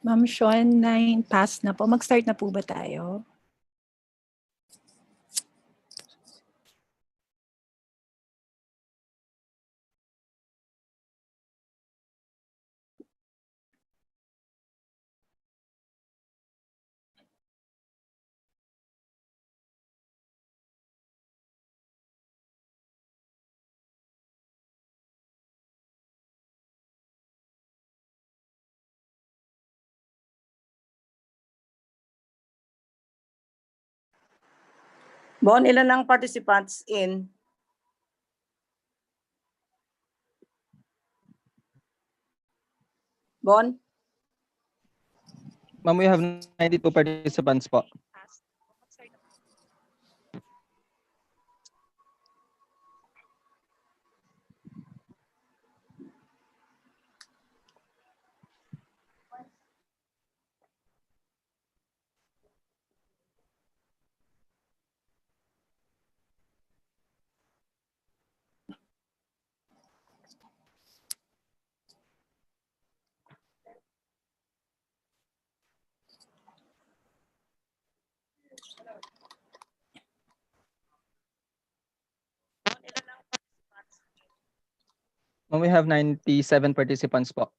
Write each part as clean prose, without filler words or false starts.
Ma'am Sean, 9 pass na po. Mag-start na po ba tayo? Bon, ilan ang participants in? Bon? Ma'am, we have 92 participants po. Ma'am, we have 97 participants po.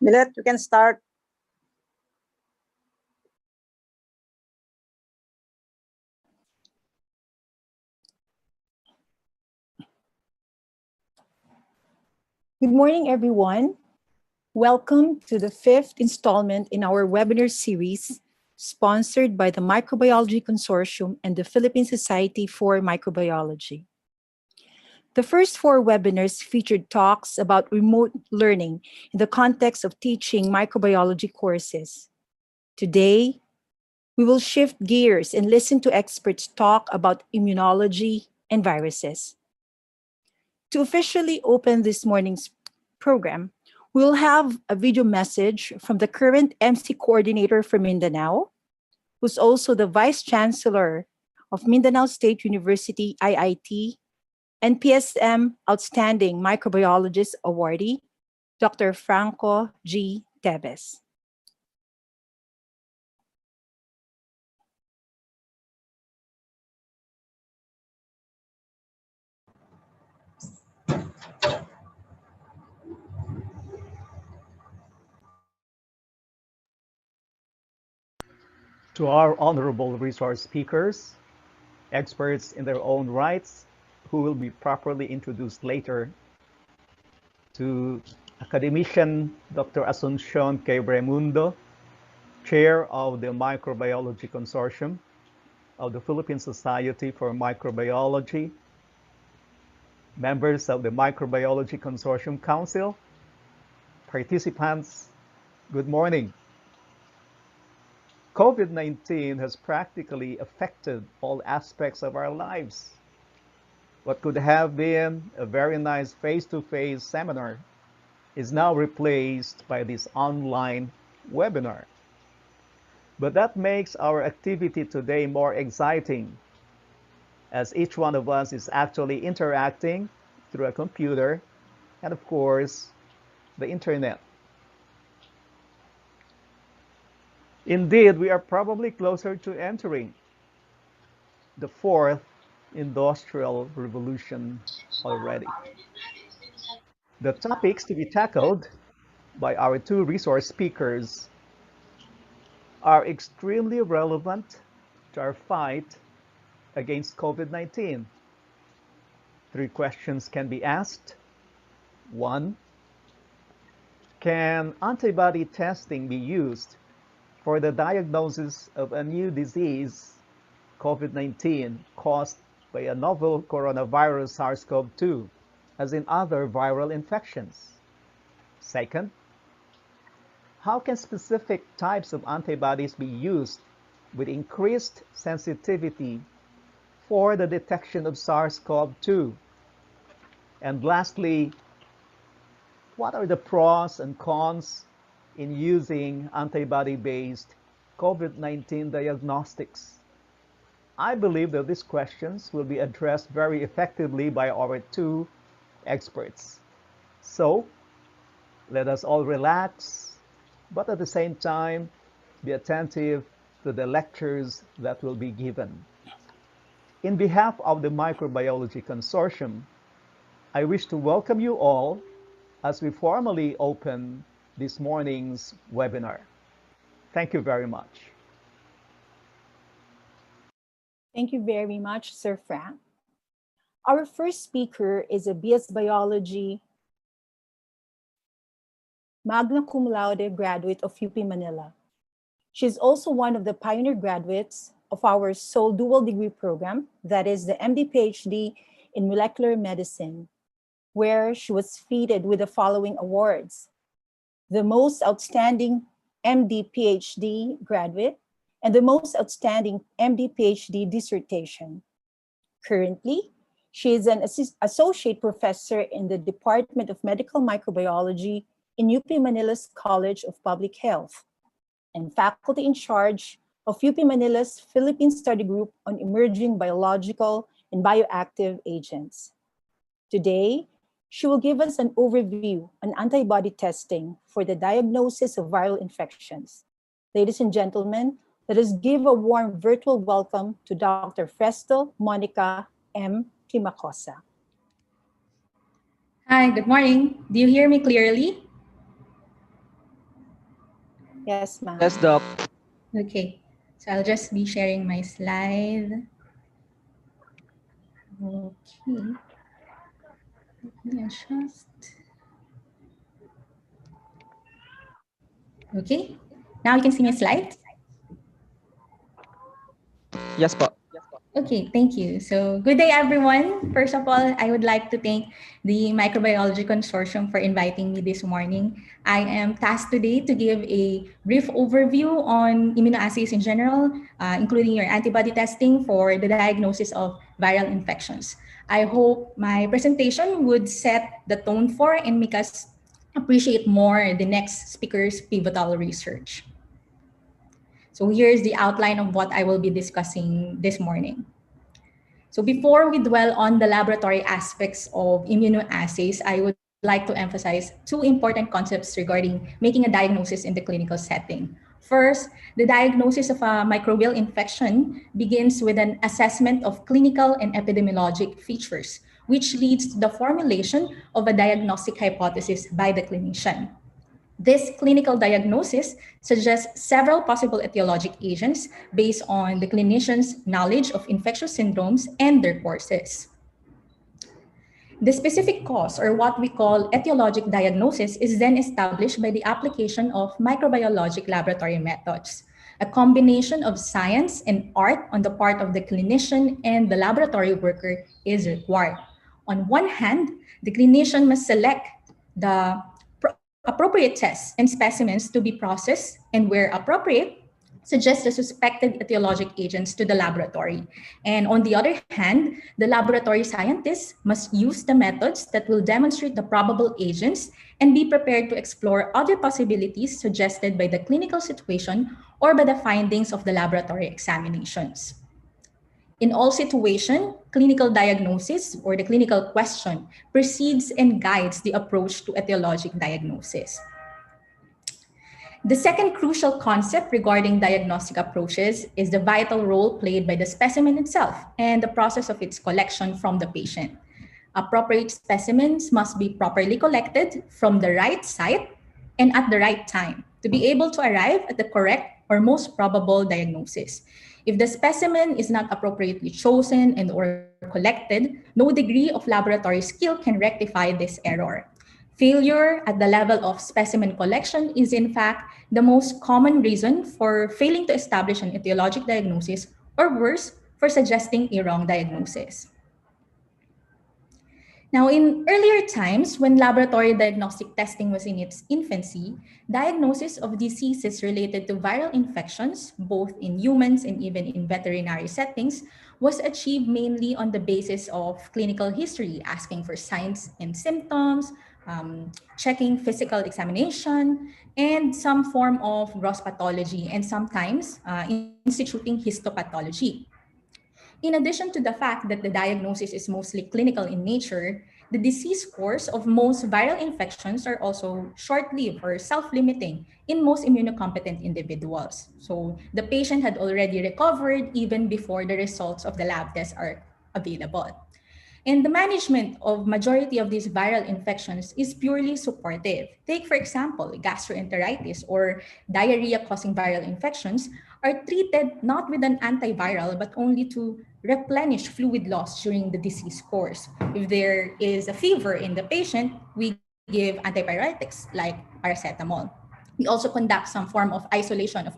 Milet, you can start. Good morning, everyone. Welcome to the 5th installment in our webinar series, sponsored by the Microbiology Consortium and the Philippine Society for Microbiology. The first 4 webinars featured talks about remote learning in the context of teaching microbiology courses. Today, we will shift gears and listen to experts talk about immunology and viruses. To officially open this morning's program, we'll have a video message from the current MC coordinator for Mindanao, who's also the Vice Chancellor of Mindanao State University, IIT, and PSM Outstanding Microbiologist Awardee, Dr. Franco G. Teves. To our honorable resource speakers, experts in their own rights, who will be properly introduced later, to academician Dr. Asuncion K. Bremundo, Chair of the Microbiology Consortium of the Philippine Society for Microbiology, members of the Microbiology Consortium Council, participants, good morning. COVID-19 has practically affected all aspects of our lives. What could have been a very nice face-to-face seminar is now replaced by this online webinar. But that makes our activity today more exciting, as each one of us is actually interacting through a computer and, of course, the internet. Indeed, we are probably closer to entering the fourth industrial revolution already. The topics to be tackled by our two resource speakers are extremely relevant to our fight against COVID-19. Three questions can be asked. One, can antibody testing be used for the diagnosis of a new disease, COVID-19, caused by a novel coronavirus SARS-CoV-2, as in other viral infections? Second, how can specific types of antibodies be used with increased sensitivity for the detection of SARS-CoV-2? And lastly, what are the pros and cons in using antibody-based COVID-19 diagnostics? I believe that these questions will be addressed very effectively by our two experts. So, let us all relax, but at the same time, be attentive to the lectures that will be given. In behalf of the Microbiology Consortium, I wish to welcome you all as we formally open this morning's webinar. Thank you very much. Thank you very much, Sir Frank. Our first speaker is a BS Biology magna cum laude graduate of UP Manila. She is also one of the pioneer graduates of our sole dual degree program, that is the MD-PhD in molecular medicine, where she was feted with the following awards: the most outstanding MD-PhD graduate and the most outstanding MD-PhD dissertation. Currently, she is an associate professor in the Department of Medical Microbiology in UP Manila's College of Public Health and faculty in charge of UP Manila's Philippine Study Group on Emerging Biological and Bioactive Agents. Today, she will give us an overview on antibody testing for the diagnosis of viral infections. Ladies and gentlemen, let us give a warm virtual welcome to Dr. Frestel Monica M. Timacosa. Hi, good morning. Do you hear me clearly? Yes, ma'am. Yes, Doc. Okay, so I'll just be sharing my slide. Okay. Let me adjust. Okay, now you can see my slide. Yes po. Okay, thank you. So good day, everyone. First of all, I would like to thank the Microbiology Consortium for inviting me this morning. I am tasked today to give a brief overview on immunoassays in general, including your antibody testing for the diagnosis of viral infections. I hope my presentation would set the tone for and make us appreciate more the next speaker's pivotal research. So here's the outline of what I will be discussing this morning. So before we dwell on the laboratory aspects of immunoassays, I would like to emphasize two important concepts regarding making a diagnosis in the clinical setting. First, the diagnosis of a microbial infection begins with an assessment of clinical and epidemiologic features, which leads to the formulation of a diagnostic hypothesis by the clinician. This clinical diagnosis suggests several possible etiologic agents based on the clinician's knowledge of infectious syndromes and their courses. The specific cause, or what we call etiologic diagnosis, is then established by the application of microbiologic laboratory methods. A combination of science and art on the part of the clinician and the laboratory worker is required. On one hand, the clinician must select the appropriate tests and specimens to be processed, and where appropriate, suggest the suspected etiologic agents to the laboratory. And on the other hand, the laboratory scientists must use the methods that will demonstrate the probable agents and be prepared to explore other possibilities suggested by the clinical situation or by the findings of the laboratory examinations. In all situations, clinical diagnosis or the clinical question precedes and guides the approach to etiologic diagnosis. The second crucial concept regarding diagnostic approaches is the vital role played by the specimen itself and the process of its collection from the patient. Appropriate specimens must be properly collected from the right site and at the right time to be able to arrive at the correct or most probable diagnosis. If the specimen is not appropriately chosen and or collected, no degree of laboratory skill can rectify this error. Failure at the level of specimen collection is in fact the most common reason for failing to establish an etiologic diagnosis, or worse, for suggesting a wrong diagnosis. Now, in earlier times, when laboratory diagnostic testing was in its infancy, diagnosis of diseases related to viral infections, both in humans and even in veterinary settings, was achieved mainly on the basis of clinical history, asking for signs and symptoms, checking physical examination, and some form of gross pathology, and sometimes instituting histopathology. In addition to the fact that the diagnosis is mostly clinical in nature, the disease course of most viral infections are also short-lived or self-limiting in most immunocompetent individuals. So the patient had already recovered even before the results of the lab tests are available. And the management of majority of these viral infections is purely supportive. Take, for example, gastroenteritis or diarrhea-causing viral infections are treated not with an antiviral, but only to replenish fluid loss during the disease course. If there is a fever in the patient, we give antipyretics like paracetamol. We also conduct some form of isolation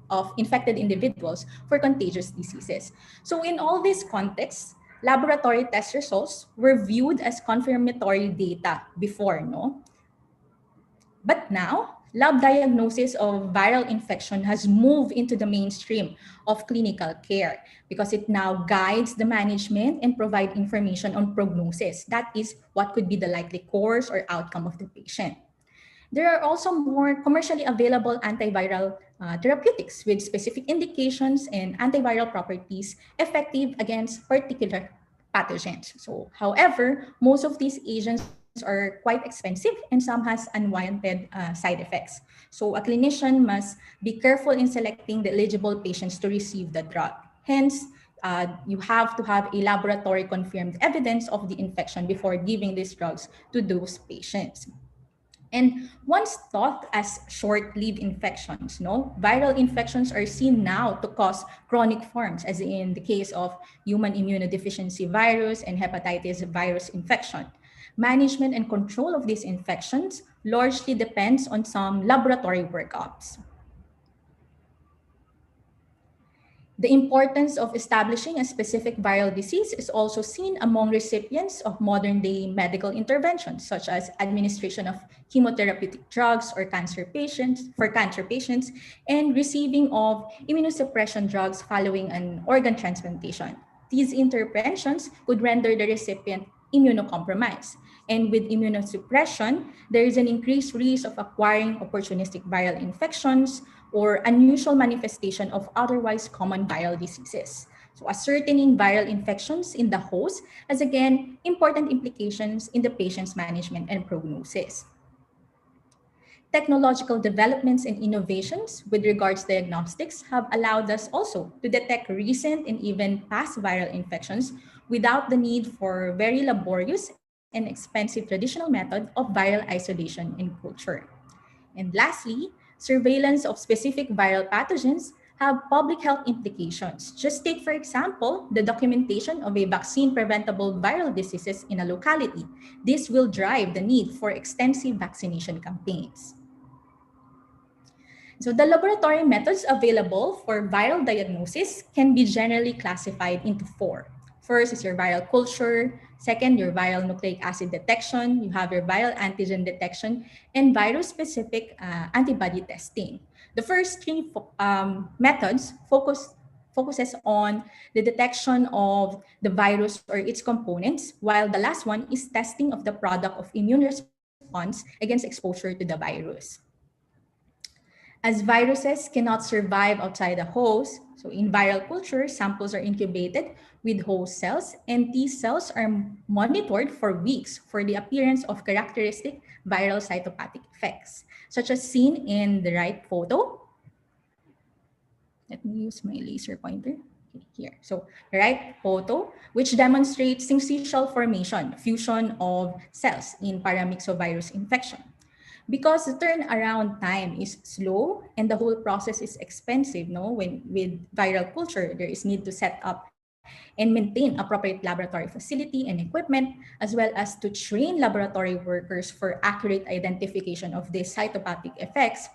of infected individuals for contagious diseases. So in all these contexts, laboratory test results were viewed as confirmatory data before, no? But now, lab diagnosis of viral infection has moved into the mainstream of clinical care because it now guides the management and provide information on prognosis. That is what could be the likely course or outcome of the patient. There are also more commercially available antiviral therapeutics with specific indications and antiviral properties effective against particular pathogens. So, however, most of these agents are quite expensive and some has unwanted side effects. So a clinician must be careful in selecting the eligible patients to receive the drug. Hence, you have to have a laboratory confirmed evidence of the infection before giving these drugs to those patients. And once thought as short-lived infections, no, viral infections are seen now to cause chronic forms, as in the case of human immunodeficiency virus and hepatitis virus infection. Management and control of these infections largely depends on some laboratory workups. The importance of establishing a specific viral disease is also seen among recipients of modern-day medical interventions, such as administration of chemotherapeutic drugs or cancer patients, and receiving of immunosuppression drugs following an organ transplantation. These interventions could render the recipient immunocompromised. And with immunosuppression, there is an increased risk of acquiring opportunistic viral infections or unusual manifestation of otherwise common viral diseases. So ascertaining viral infections in the host has again important implications in the patient's management and prognosis. Technological developments and innovations with regards to diagnostics have allowed us also to detect recent and even past viral infections without the need for very laborious and expensive traditional method of viral isolation and culture. And lastly, surveillance of specific viral pathogens have public health implications. Just take, for example, the documentation of a vaccine-preventable viral diseases in a locality. This will drive the need for extensive vaccination campaigns. So the laboratory methods available for viral diagnosis can be generally classified into four. First is your viral culture. Second, your viral nucleic acid detection. You have your viral antigen detection and virus-specific antibody testing. The first three methods focuses on the detection of the virus or its components, while the last one is testing of the product of immune response against exposure to the virus. As viruses cannot survive outside the host, so in viral culture, samples are incubated with host cells, and these cells are monitored for weeks for the appearance of characteristic viral cytopathic effects, such as seen in the right photo. Let me use my laser pointer here. So the right photo, which demonstrates syncytial formation, fusion of cells in paramyxovirus infection. Because the turnaround time is slow and the whole process is expensive, no? When with viral culture, there is need to set up and maintain appropriate laboratory facility and equipment, as well as to train laboratory workers for accurate identification of these cytopathic effects.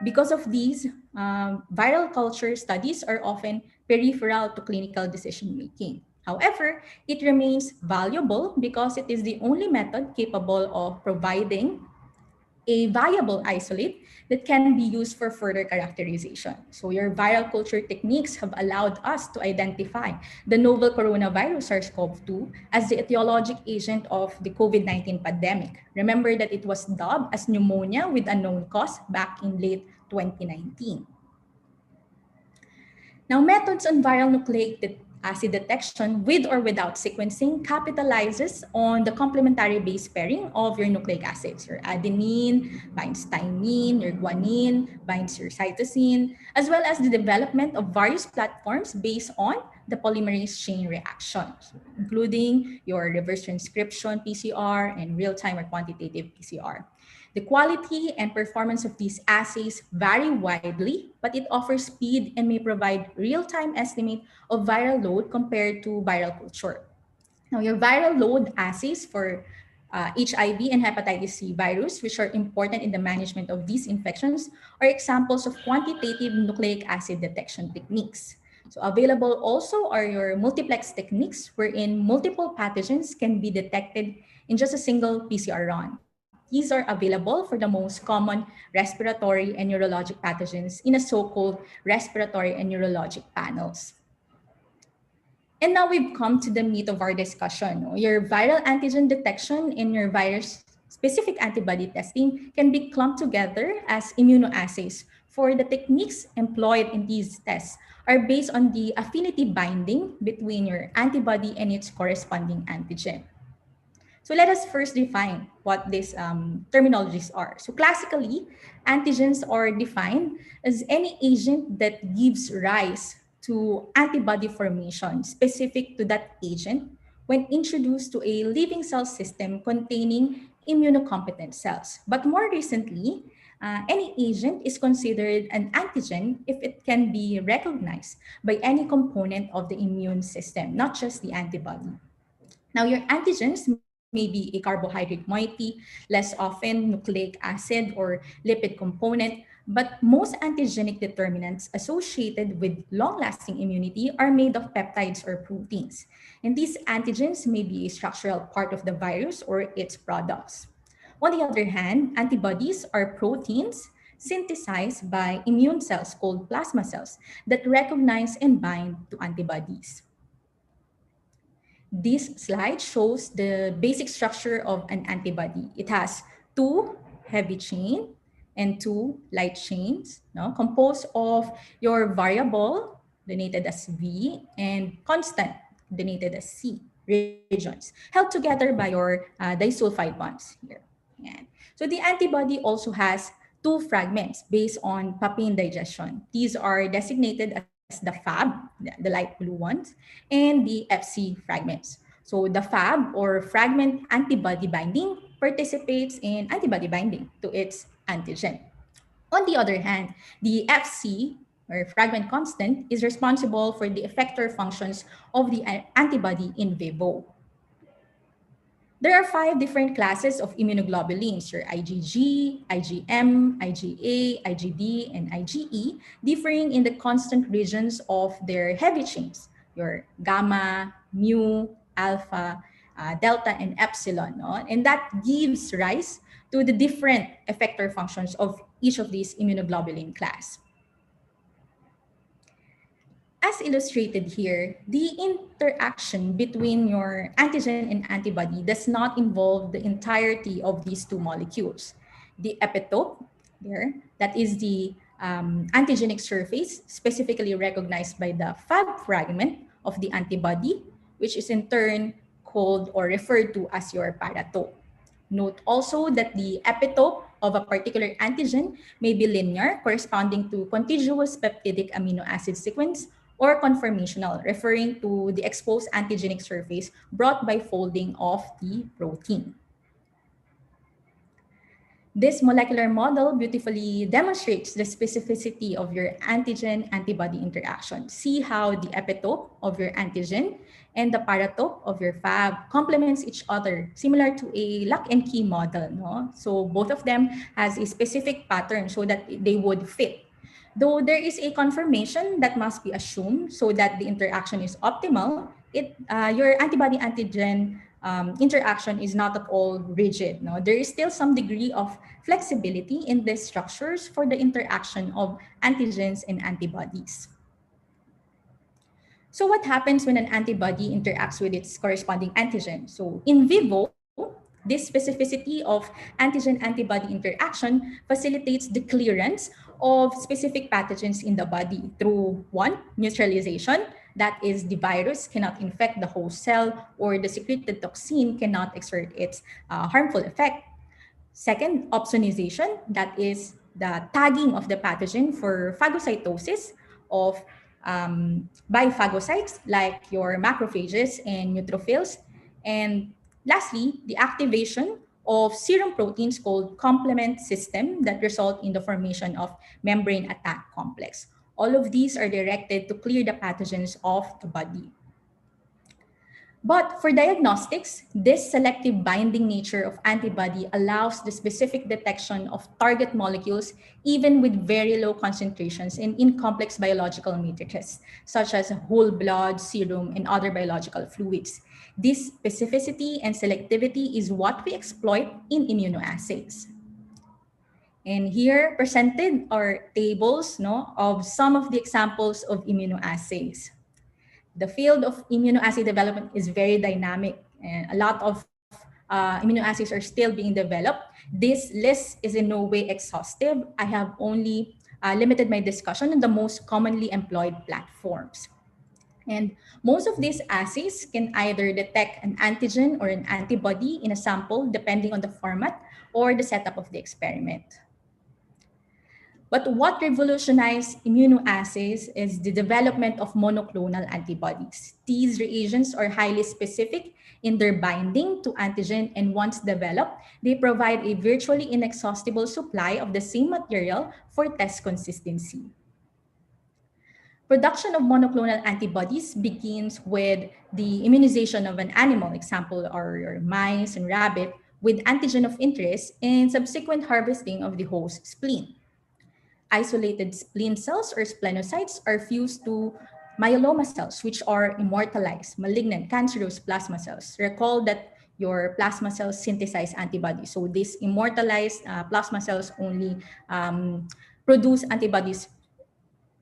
Because of these, viral culture studies are often peripheral to clinical decision making. However, it remains valuable because it is the only method capable of providing a viable isolate that can be used for further characterization. So your viral culture techniques have allowed us to identify the novel coronavirus SARS-CoV-2 as the etiologic agent of the COVID-19 pandemic. Remember that it was dubbed as pneumonia with unknown cause back in late 2019. Now, methods on viral nucleic acid detection with or without sequencing capitalizes on the complementary base pairing of your nucleic acids. Your adenine binds thymine, your guanine binds your cytosine, as well as the development of various platforms based on the polymerase chain reactions, including your reverse transcription PCR and real-time or quantitative PCR. The quality and performance of these assays vary widely, but it offers speed and may provide real-time estimate of viral load compared to viral culture. Now, your viral load assays for HIV and hepatitis C virus, which are important in the management of these infections, are examples of quantitative nucleic acid detection techniques. So available also are your multiplex techniques, wherein multiple pathogens can be detected in just a single PCR run. These are available for the most common respiratory and neurologic pathogens in a so-called respiratory and neurologic panels. And now we've come to the meat of our discussion. Your viral antigen detection and your virus-specific antibody testing can be clumped together as immunoassays, for the techniques employed in these tests are based on the affinity binding between your antibody and its corresponding antigen. So let us first define what these terminologies are. So classically, antigens are defined as any agent that gives rise to antibody formation specific to that agent when introduced to a living cell system containing immunocompetent cells. But more recently, any agent is considered an antigen if it can be recognized by any component of the immune system, not just the antibody. Now, your antigens may be a carbohydrate moiety, less often nucleic acid or lipid component, but most antigenic determinants associated with long-lasting immunity are made of peptides or proteins. And these antigens may be a structural part of the virus or its products. On the other hand, antibodies are proteins synthesized by immune cells called plasma cells that recognize and bind to antibodies. This slide shows the basic structure of an antibody. It has two heavy chain and two light chains, no, composed of your variable denoted as V, and constant, denoted as C, regions, held together by your disulfide bonds here. Yan. So the antibody also has two fragments based on papain digestion. These are designated as the Fab, the light blue ones, and the FC fragments. So the Fab or fragment antibody binding participates in antibody binding to its antigen. On the other hand, the FC or fragment constant is responsible for the effector functions of the antibody in vivo. There are 5 different classes of immunoglobulins, your IgG, IgM, IgA, IgD, and IgE, differing in the constant regions of their heavy chains, your gamma, mu, alpha, delta, and epsilon. No? And that gives rise to the different effector functions of each of these immunoglobulin class. As illustrated here, the interaction between your antigen and antibody does not involve the entirety of these two molecules. The epitope there, that is the antigenic surface specifically recognized by the Fab fragment of the antibody, which is in turn called or referred to as your paratope. Note also that the epitope of a particular antigen may be linear, corresponding to contiguous peptidic amino acid sequence, or conformational, referring to the exposed antigenic surface brought by folding of the protein. This molecular model beautifully demonstrates the specificity of your antigen-antibody interaction. See how the epitope of your antigen and the paratope of your Fab complements each other, similar to a lock and key model. No? So both of them has a specific pattern so that they would fit. Though there is a conformation that must be assumed so that the interaction is optimal, your antibody-antigen interaction is not at all rigid. No? There is still some degree of flexibility in these structures for the interaction of antigens and antibodies. So what happens when an antibody interacts with its corresponding antigen? So in vivo, this specificity of antigen-antibody interaction facilitates the clearance of specific pathogens in the body through one, neutralization, that is the virus cannot infect the host cell or the secreted toxin cannot exert its harmful effect. Second, opsonization, that is the tagging of the pathogen for phagocytosis of by phagocytes like your macrophages and neutrophils. And lastly, the activation of serum proteins called complement system that result in the formation of membrane attack complex. All of these are directed to clear the pathogens of the body. But for diagnostics, this selective binding nature of antibody allows the specific detection of target molecules even with very low concentrations in complex biological matrices, such as whole blood, serum, and other biological fluids. This specificity and selectivity is what we exploit in immunoassays. And here presented are tables of some of the examples of immunoassays. The field of immunoassay development is very dynamic and a lot of immunoassays are still being developed. This list is in no way exhaustive. I have only limited my discussion on the most commonly employed platforms. And most of these assays can either detect an antigen or an antibody in a sample depending on the format or the setup of the experiment. But what revolutionized immunoassays is the development of monoclonal antibodies. These reagents are highly specific in their binding to antigen, and once developed, they provide a virtually inexhaustible supply of the same material for test consistency. Production of monoclonal antibodies begins with the immunization of an animal, example are mice and rabbit, with antigen of interest and subsequent harvesting of the host spleen. Isolated spleen cells or splenocytes are fused to myeloma cells, which are immortalized, malignant, cancerous plasma cells. Recall that your plasma cells synthesize antibodies. So these immortalized plasma cells only produce antibodies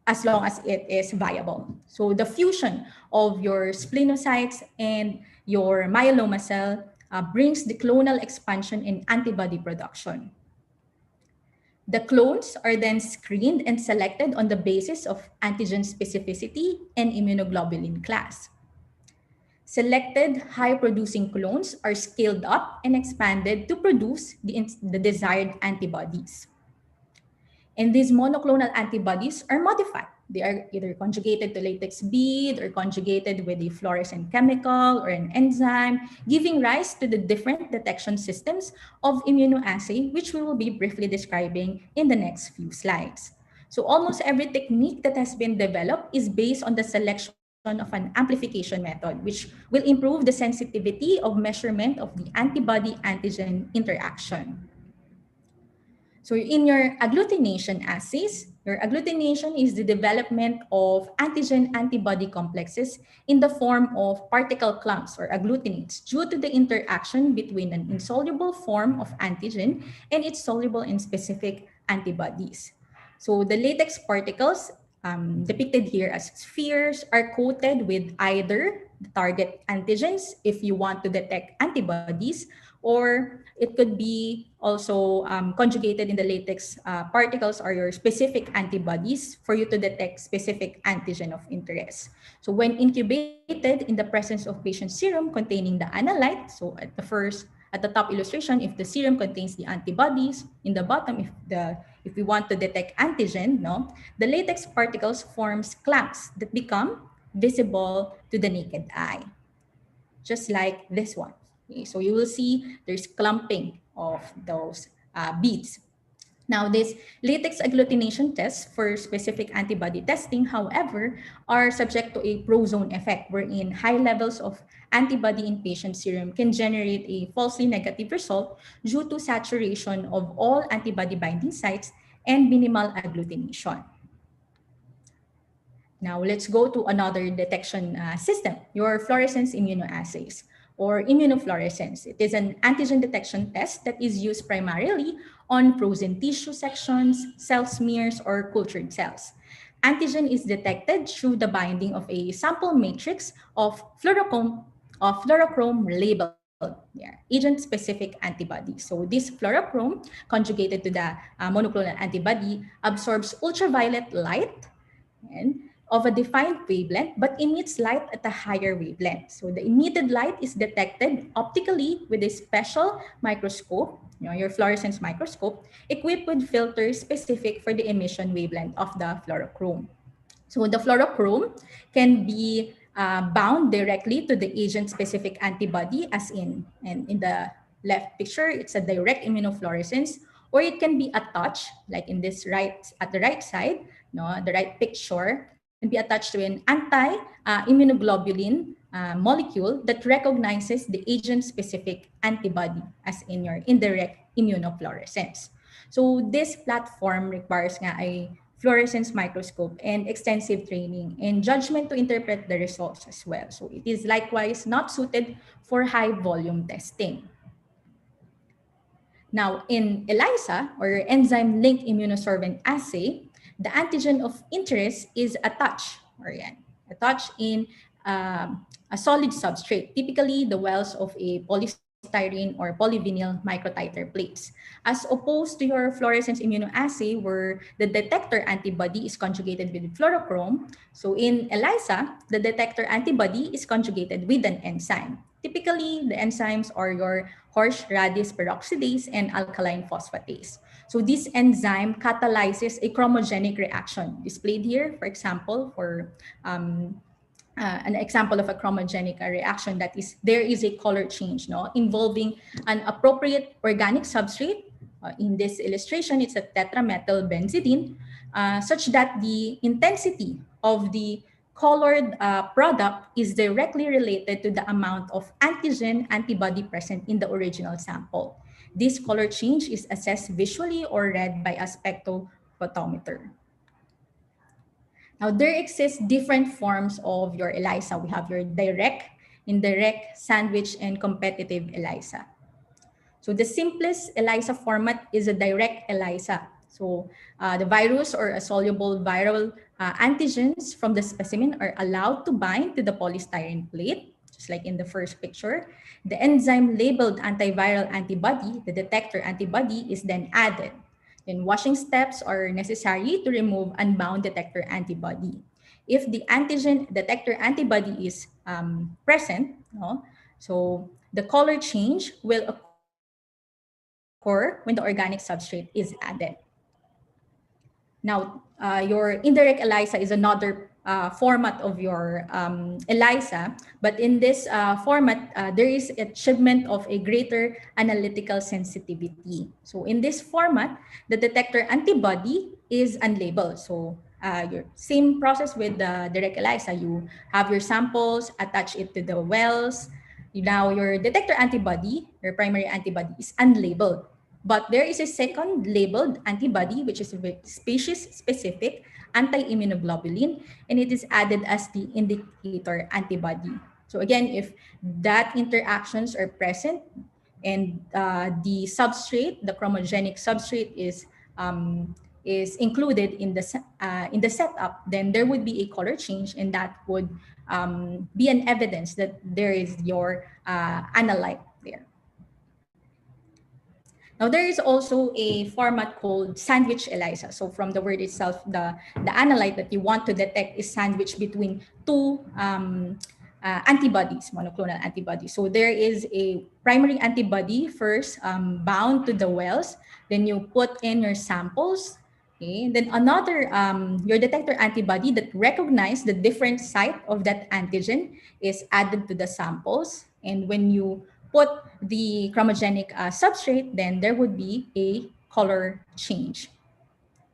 as long as it is viable. So the fusion of your splenocytes and your myeloma cell brings the clonal expansion and antibody production. The clones are then screened and selected on the basis of antigen specificity and immunoglobulin class. Selected high-producing clones are scaled up and expanded to produce the desired antibodies. And these monoclonal antibodies are modified. They are either conjugated to latex bead or conjugated with a fluorescent chemical or an enzyme, giving rise to the different detection systems of immunoassay, which we will be briefly describing in the next few slides. So almost every technique that has been developed is based on the selection of an amplification method, which will improve the sensitivity of measurement of the antibody-antigen interaction. So in your agglutination assays, your agglutination is the development of antigen-antibody complexes in the form of particle clumps or agglutinates due to the interaction between an insoluble form of antigen and its soluble and specific antibodies. So the latex particles depicted here as spheres are coated with either the target antigens if you want to detect antibodies, or it could be also conjugated in the latex particles or your specific antibodies for you to detect specific antigen of interest. So when incubated in the presence of patient serum containing the analyte, so at the top illustration, if the serum contains the antibodies, in the bottom, if we want to detect antigen, no, the latex particles forms clamps that become visible to the naked eye, just like this one. Okay, so you will see there's clumping of those beads. Now, these latex agglutination tests for specific antibody testing, however, are subject to a prozone effect, wherein high levels of antibody in patient serum can generate a falsely negative result due to saturation of all antibody binding sites and minimal agglutination. Now, let's go to another detection system, your fluorescence immunoassays or immunofluorescence. It is an antigen detection test that is used primarily on frozen tissue sections, cell smears, or cultured cells. Antigen is detected through the binding of a sample matrix of fluorochrome labeled agent-specific antibodies. So this fluorochrome conjugated to the monoclonal antibody absorbs ultraviolet light and of a defined wavelength, but emits light at a higher wavelength. So the emitted light is detected optically with a special microscope, your fluorescence microscope, equipped with filters specific for the emission wavelength of the fluorochrome. So the fluorochrome can be bound directly to the agent-specific antibody, as in the left picture, it's a direct immunofluorescence, or it can be attached, like in this at the right side, the right picture, can be attached to an anti-immunoglobulin molecule that recognizes the agent-specific antibody, as in your indirect immunofluorescence. So this platform requires a fluorescence microscope and extensive training and judgment to interpret the results as well. So it is likewise not suited for high volume testing. Now, in ELISA, or enzyme-linked immunosorbent assay, the antigen of interest is attached in a solid substrate, typically the wells of a polystyrene or polyvinyl microtiter plates, as opposed to your fluorescence immunoassay where the detector antibody is conjugated with fluorochrome. So in ELISA, the detector antibody is conjugated with an enzyme. Typically, the enzymes are your horseradish peroxidase and alkaline phosphatase. So this enzyme catalyzes a chromogenic reaction, displayed here, for example, for an example of a chromogenic reaction, that is, there is a color change involving an appropriate organic substrate. In this illustration, it's a tetramethylbenzidine, such that the intensity of the colored product is directly related to the amount of antigen antibody present in the original sample. This color change is assessed visually or read by a spectrophotometer. Now, there exist different forms of your ELISA. We have your direct, indirect, sandwich, and competitive ELISA. So the simplest ELISA format is a direct ELISA. So the virus or a soluble viral antigens from the specimen are allowed to bind to the polystyrene plate, just like in the first picture. The enzyme labeled antiviral antibody, the detector antibody, is then added. Then washing steps are necessary to remove unbound detector antibody. If the antigen detector antibody is present, no, so the color change will occur when the organic substrate is added. Now, your indirect ELISA is another format of your ELISA, but in this format, there is achievement of a greater analytical sensitivity. So in this format, the detector antibody is unlabeled. So your same process with the direct ELISA, you have your samples, attach it to the wells. Now your detector antibody, your primary antibody, is unlabeled. But there is a second labeled antibody, which is a species-specific anti-immunoglobulin, and it is added as the indicator antibody. So again, if that interactions are present and the substrate, the chromogenic substrate is included in the setup, then there would be a color change, and that would be an evidence that there is your analyte there. Now, there is also a format called sandwich ELISA. So from the word itself, the analyte that you want to detect is sandwiched between two antibodies, monoclonal antibodies. So there is a primary antibody first bound to the wells. Then you put in your samples. Okay. Then another, your detector antibody that recognize the different site of that antigen is added to the samples. And when you put the chromogenic substrate, then there would be a color change.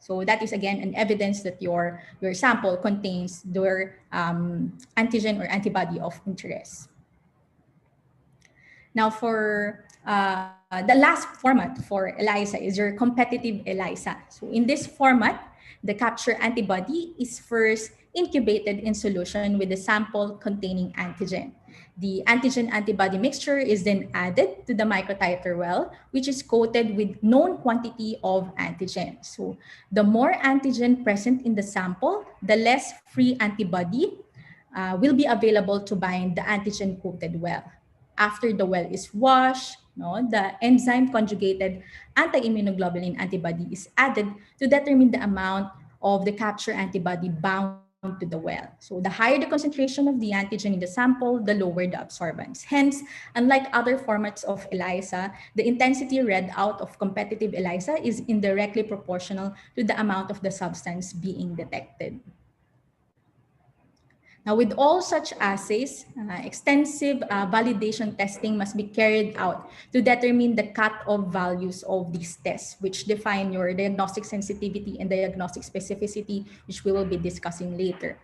So that is again an evidence that your sample contains their antigen or antibody of interest. Now for the last format for ELISA is your competitive ELISA. So in this format, the capture antibody is first incubated in solution with the sample containing antigen. The antigen-antibody mixture is then added to the microtiter well, which is coated with known quantity of antigen. So the more antigen present in the sample, the less free antibody will be available to bind the antigen-coated well. After the well is washed, no, the enzyme conjugated anti-immunoglobulin antibody is added to determine the amount of the capture antibody bound to the well. So the higher the concentration of the antigen in the sample, the lower the absorbance. Hence, unlike other formats of ELISA, the intensity read out of competitive ELISA is indirectly proportional to the amount of the substance being detected. Now, with all such assays, extensive validation testing must be carried out to determine the cut-off values of these tests, which define your diagnostic sensitivity and diagnostic specificity, which we will be discussing later.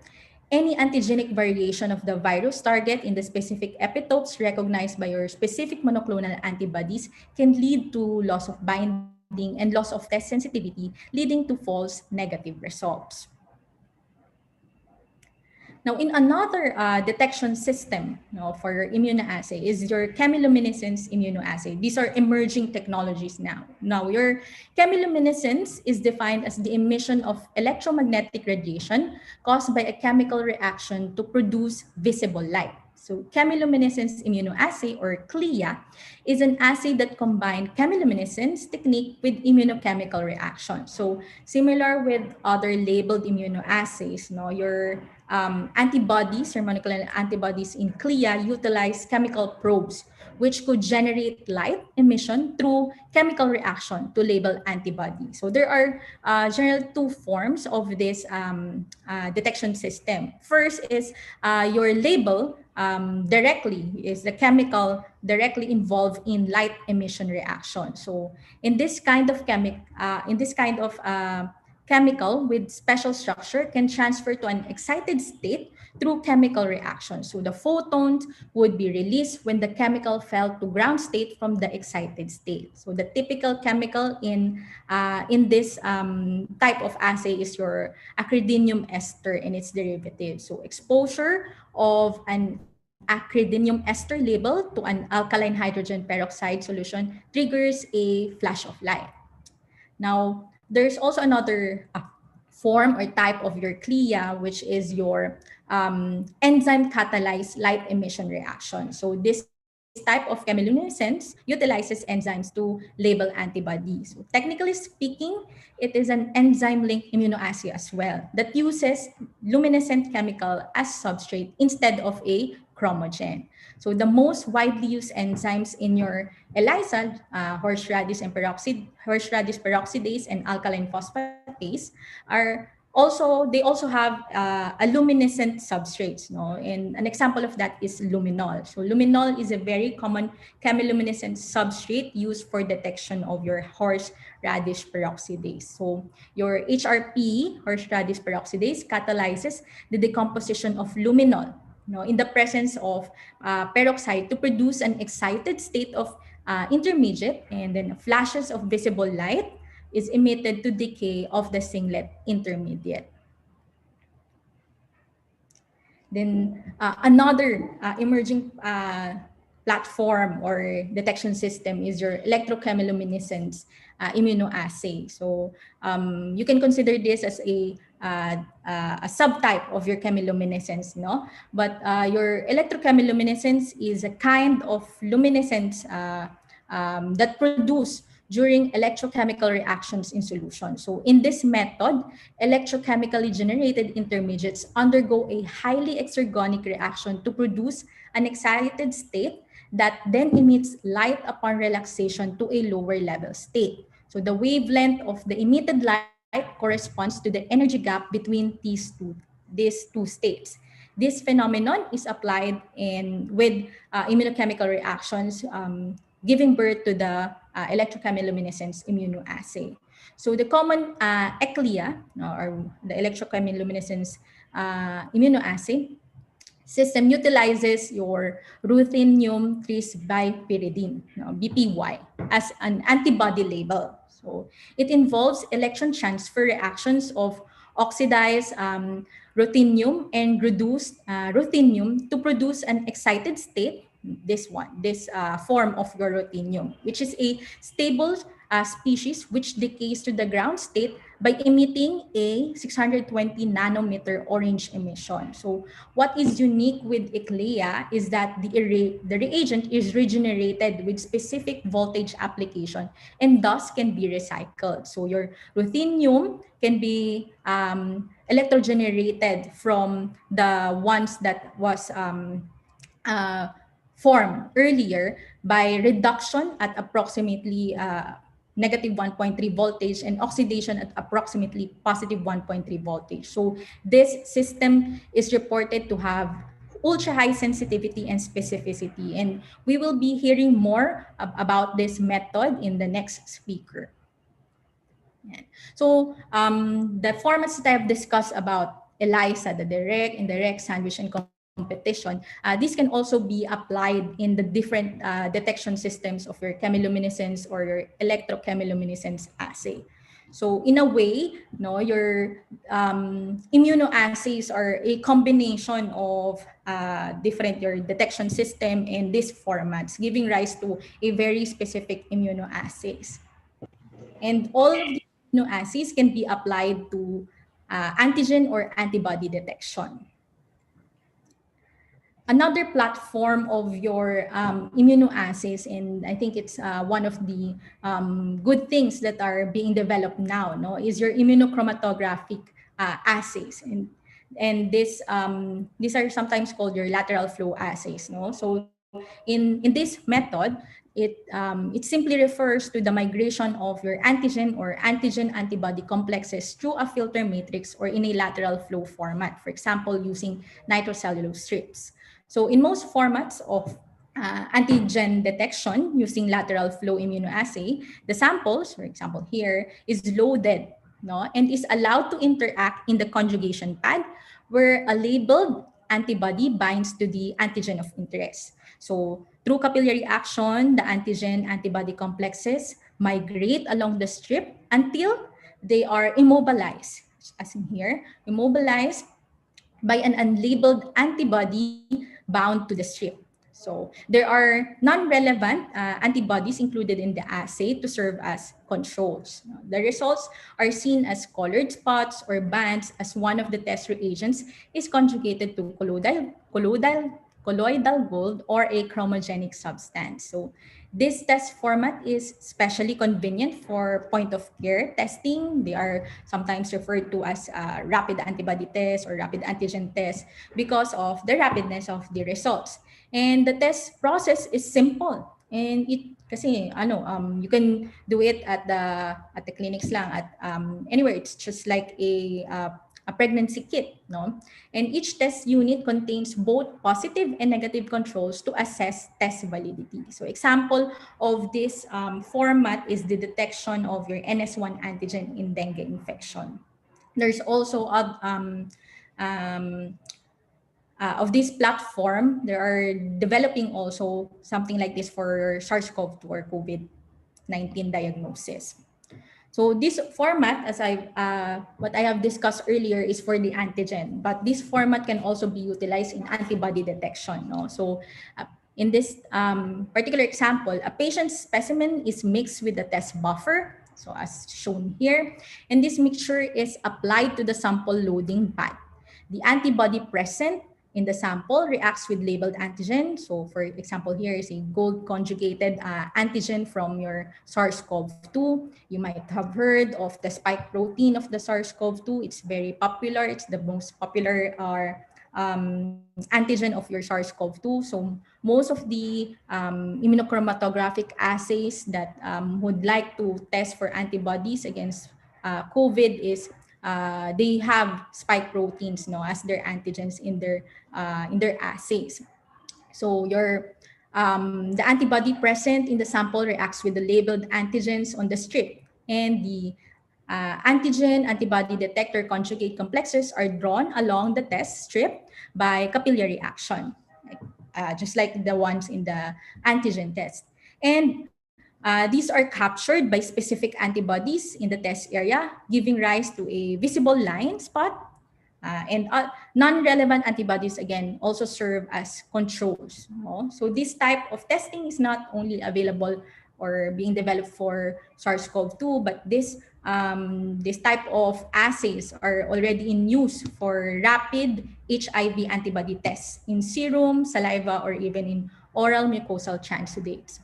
Any antigenic variation of the virus target in the specific epitopes recognized by your specific monoclonal antibodies can lead to loss of binding and loss of test sensitivity, leading to false negative results. Now, in another detection system, for your immunoassay is your chemiluminescence immunoassay. These are emerging technologies now. Now, your chemiluminescence is defined as the emission of electromagnetic radiation caused by a chemical reaction to produce visible light. So chemiluminescence immunoassay, or CLIA, is an assay that combines chemiluminescence technique with immunochemical reaction. So similar with other labeled immunoassays, your antibodies or monoclonal antibodies in CLIA utilize chemical probes, which could generate light emission through chemical reaction to label antibody. So there are generally two forms of this detection system. First is your label directly is the chemical directly involved in light emission reaction. So in this kind of chemical with special structure can transfer to an excited state through chemical reaction. So the photons would be released when the chemical fell to ground state from the excited state. So the typical chemical in this type of assay is your acridinium ester and its derivative. So exposure of an acridinium ester label to an alkaline hydrogen peroxide solution triggers a flash of light. Now, there's also another form or type of your CLIA, which is your enzyme catalyzed light emission reaction. So this is type of chemiluminescence utilizes enzymes to label antibodies. So technically speaking, it is an enzyme-linked immunoassay as well that uses luminescent chemical as substrate instead of a chromogen. So the most widely used enzymes in your ELISA, horseradish peroxidase and alkaline phosphatase are they also have a luminescent substrates, no? And an example of that is luminol. So luminol is a very common chemiluminescent substrate used for detection of your horseradish peroxidase. So your HRP, horseradish peroxidase, catalyzes the decomposition of luminol, no, in the presence of peroxide to produce an excited state of intermediate, and then flashes of visible light is emitted to decay of the singlet intermediate. Then another emerging platform or detection system is your electrochemiluminescence immunoassay. So you can consider this as a subtype of your chemiluminescence, no? But your electrochemiluminescence is a kind of luminescence that produce during electrochemical reactions in solution. So in this method, electrochemically generated intermediates undergo a highly exergonic reaction to produce an excited state that then emits light upon relaxation to a lower level state. So the wavelength of the emitted light corresponds to the energy gap between these two states. This phenomenon is applied with immunochemical reactions, giving birth to the electrochemiluminescence immunoassay. So the common ECLIA, or the electrochemiluminescence immunoassay system, utilizes your ruthenium trisbipyridine, BPY, as an antibody label. So it involves electron transfer reactions of oxidized ruthenium and reduced ruthenium to produce an excited state, this form of your ruthenium, which is a stable species which decays to the ground state by emitting a 620 nanometer orange emission. So what is unique with ECLEA is that the reagent is regenerated with specific voltage application and thus can be recycled. So your ruthenium can be electrogenerated from the ones that was formed earlier by reduction at approximately negative 1.3 voltage and oxidation at approximately positive 1.3 voltage. So this system is reported to have ultra high sensitivity and specificity. And we will be hearing more about this method in the next speaker. So the formats that I've discussed about ELISA, the direct, indirect, sandwich, and competition, this can also be applied in the different detection systems of your chemiluminescence or your electrochemiluminescence assay. So in a way, your immunoassays are a combination of different your detection system and these formats, giving rise to a very specific immunoassays. And all of the immunoassays can be applied to antigen or antibody detection. Another platform of your immunoassays, and I think it's one of the good things that are being developed now, is your immunochromatographic assays. And these are sometimes called your lateral flow assays. So in this method, it simply refers to the migration of your antigen or antigen antibody complexes through a filter matrix or in a lateral flow format, for example, using nitrocellulose strips. So in most formats of antigen detection using lateral flow immunoassay, the samples, for example here, is loaded and is allowed to interact in the conjugation pad where a labeled antibody binds to the antigen of interest. So through capillary action, the antigen antibody complexes migrate along the strip until they are immobilized, as in here, immobilized by an unlabeled antibody bound to the strip. So there are non-relevant antibodies included in the assay to serve as controls. The results are seen as colored spots or bands as one of the test reagents is conjugated to colloidal colloidal gold or a chromogenic substance. So this test format is especially convenient for point of care testing. They are sometimes referred to as rapid antibody test or rapid antigen test because of the rapidness of the results. And the test process is simple. And it kasi you can do it at the clinics lang at anywhere. It's just like a pregnancy kit, no? And each test unit contains both positive and negative controls to assess test validity. So example of this format is the detection of your NS1 antigen in dengue infection. There's also of this platform, they are developing also something like this for SARS-CoV-2 or COVID-19 diagnosis. So this format, as what I have discussed earlier, is for the antigen, but this format can also be utilized in antibody detection. No? So in this particular example, a patient's specimen is mixed with the test buffer, so as shown here, and this mixture is applied to the sample loading pad. The antibody present in the sample reacts with labeled antigen. So for example, here is a gold conjugated antigen from your SARS-CoV-2. You might have heard of the spike protein of the SARS-CoV-2. It's very popular. It's the most popular antigen of your SARS-CoV-2. So most of the immunochromatographic assays that would like to test for antibodies against COVID is they have spike proteins, as their antigens in their assays. So the antibody present in the sample reacts with the labeled antigens on the strip, and the antigen antibody detector conjugate complexes are drawn along the test strip by capillary action, just like the ones in the antigen test. And these are captured by specific antibodies in the test area, giving rise to a visible line spot. And non-relevant antibodies, again, also serve as controls. No? So this type of testing is not only available or being developed for SARS-CoV-2, but this type of assays are already in use for rapid HIV antibody tests in serum, saliva, or even in oral mucosal transudate.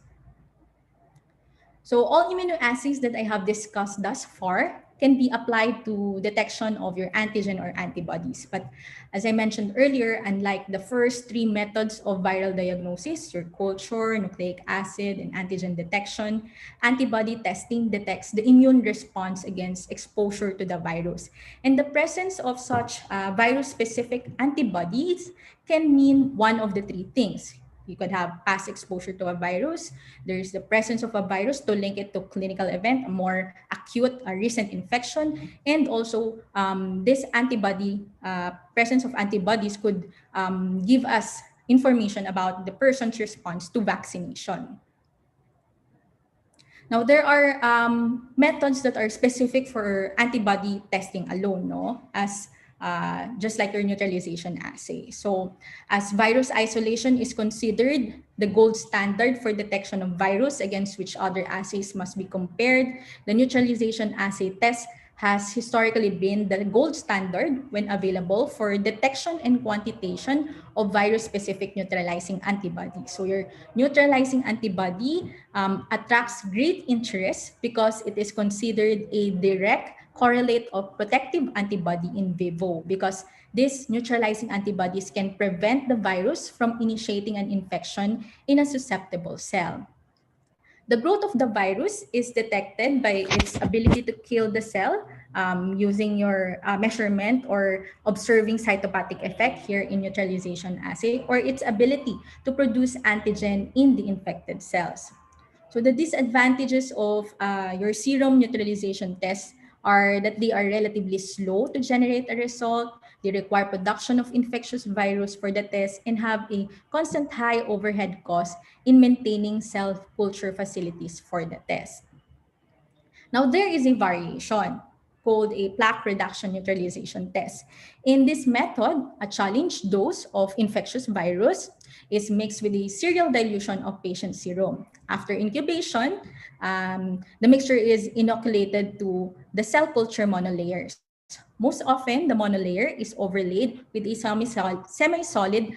So all immunoassays that I have discussed thus far can be applied to detection of your antigen or antibodies. But as I mentioned earlier, unlike the first three methods of viral diagnosis, your culture, nucleic acid, and antigen detection, antibody testing detects the immune response against exposure to the virus. And the presence of such virus-specific antibodies can mean one of the three things. You could have past exposure to a virus. There's the presence of a virus to link it to clinical event, a more acute recent infection. And also this presence of antibodies could give us information about the person's response to vaccination. Now, there are methods that are specific for antibody testing alone, as just like your neutralization assay. So as virus isolation is considered the gold standard for detection of virus against which other assays must be compared, the neutralization assay test has historically been the gold standard when available for detection and quantitation of virus-specific neutralizing antibodies. So your neutralizing antibody attracts great interest because it is considered a direct correlate of protective antibody in vivo, because these neutralizing antibodies can prevent the virus from initiating an infection in a susceptible cell. The growth of the virus is detected by its ability to kill the cell using your measurement or observing cytopathic effect here in neutralization assay, or its ability to produce antigen in the infected cells. So the disadvantages of your serum neutralization tests are that they are relatively slow to generate a result. They require production of infectious virus for the test and have a constant high overhead cost in maintaining cell culture facilities for the test. Now, there is a variation called a plaque reduction neutralization test. In this method, a challenge dose of infectious virus is mixed with a serial dilution of patient serum. After incubation, the mixture is inoculated to the cell culture monolayers. Most often, the monolayer is overlaid with a semi-solid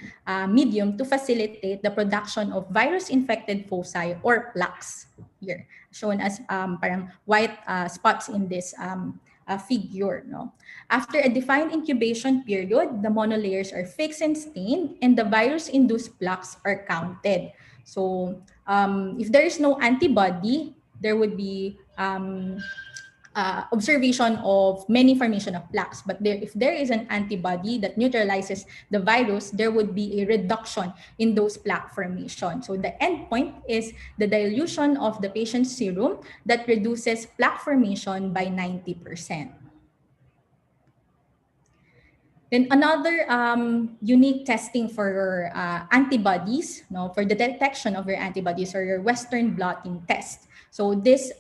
medium to facilitate the production of virus-infected foci or plaques, here shown as parang white spots in this figure. No? After a defined incubation period, the monolayers are fixed and stained, and the virus-induced plaques are counted. So if there is no antibody, there would be observation of many formation of plaques. But if there is an antibody that neutralizes the virus, there would be a reduction in those plaque formation. So the endpoint is the dilution of the patient's serum that reduces plaque formation by 90%. Then another unique testing for your antibodies, for the detection of your antibodies, or your Western blotting test. So this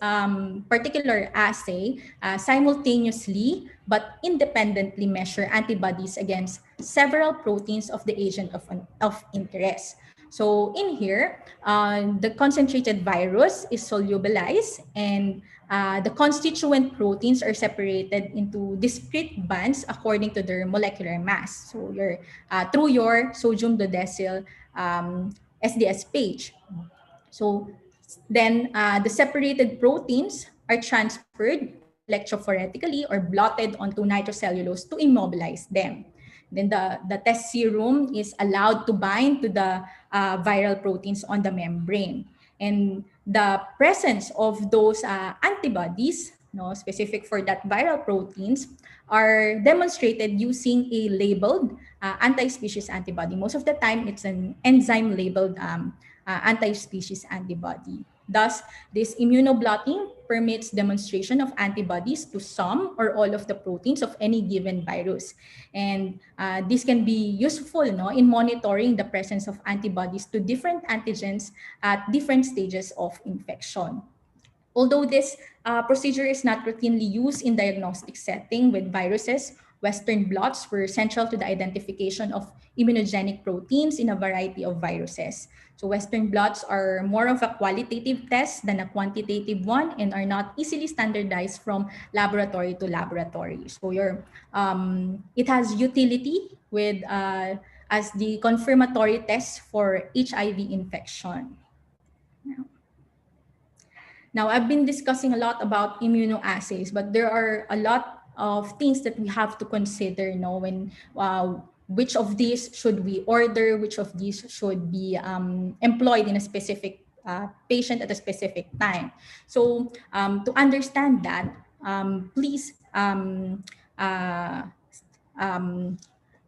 particular assay simultaneously but independently measure antibodies against several proteins of the agent of interest. So in here, the concentrated virus is solubilized, and the constituent proteins are separated into discrete bands according to their molecular mass. So through your sodium dodecyl SDS page. So then the separated proteins are transferred electrophoretically or blotted onto nitrocellulose to immobilize them. Then the test serum is allowed to bind to the viral proteins on the membrane. And the presence of those antibodies, specific for that viral proteins, are demonstrated using a labeled anti-species antibody. Most of the time, it's an enzyme-labeled anti-species antibody. Thus, this immunoblotting permits demonstration of antibodies to some or all of the proteins of any given virus. And this can be useful in monitoring the presence of antibodies to different antigens at different stages of infection. Although this procedure is not routinely used in diagnostic setting with viruses, Western blots were central to the identification of immunogenic proteins in a variety of viruses. So Western blots are more of a qualitative test than a quantitative one and are not easily standardized from laboratory to laboratory. So it has utility with as the confirmatory test for HIV infection. Now, I've been discussing a lot about immunoassays, but there are a lot of things that we have to consider when which of these should we order, which of these should be employed in a specific patient at a specific time. So to understand that, please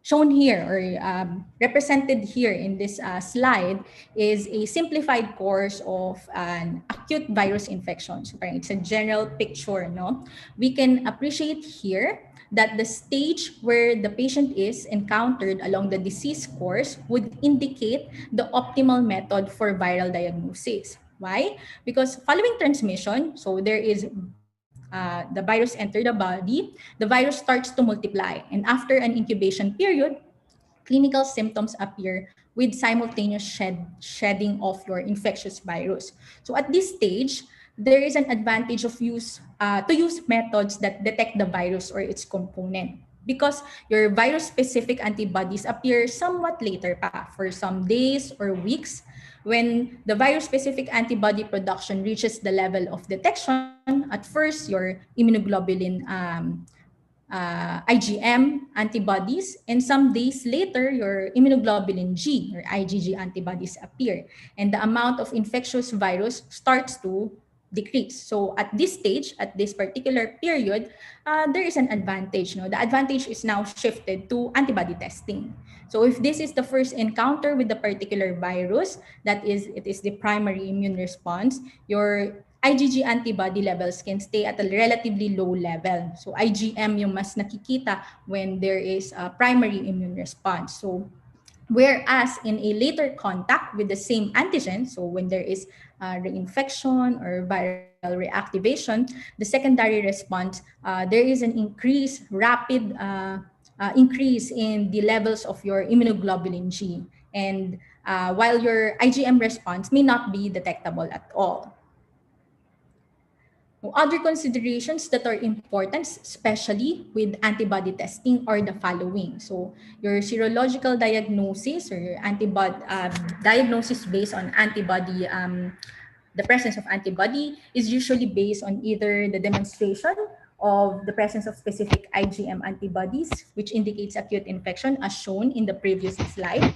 shown here or represented here in this slide is a simplified course of an acute virus infection. So it's a general picture. We can appreciate here that the stage where the patient is encountered along the disease course would indicate the optimal method for viral diagnosis. Why? Because following transmission, so there is the virus entered the body, the virus starts to multiply. And after an incubation period, clinical symptoms appear with simultaneous shedding of your infectious virus. So at this stage, there is an advantage of to use methods that detect the virus or its component, because your virus-specific antibodies appear somewhat later pa, for some days or weeks. When the virus-specific antibody production reaches the level of detection, at first your immunoglobulin IgM antibodies, and some days later, your immunoglobulin G or IgG antibodies appear, and the amount of infectious virus starts to decrease. So at this stage, at this particular period, there is an advantage. The advantage is now shifted to antibody testing. So if this is the first encounter with the particular virus, it is the primary immune response, your IgG antibody levels can stay at a relatively low level. So IgM yung mas nakikita when there is a primary immune response. So whereas in a later contact with the same antigen, so when there is reinfection or viral reactivation, the secondary response, there is an rapid increase in the levels of your immunoglobulin G. And while your IgM response may not be detectable at all. Other considerations that are important, especially with antibody testing, are the following. So your serological diagnosis or your antibody diagnosis based on antibody, the presence of antibody is usually based on either the demonstration of the presence of specific IgM antibodies, which indicates acute infection as shown in the previous slide,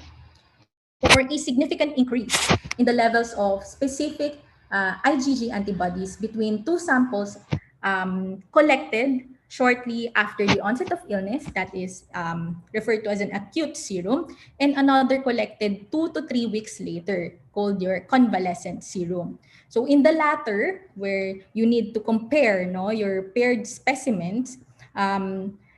or a significant increase in the levels of specific IgG antibodies between two samples collected shortly after the onset of illness, that is referred to as an acute serum, and another collected 2 to 3 weeks later, called your convalescent serum. So in the latter, where you need to compare your paired specimens,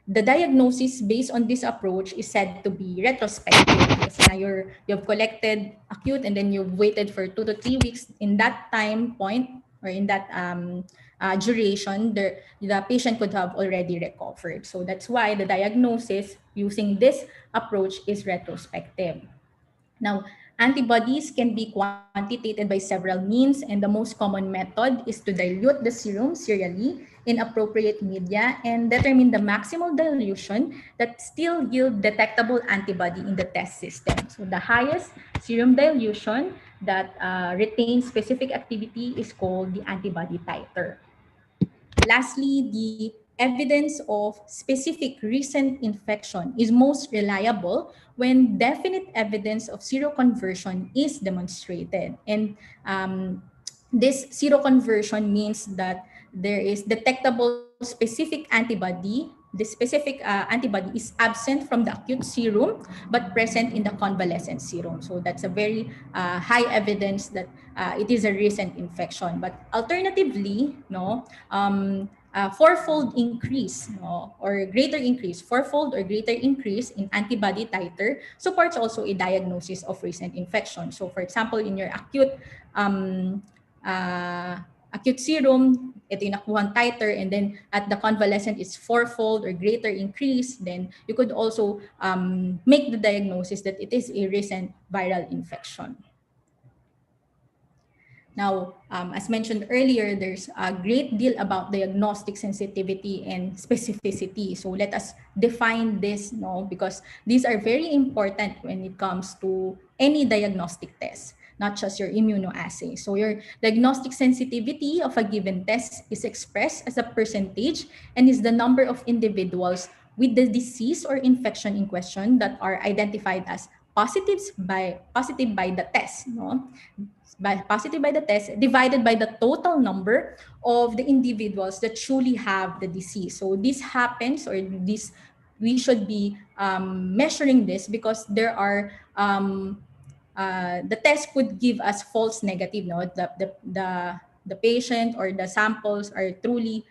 the diagnosis based on this approach is said to be retrospective. Kasi na you've collected acute and then you've waited for 2 to 3 weeks. In that time point or in that duration, the patient could have already recovered. So that's why the diagnosis using this approach is retrospective. Now, antibodies can be quantitated by several means, and the most common method is to dilute the serum serially in appropriate media and determine the maximal dilution that still yield detectable antibody in the test system. So the highest serum dilution that retains specific activity is called the antibody titer. Lastly, the evidence of specific recent infection is most reliable when definite evidence of seroconversion is demonstrated. And this seroconversion means that there is detectable specific antibody. The specific antibody is absent from the acute serum but present in the convalescent serum. So that's a very high evidence that it is a recent infection. But alternatively, fourfold increase fourfold or greater increase in antibody titer supports also a diagnosis of recent infection. So for example, in your um, acute serum, ito yung nakuhang titer, and then at the convalescent it's fourfold or greater increase, then you could also make the diagnosis that it is a recent viral infection. Now, as mentioned earlier, there's a great deal about diagnostic sensitivity and specificity. So let us define this, because these are very important when it comes to any diagnostic test, not just your immunoassay. So your diagnostic sensitivity of a given test is expressed as a percentage and is the number of individuals with the disease or infection in question that are identified as positive by the test, positive by the test divided by the total number of the individuals that truly have the disease. So this happens, or this we should be measuring this because there are the test could give us false negative. The patient or the samples are truly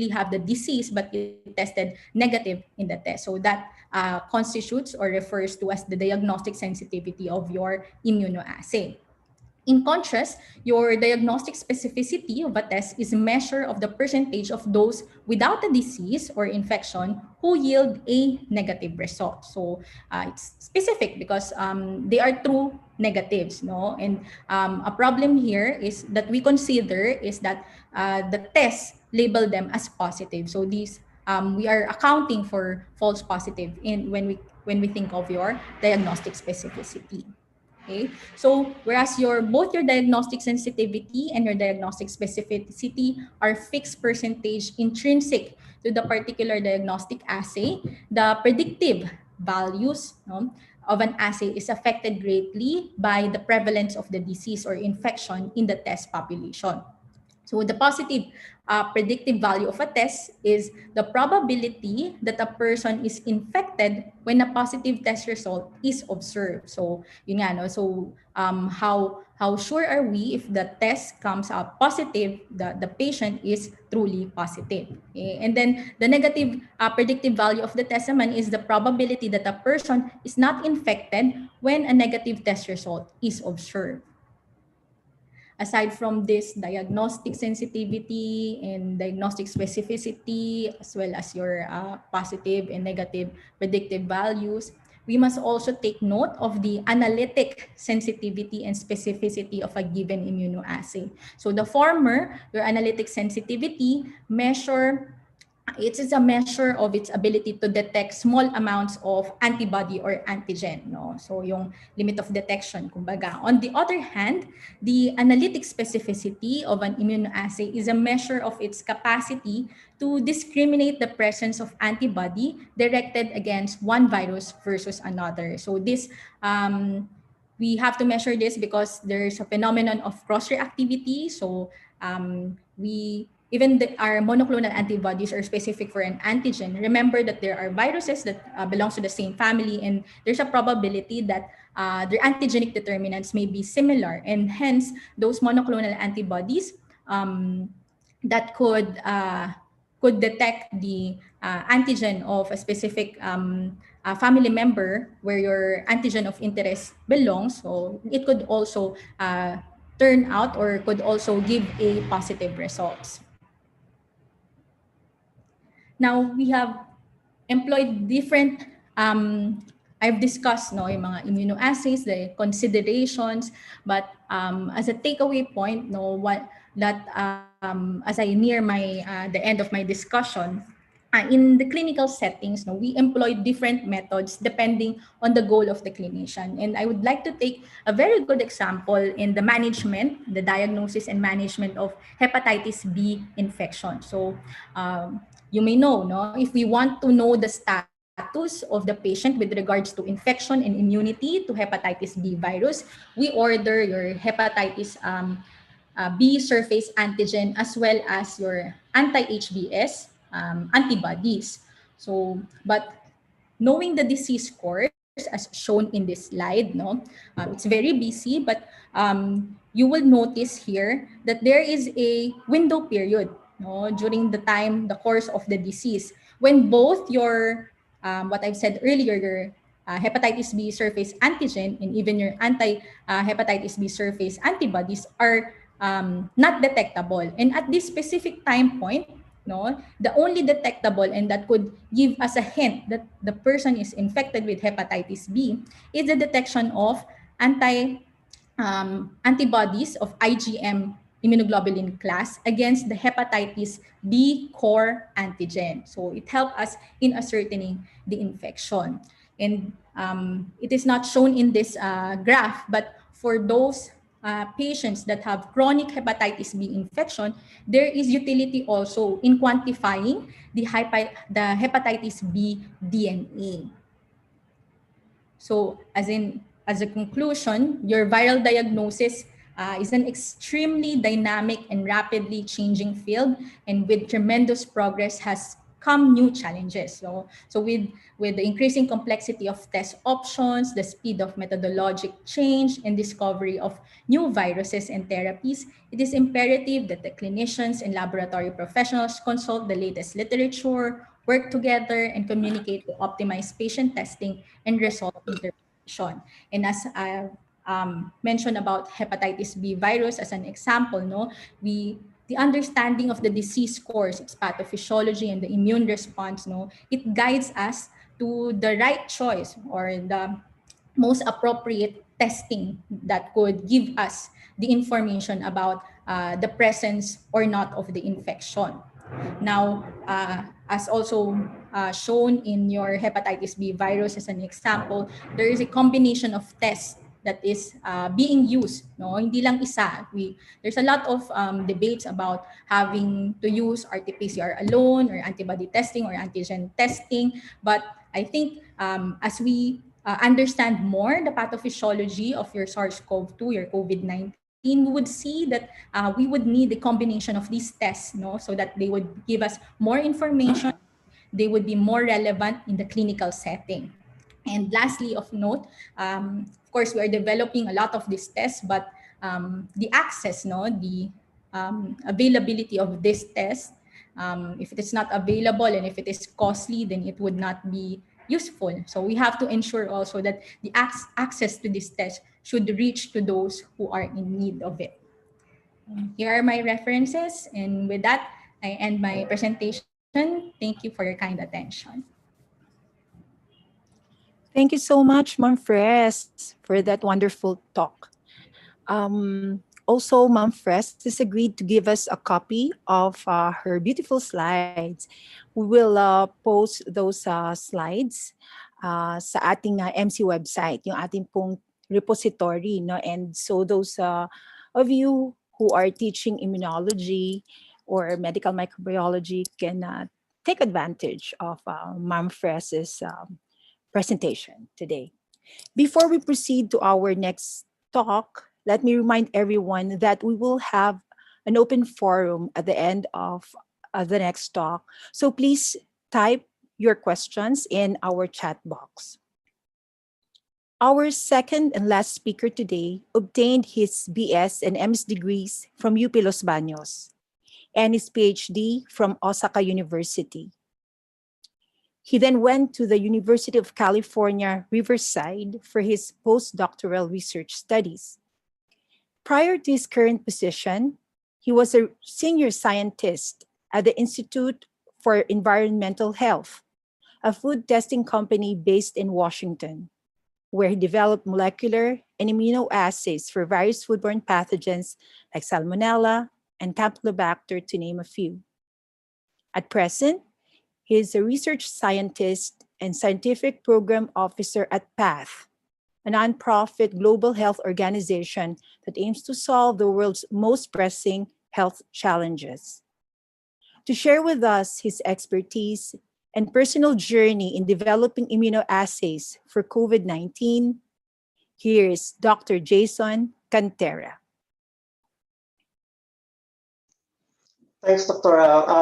have the disease, but it tested negative in the test. So that constitutes or refers to as the diagnostic sensitivity of your immunoassay. In contrast, your diagnostic specificity of a test is a measure of the percentage of those without a disease or infection who yield a negative result. So it's specific because they are true negatives, And a problem here is that we consider is that the tests label them as positive. So these we are accounting for false positive in when we think of your diagnostic specificity. Okay. So whereas both your diagnostic sensitivity and your diagnostic specificity are fixed percentage intrinsic to the particular diagnostic assay, the predictive values of an assay is affected greatly by the prevalence of the disease or infection in the test population. So the positive predictive value of a test is the probability that a person is infected when a positive test result is observed. So yun nga, so how sure are we if the test comes out positive, the patient is truly positive. Okay? And then the negative predictive value of the test naman is the probability that a person is not infected when a negative test result is observed. Aside from this diagnostic sensitivity and diagnostic specificity, as well as your positive and negative predictive values, we must also take note of the analytic sensitivity and specificity of a given immunoassay. So the former, your analytic sensitivity, it is a measure of its ability to detect small amounts of antibody or antigen, no? So yung limit of detection, kumbaga. On the other hand, the analytic specificity of an immunoassay is a measure of its capacity to discriminate the presence of antibody directed against one virus versus another. So this we have to measure this because there's a phenomenon of cross-reactivity. So our monoclonal antibodies are specific for an antigen. Remember that there are viruses that belongs to the same family, and there's a probability that their antigenic determinants may be similar, and hence those monoclonal antibodies that could detect the antigen of a specific family member where your antigen of interest belongs. So it could also turn out or could also give a positive results. Now, we have employed different, I've discussed yung mga immunoassays, the considerations, but as a takeaway point, as I near the end of my discussion, in the clinical settings, we employ different methods depending on the goal of the clinician. And I would like to take a very good example in the management, the diagnosis and management of hepatitis B infection. So you may know, if we want to know the status of the patient with regards to infection and immunity to hepatitis B virus, we order your hepatitis B surface antigen as well as your anti-HBs antibodies. So, but knowing the disease course as shown in this slide, it's very busy, but you will notice here that there is a window period during the course of the disease when both your what I've said earlier, your hepatitis B surface antigen and even your anti-hepatitis B surface antibodies are not detectable. And at this specific time point, the only detectable and that could give us a hint that the person is infected with hepatitis B is the detection of antibodies of IgM immunoglobulin class against the hepatitis B core antigen. So it helped us in ascertaining the infection. And it is not shown in this graph, but for those patients that have chronic hepatitis B infection, there is utility also in quantifying the hepatitis B DNA. So as a conclusion, your viral diagnosis is an extremely dynamic and rapidly changing field, and with tremendous progress has come new challenges. So with the increasing complexity of test options, the speed of methodologic change and discovery of new viruses and therapies, it is imperative that the clinicians and laboratory professionals consult the latest literature, work together, and communicate to optimize patient testing and result interpretation. And as I mentioned about hepatitis B virus as an example, the understanding of the disease course, its pathophysiology, and the immune response, it guides us to the right choice or the most appropriate testing that could give us the information about the presence or not of the infection. Now, as also shown in your hepatitis B virus as an example, there is a combination of tests that is being used. Hindi lang isa. There's a lot of debates about having to use RT-PCR alone or antibody testing or antigen testing. But I think as we understand more the pathophysiology of your SARS-CoV-2, your COVID-19, we would see that we would need a combination of these tests, so that they would give us more information, they would be more relevant in the clinical setting. And lastly, of note, of course, we are developing a lot of these tests, but the access, the availability of this test, if it is not available and if it is costly, then it would not be useful. So we have to ensure also that the access to this test should reach to those who are in need of it. Here are my references, and with that, I end my presentation. Thank you for your kind attention. Thank you so much, Ma'am Fres, for that wonderful talk. Also, Ma'am Fres has agreed to give us a copy of her beautiful slides. We will post those slides sa ating MC website, yung ating pong repository. No? And so those of you who are teaching immunology or medical microbiology can take advantage of Ma'am Fres's presentation today. Before we proceed to our next talk, let me remind everyone that we will have an open forum at the end of the next talk. So please type your questions in our chat box. Our second and last speaker today obtained his BS and MS degrees from UP Los Baños and his PhD from Osaka University. He then went to the University of California, Riverside for his postdoctoral research studies. Prior to his current position, he was a senior scientist at the Institute for Environmental Health, a food testing company based in Washington, where he developed molecular and immunoassays for various foodborne pathogens like Salmonella and Campylobacter, to name a few. At present, he is a research scientist and scientific program officer at PATH, a nonprofit global health organization that aims to solve the world's most pressing health challenges. To share with us his expertise and personal journey in developing immunoassays for COVID-19, here is Dr. Jason Cantera. Thanks, Dr.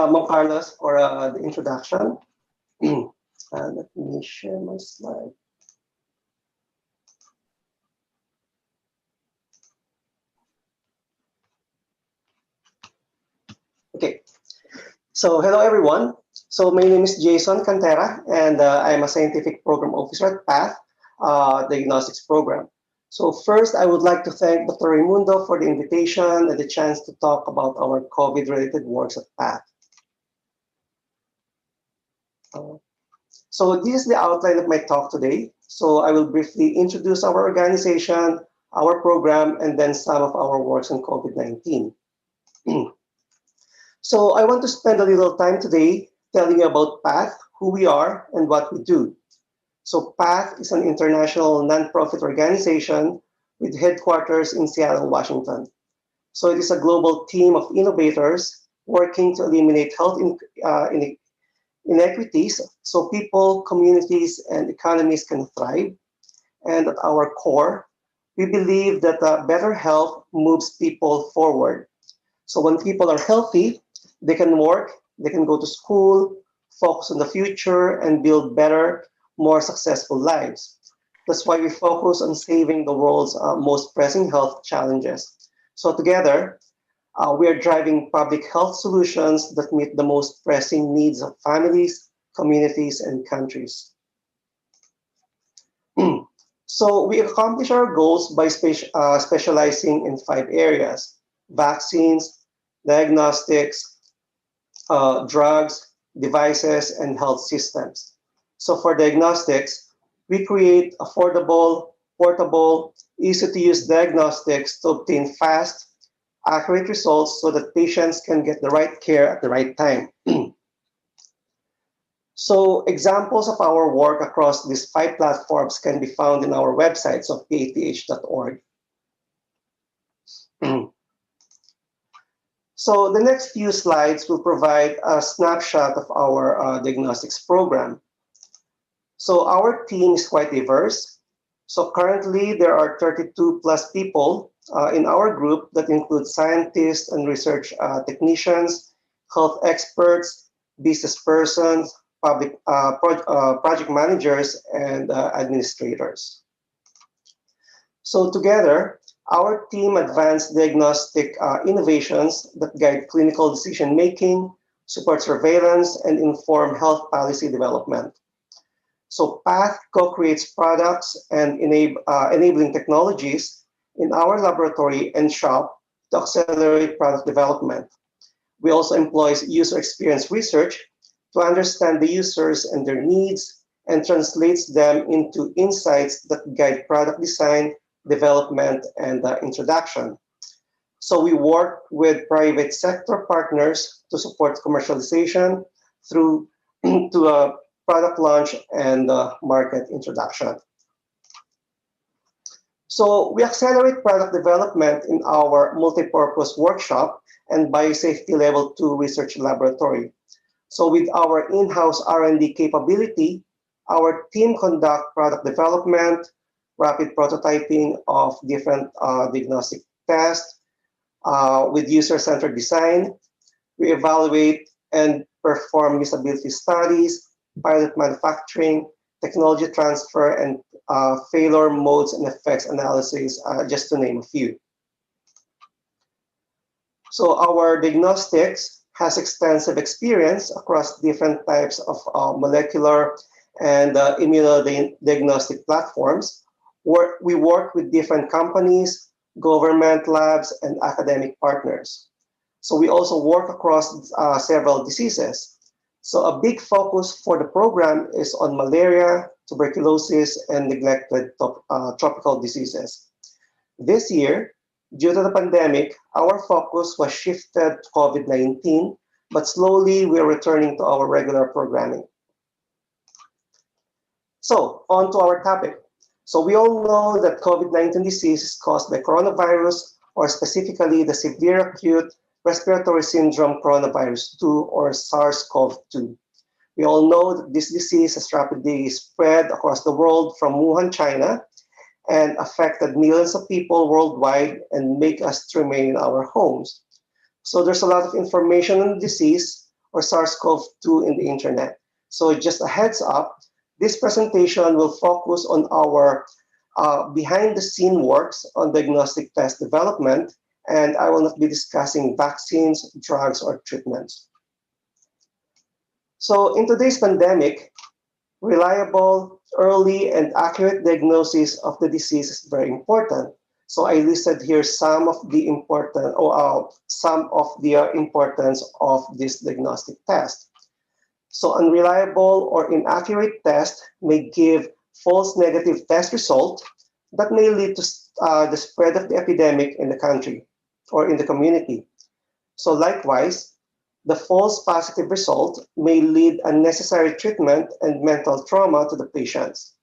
Mo Carlos, for the introduction. Let me share my slide. Okay, so hello everyone. So my name is Jason Cantera, and I'm a scientific program officer at PATH Diagnostics program. So first, I would like to thank Dr. Raimundo for the invitation and the chance to talk about our COVID-related works at PATH. So this is the outline of my talk today. So I will briefly introduce our organization, our program, and then some of our works on COVID-19. So I want to spend a little time today telling you about PATH, who we are, and what we do. So PATH is an international nonprofit organization with headquarters in Seattle, Washington. So it is a global team of innovators working to eliminate health inequities so people, communities, and economies can thrive. And at our core, we believe that better health moves people forward. So when people are healthy, they can work, they can go to school, focus on the future, and build better, more successful lives. That's why we focus on saving the world's most pressing health challenges. So together, we are driving public health solutions that meet the most pressing needs of families, communities, and countries. So we accomplish our goals by specializing in 5 areas: vaccines, diagnostics, drugs, devices, and health systems. So for diagnostics, we create affordable, portable, easy-to-use diagnostics to obtain fast, accurate results so that patients can get the right care at the right time. So examples of our work across these 5 platforms can be found in our websites of path.org. So the next few slides will provide a snapshot of our diagnostics program. So our team is quite diverse. So currently there are 32 plus people in our group that include scientists and research technicians, health experts, business persons, public project managers, and administrators. So together, our team advanced diagnostic innovations that guide clinical decision-making, support surveillance, and inform health policy development. So PATH co-creates products and enabling technologies in our laboratory and shop to accelerate product development. We also employ user experience research to understand the users and their needs and translates them into insights that guide product design, development, and introduction. So we work with private sector partners to support commercialization through to product launch and market introduction. So we accelerate product development in our multipurpose workshop and biosafety level 2 research laboratory. So with our in-house R&D capability, our team conduct product development, rapid prototyping of different diagnostic tests with user-centered design. We evaluate and perform usability studies, pilot manufacturing, technology transfer, and failure modes and effects analysis, just to name a few. So our diagnostics has extensive experience across different types of molecular and immunodiagnostic platforms. We work with different companies, government labs, and academic partners. So we also work across several diseases. So a big focus for the program is on malaria, tuberculosis, and neglected tropical diseases. This year, due to the pandemic, our focus was shifted to COVID-19, but slowly we're returning to our regular programming. So, on to our topic. So we all know that COVID-19 disease is caused by coronavirus, or specifically the severe acute respiratory syndrome coronavirus 2, or SARS-CoV-2. We all know that this disease has rapidly spread across the world from Wuhan, China, and affected millions of people worldwide and make us to remain in our homes. So there's a lot of information on the disease, or SARS-CoV-2, in the internet. So just a heads up, this presentation will focus on our behind-the-scene works on diagnostic test development, and I will not be discussing vaccines, drugs, or treatments. So in today's pandemic, reliable, early, and accurate diagnosis of the disease is very important. So I listed here some of the importance of this diagnostic test. So unreliable or inaccurate test may give false negative test result that may lead to the spread of the epidemic in the country or in the community. So likewise, the false positive result may lead unnecessary treatment and mental trauma to the patients.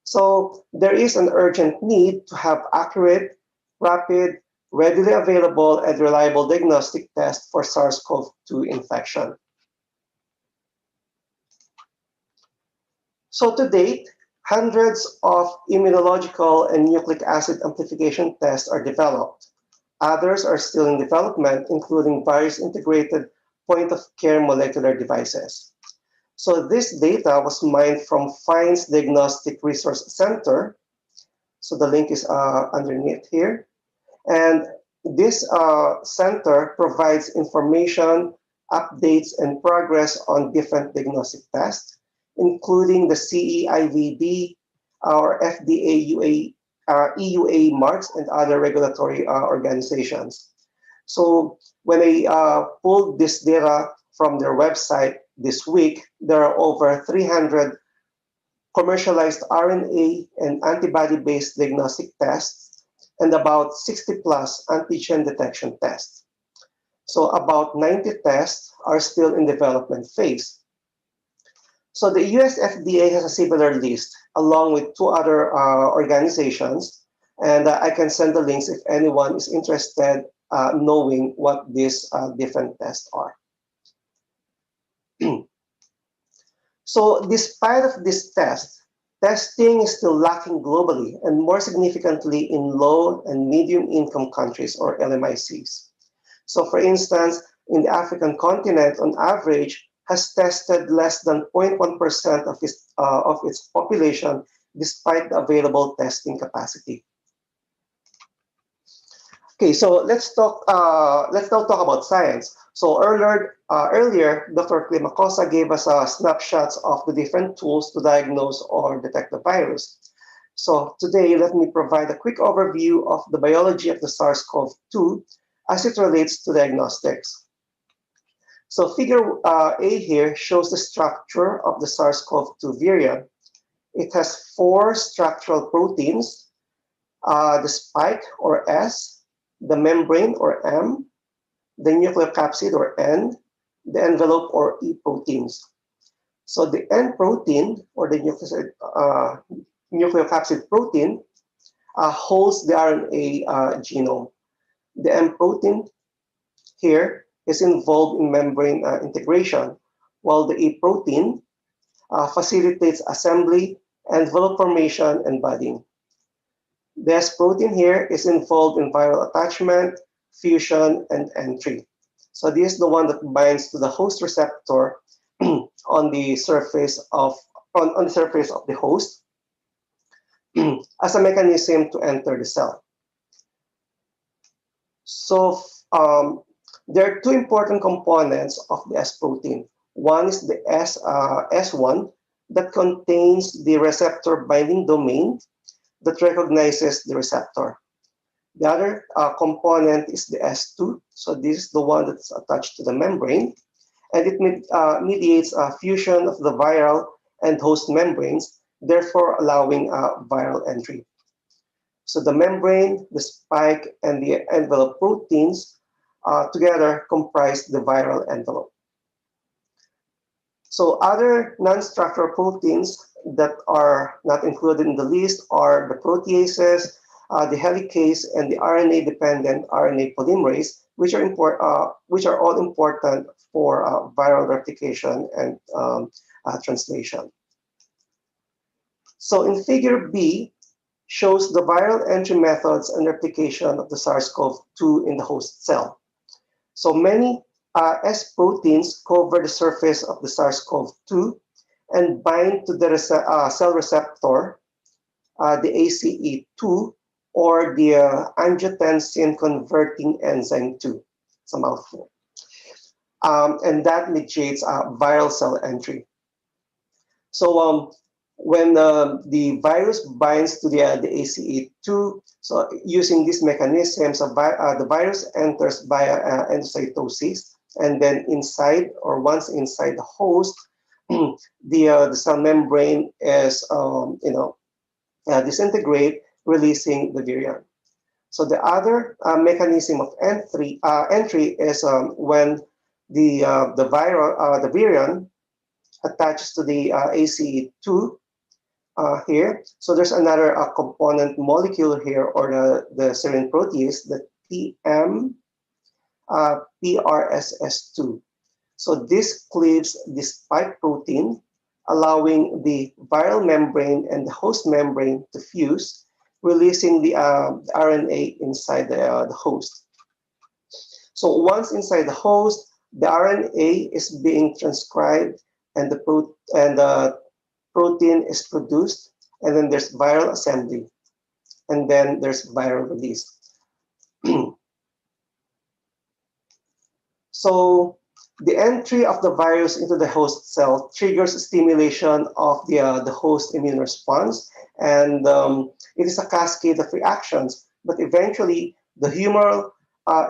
So there is an urgent need to have accurate, rapid, readily available, and reliable diagnostic test for SARS-CoV-2 infection. So to date, hundreds of immunological and nucleic acid amplification tests are developed. Others are still in development, including various integrated point-of-care molecular devices. So this data was mined from FIND's Diagnostic Resource Center. So the link is underneath here. And this center provides information, updates, and progress on different diagnostic tests, including the CE-IVD, our FDA, EUA marks, and other regulatory organizations. So when I pulled this data from their website this week, there are over 300 commercialized RNA and antibody-based diagnostic tests and about 60 plus antigen detection tests. So about 90 tests are still in development phase. So the US FDA has a similar list along with two other organizations, and I can send the links if anyone is interested knowing what these different tests are. So despite of this testing is still lacking globally, and more significantly in low and medium income countries, or LMICs. So for instance, in the African continent, on average, has tested less than 0.1% of its population, despite the available testing capacity. Okay, so let's now talk about science. So earlier, Dr. Climacosa gave us snapshots of the different tools to diagnose or detect the virus. So today, let me provide a quick overview of the biology of the SARS-CoV-2 as it relates to diagnostics. So figure A here shows the structure of the SARS-CoV-2 virion. It has 4 structural proteins, the spike or S, the membrane or M, the nucleocapsid or N, the envelope or E proteins. So the N protein or the nucleocapsid protein holds the RNA genome. The M protein here is involved in membrane integration, while the E protein facilitates assembly, envelope formation, and budding. The S protein here is involved in viral attachment, fusion, and entry. So this is the one that binds to the host receptor on the surface of the host as a mechanism to enter the cell. So there are 2 important components of the S protein. One is the S1 that contains the receptor binding domain that recognizes the receptor. The other component is the S2. So this is the one that's attached to the membrane, and it mediates fusion of the viral and host membranes, therefore allowing viral entry. So the membrane, the spike, and the envelope proteins together comprise the viral envelope. So other non-structural proteins that are not included in the list are the proteases, the helicase, and the RNA-dependent RNA polymerase, which are all important for viral replication and translation. So in figure B shows the viral entry methods and replication of the SARS-CoV-2 in the host cell. So many S proteins cover the surface of the SARS-CoV-2 and bind to the cell receptor, the ACE2, or the angiotensin converting enzyme 2. It's a mouthful. And that mediates viral cell entry. So when the virus binds to the ACE2, so using these mechanisms, the virus enters via endocytosis, and then inside or once inside the host, the cell membrane is disintegrate, releasing the virion. So the other mechanism of entry is when the virion attaches to the ACE2 here. So there's another component molecule here, or the serine protease, the PRSS2. So this cleaves the spike protein, allowing the viral membrane and the host membrane to fuse, releasing the RNA inside the host. So once inside the host, the RNA is being transcribed, and the protein is produced, and then there's viral assembly, and then there's viral release. So the entry of the virus into the host cell triggers stimulation of the host immune response, and it is a cascade of reactions. But eventually, the humoral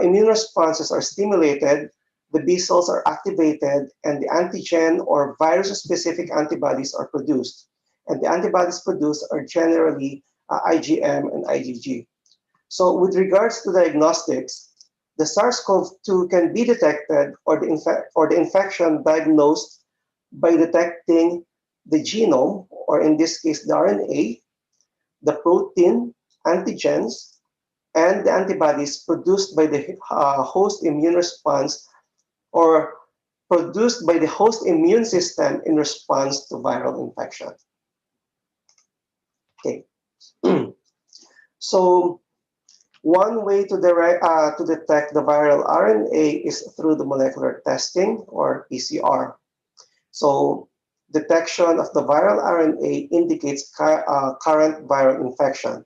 immune responses are stimulated, the B cells are activated, and the antigen or virus-specific antibodies are produced. And the antibodies produced are generally IgM and IgG. So with regards to diagnostics, the SARS-CoV-2 can be detected or the infection diagnosed by detecting the genome, or in this case, the RNA, the protein, antigens, and the antibodies produced by the host immune response, or produced by the host immune system in response to viral infection. Okay. So one way to detect the viral RNA is through the molecular testing, or PCR. So detection of the viral RNA indicates current viral infection.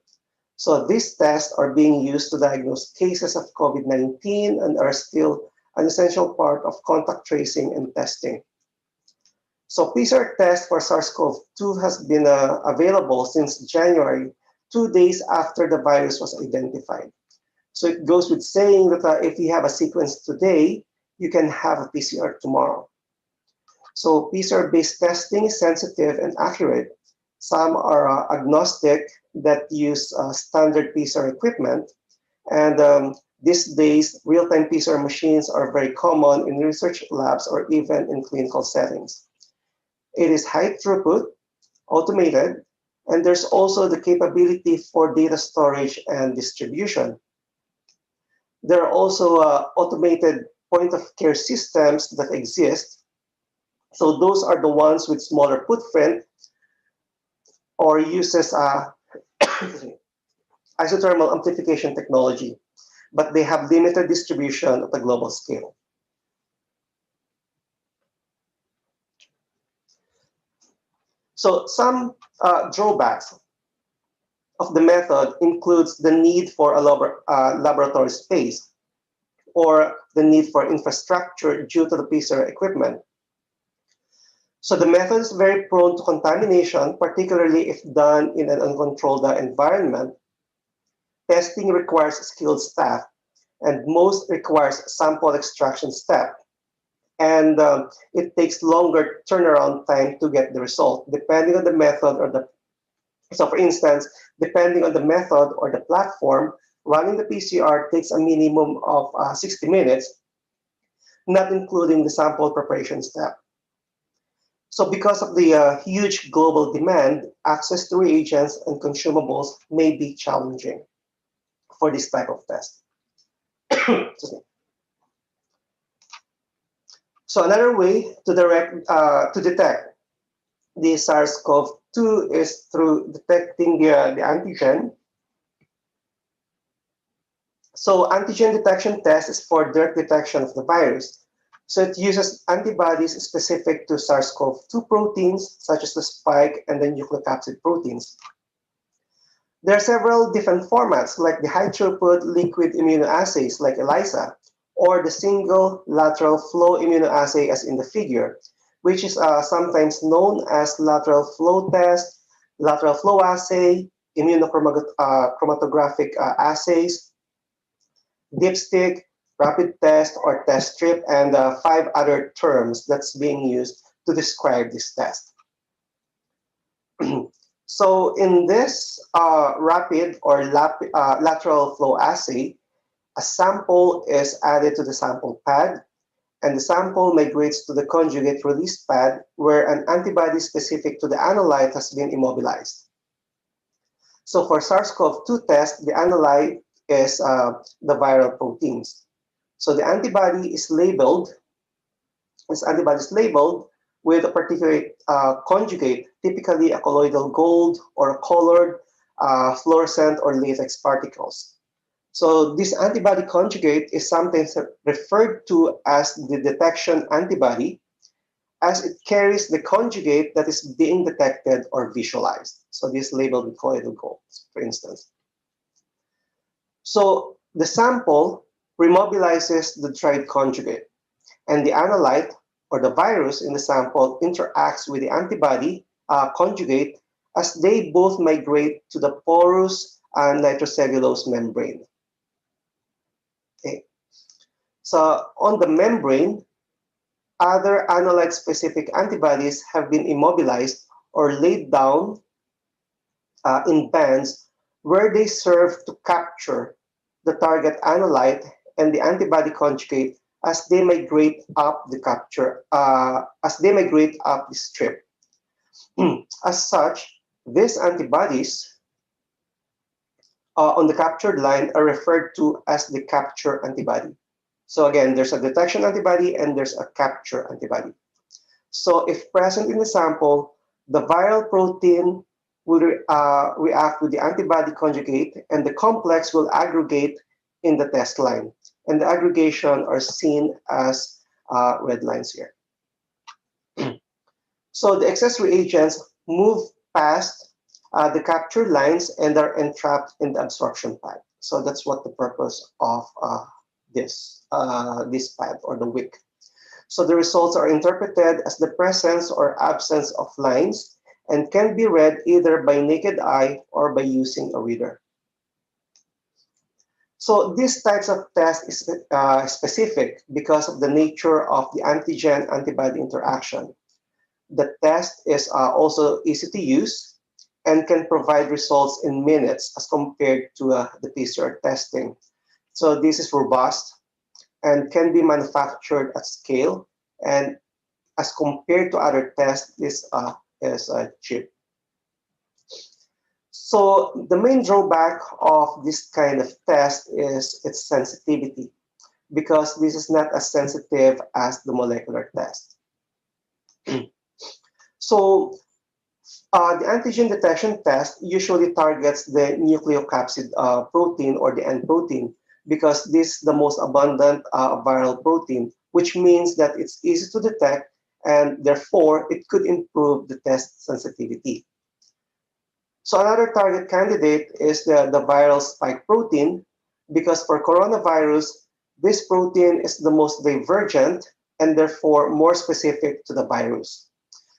So these tests are being used to diagnose cases of COVID-19 and are still an essential part of contact tracing and testing. So PCR test for SARS-CoV-2 has been available since January, 2 days after the virus was identified. So it goes with saying that if we have a sequence today, you can have a PCR tomorrow. So PCR-based testing is sensitive and accurate. Some are agnostic that use standard PCR equipment. And these days, real-time PCR machines are very common in research labs or even in clinical settings. It is high throughput, automated, and there's also the capability for data storage and distribution. There are also automated point-of-care systems that exist. So those are the ones with smaller footprint or uses isothermal amplification technology, but they have limited distribution at a global scale. So some drawbacks of the method includes the need for a laboratory space or the need for infrastructure due to the PCR equipment. So the method is very prone to contamination, particularly if done in an uncontrolled environment. Testing requires skilled staff, and most requires sample extraction step. And it takes longer turnaround time to get the result, depending on the method or the. So for instance, depending on the method or the platform, running the PCR takes a minimum of 60 minutes, not including the sample preparation step. So because of the huge global demand, access to reagents and consumables may be challenging for this type of test. So another way to detect the SARS-CoV-2 is through detecting the antigen. So antigen detection test is for direct detection of the virus. So it uses antibodies specific to SARS-CoV-2 proteins, such as the spike and the nucleocapsid proteins. There are several different formats, like the high-throughput liquid immunoassays, like ELISA, or the single lateral flow immunoassay, as in the figure, which is sometimes known as lateral flow test, lateral flow assay, immunochromatographic assays, dipstick, rapid test, or test strip, and 5 other terms that's being used to describe this test. So in this rapid or lateral flow assay, a sample is added to the sample pad, and the sample migrates to the conjugate release pad, where an antibody specific to the analyte has been immobilized. So for SARS-CoV-2 test, the analyte is the viral proteins. So the antibody is labeled. This antibody is labeled with a particular conjugate, typically a colloidal gold or a colored fluorescent or latex particles. So this antibody conjugate is sometimes referred to as the detection antibody, as it carries the conjugate that is being detected or visualized. So this is labeled with colloidal gold, for instance. So the sample remobilizes the tried conjugate, and the analyte or the virus in the sample interacts with the antibody conjugate as they both migrate to the porous nitrocellulose membrane. Okay. So on the membrane, other analyte-specific antibodies have been immobilized or laid down in bands where they serve to capture the target analyte and the antibody conjugate as they migrate up the strip. As such, these antibodies on the captured line are referred to as the capture antibody. So again, there's a detection antibody and there's a capture antibody. So if present in the sample, the viral protein will react with the antibody conjugate, and the complex will aggregate in the test line. And the aggregation are seen as red lines here. So the excess reagents move past the capture lines and are entrapped in the absorption pad. So that's what the purpose of this pad or the wick. So the results are interpreted as the presence or absence of lines and can be read either by naked eye or by using a reader. So these types of tests is specific because of the nature of the antigen-antibody interaction. The test is also easy to use and can provide results in minutes as compared to the PCR testing. So this is robust and can be manufactured at scale, and as compared to other tests, this is cheap. So the main drawback of this kind of test is its sensitivity, because this is not as sensitive as the molecular test. So the antigen detection test usually targets the nucleocapsid protein, or the N protein, because this is the most abundant viral protein, which means that it's easy to detect, and therefore it could improve the test sensitivity. So another target candidate is the viral spike protein, because for coronavirus, this protein is the most divergent and therefore more specific to the virus.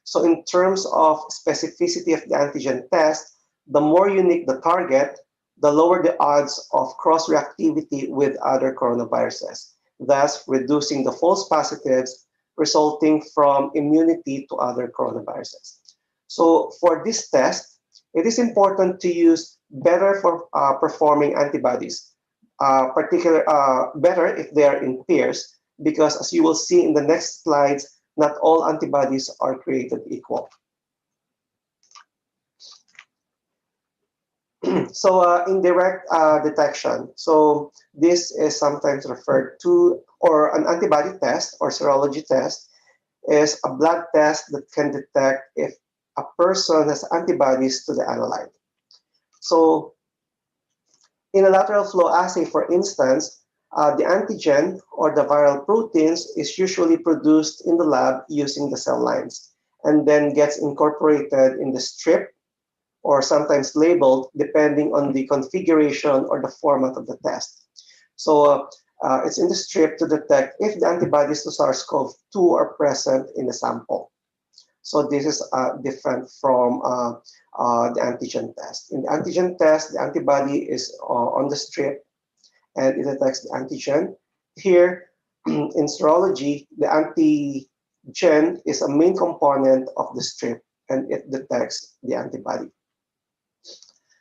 So in terms of specificity of the antigen test, the more unique the target, the lower the odds of cross-reactivity with other coronaviruses, thus reducing the false positives resulting from immunity to other coronaviruses. So for this test, it is important to use better for performing antibodies, better if they are in pairs, because as you will see in the next slides, not all antibodies are created equal. So indirect detection. So this is sometimes referred to, or an antibody test or serology test, is a blood test that can detect if a person has antibodies to the analyte. So in a lateral flow assay, for instance, the antigen or the viral proteins is usually produced in the lab using the cell lines, and then gets incorporated in the strip, or sometimes labeled depending on the configuration or the format of the test. So it's in the strip to detect if the antibodies to SARS-CoV-2 are present in the sample. So this is different from the antigen test. In the antigen test, the antibody is on the strip and it detects the antigen. Here, in serology, the antigen is a main component of the strip and it detects the antibody.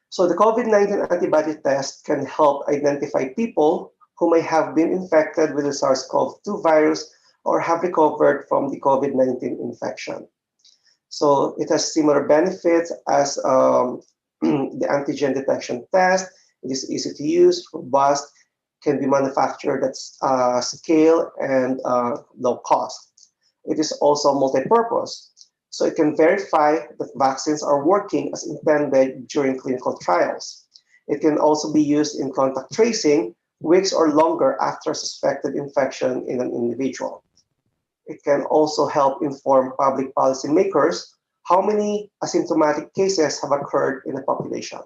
So the COVID-19 antibody test can help identify people who may have been infected with the SARS-CoV-2 virus or have recovered from the COVID-19 infection. So it has similar benefits as the antigen detection test. It is easy to use, robust, can be manufactured at scale, and low cost. It is also multi-purpose, so it can verify that vaccines are working as intended during clinical trials. It can also be used in contact tracing weeks or longer after suspected infection in an individual. It can also help inform public policymakers how many asymptomatic cases have occurred in the population.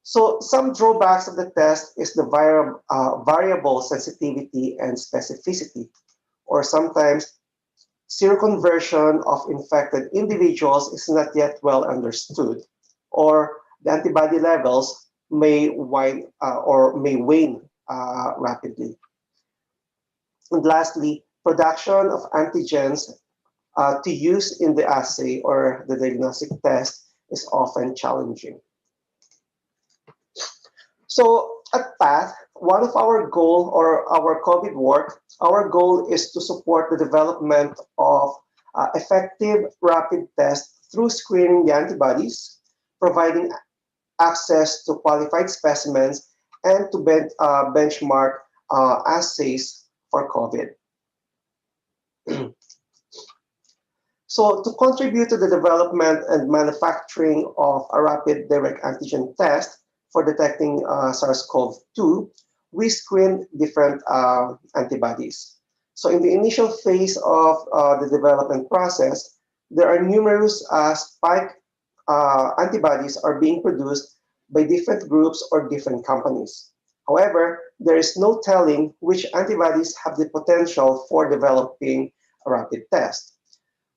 So some drawbacks of the test is the variable sensitivity and specificity, or sometimes seroconversion of infected individuals is not yet well understood, or the antibody levels may wane rapidly. And lastly, production of antigens to use in the assay or the diagnostic test is often challenging. So at PATH, one of our goal or our COVID work, our goal is to support the development of effective rapid tests through screening the antibodies, providing access to qualified specimens, and to benchmark assays for COVID. So to contribute to the development and manufacturing of a rapid direct antigen test for detecting SARS-CoV-2, we screened different antibodies. So in the initial phase of the development process, there are numerous spike antibodies are being produced by different groups or different companies. However, there is no telling which antibodies have the potential for developing a rapid test.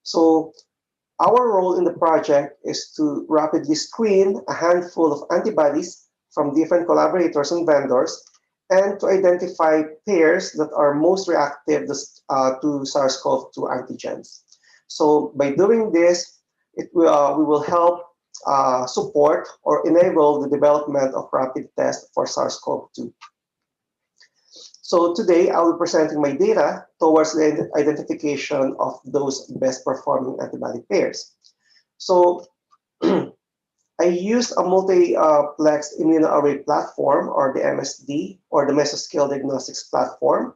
So our role in the project is to rapidly screen a handful of antibodies from different collaborators and vendors, and to identify pairs that are most reactive to SARS-CoV-2 antigens. So by doing this, we will help support or enable the development of rapid tests for SARS-CoV-2. So today, I will be presenting my data towards the identification of those best performing antibody pairs. So I used a multiplex immunoarray platform, or the MSD, or the Mesoscale Diagnostics platform.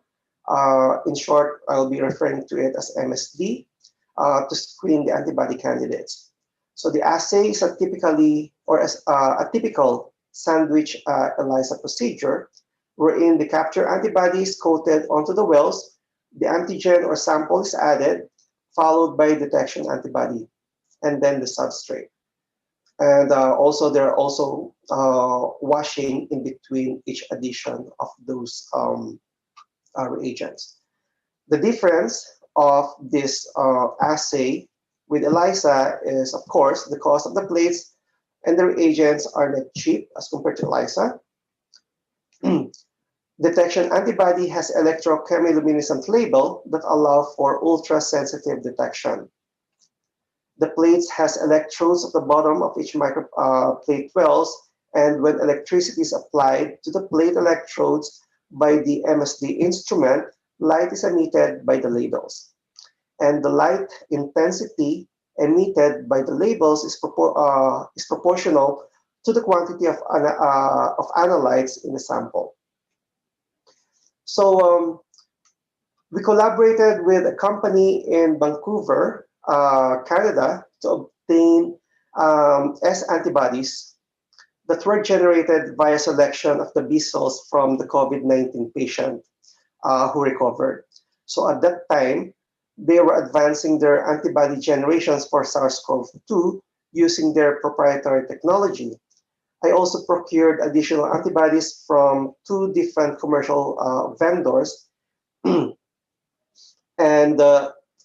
In short, I'll be referring to it as MSD to screen the antibody candidates. So the assay is a typical sandwich ELISA procedure, wherein the captured antibodies coated onto the wells, the antigen or sample is added, followed by detection antibody, and then the substrate. And also there are also washing in between each addition of those reagents. The difference of this assay with ELISA is, of course, the cost of the plates and the reagents are not cheap as compared to ELISA. Detection antibody has electrochemiluminescent label that allow for ultra-sensitive detection. The plates has electrodes at the bottom of each plate wells, and when electricity is applied to the plate electrodes by the MSD instrument, light is emitted by the labels. And the light intensity emitted by the labels is proportional to the quantity of analytes in the sample. So we collaborated with a company in Vancouver, Canada, to obtain S antibodies that were generated via selection of the B cells from the COVID-19 patient who recovered. So at that time, they were advancing their antibody generations for SARS-CoV-2 using their proprietary technology. I also procured additional antibodies from 2 different commercial vendors. And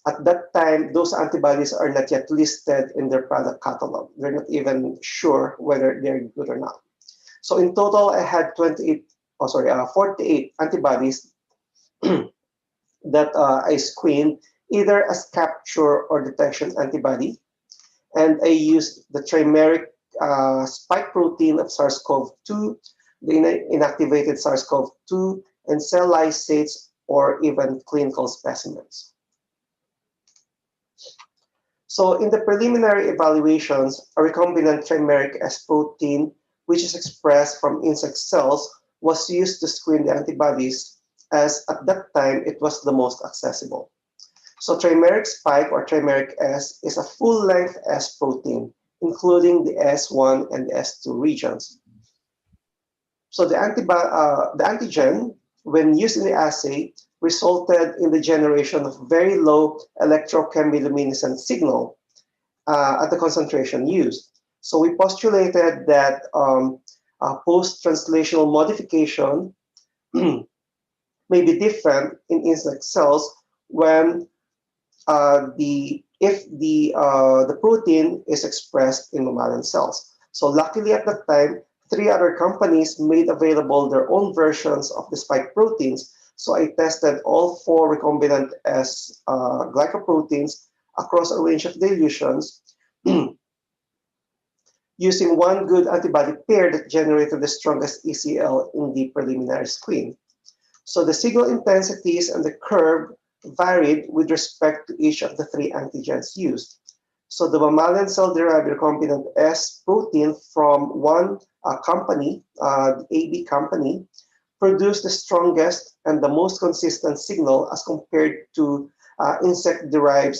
at that time, those antibodies are not yet listed in their product catalog. They're not even sure whether they're good or not. So in total, I had 48 antibodies that I screened either as capture or detection antibody. And I used the trimeric spike protein of SARS-CoV-2, the inactivated SARS-CoV-2, and cell lysates or even clinical specimens. So in the preliminary evaluations, a recombinant trimeric S protein, which is expressed from insect cells, was used to screen the antibodies, as at that time it was the most accessible. So trimeric spike or trimeric S is a full-length S protein, including the S1 and the S2 regions. So the antigen, when used in the assay, resulted in the generation of very low electrochemiluminescent signal at the concentration used. So we postulated that post-translational modification may be different in insect cells when if the protein is expressed in mammalian cells. So luckily at that time, 3 other companies made available their own versions of the spike proteins. So I tested all 4 recombinant S glycoproteins across a range of dilutions using one good antibody pair that generated the strongest ECL in the preliminary screen. So the signal intensities and the curve varied with respect to each of the 3 antigens used. So the mammalian cell-derived recombinant S protein from one company, the AB company, produced the strongest and the most consistent signal as compared to insect-derived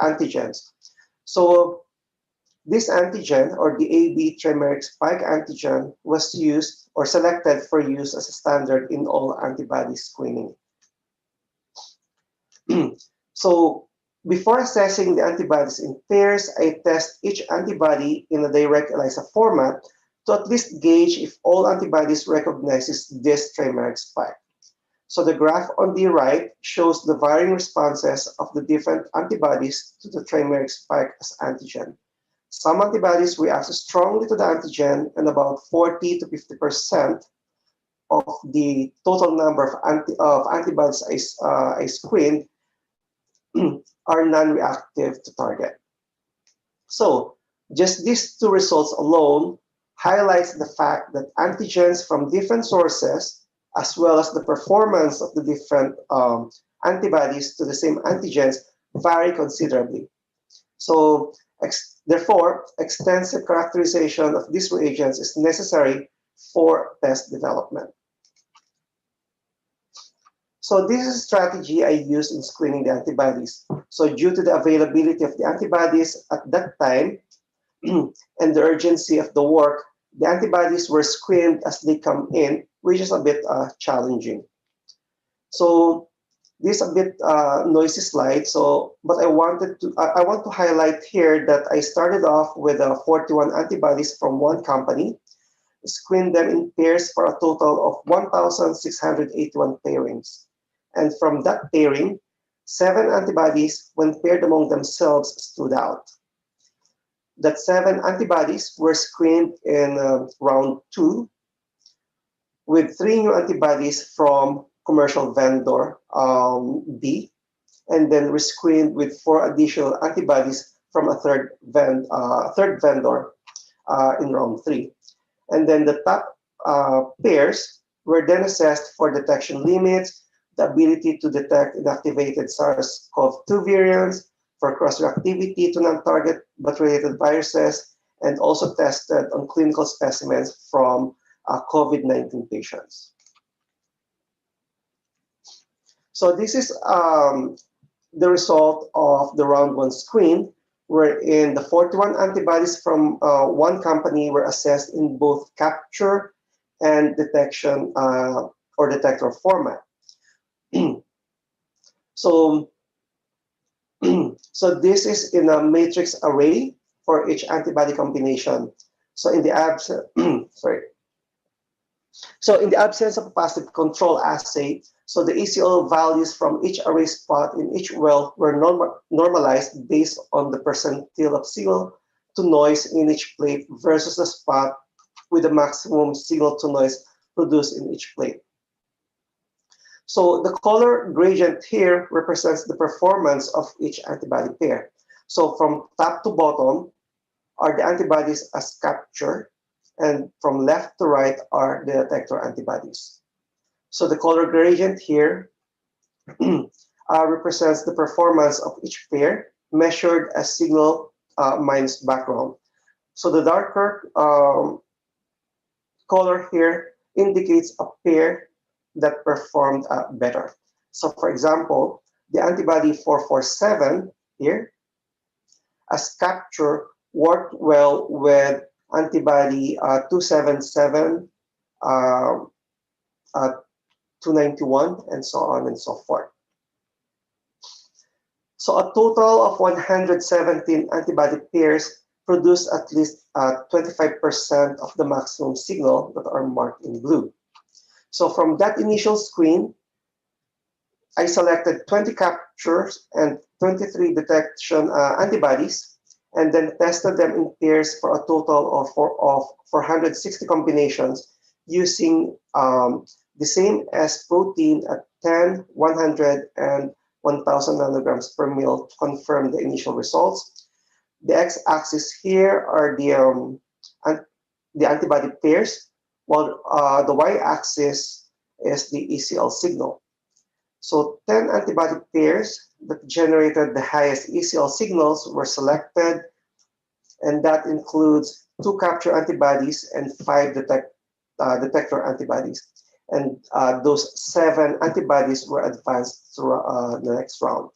antigens. So this antigen, or the AB trimeric spike antigen, was used or selected for use as a standard in all antibody screening. So before assessing the antibodies in pairs, I test each antibody in a direct ELISA format to at least gauge if all antibodies recognizes this trimeric spike. So the graph on the right shows the varying responses of the different antibodies to the trimeric spike as antigen. Some antibodies react strongly to the antigen, and about 40 to 50% of the total number of antibodies I screened are non-reactive to target. So just these two results alone highlights the fact that antigens from different sources, as well as the performance of the different antibodies to the same antigens, vary considerably. So therefore, extensive characterization of these reagents is necessary for test development. So this is a strategy I used in screening the antibodies. So due to the availability of the antibodies at that time and the urgency of the work, the antibodies were screened as they come in, which is a bit challenging. So this is a bit noisy slide. So, but I want to highlight here that I started off with 41 antibodies from one company, screened them in pairs for a total of 1,681 pairings. And from that pairing, 7 antibodies, when paired among themselves, stood out. That 7 antibodies were screened in round 2, with 3 new antibodies from commercial vendor B, and then rescreened with 4 additional antibodies from a third vendor in round 3. And then the top pairs were then assessed for detection limits, the ability to detect inactivated SARS-CoV-2 variants, for cross-reactivity to non-target but related viruses, and also tested on clinical specimens from COVID-19 patients. So this is the result of the round 1 screen, wherein the 41 antibodies from one company were assessed in both capture and detection or detector format. So this is in a matrix array for each antibody combination. So in the absence, So in the absence of a positive control assay, so the ECL values from each array spot in each well were normalized based on the percentile of signal to noise in each plate versus the spot with the maximum signal to noise produced in each plate. So the color gradient here represents the performance of each antibody pair. So from top to bottom are the antibodies as captured, and from left to right are the detector antibodies. So the color gradient here represents the performance of each pair measured as signal minus background. So the darker color here indicates a pair that performed better. So for example, the antibody 447 here as capture worked well with antibody 277, 291, and so on and so forth. So a total of 117 antibody pairs produce at least 25% of the maximum signal that are marked in blue. So from that initial screen, I selected 20 captures and 23 detection antibodies, and then tested them in pairs for a total of 460 combinations using the same S protein at 10, 100, and 1,000 nanograms per ml to confirm the initial results. The x-axis here are the antibody pairs, while the y-axis is the ECL signal. So 10 antibody pairs that generated the highest ECL signals were selected, and that includes 2 capture antibodies and 5 detector antibodies. And those 7 antibodies were advanced through the next round.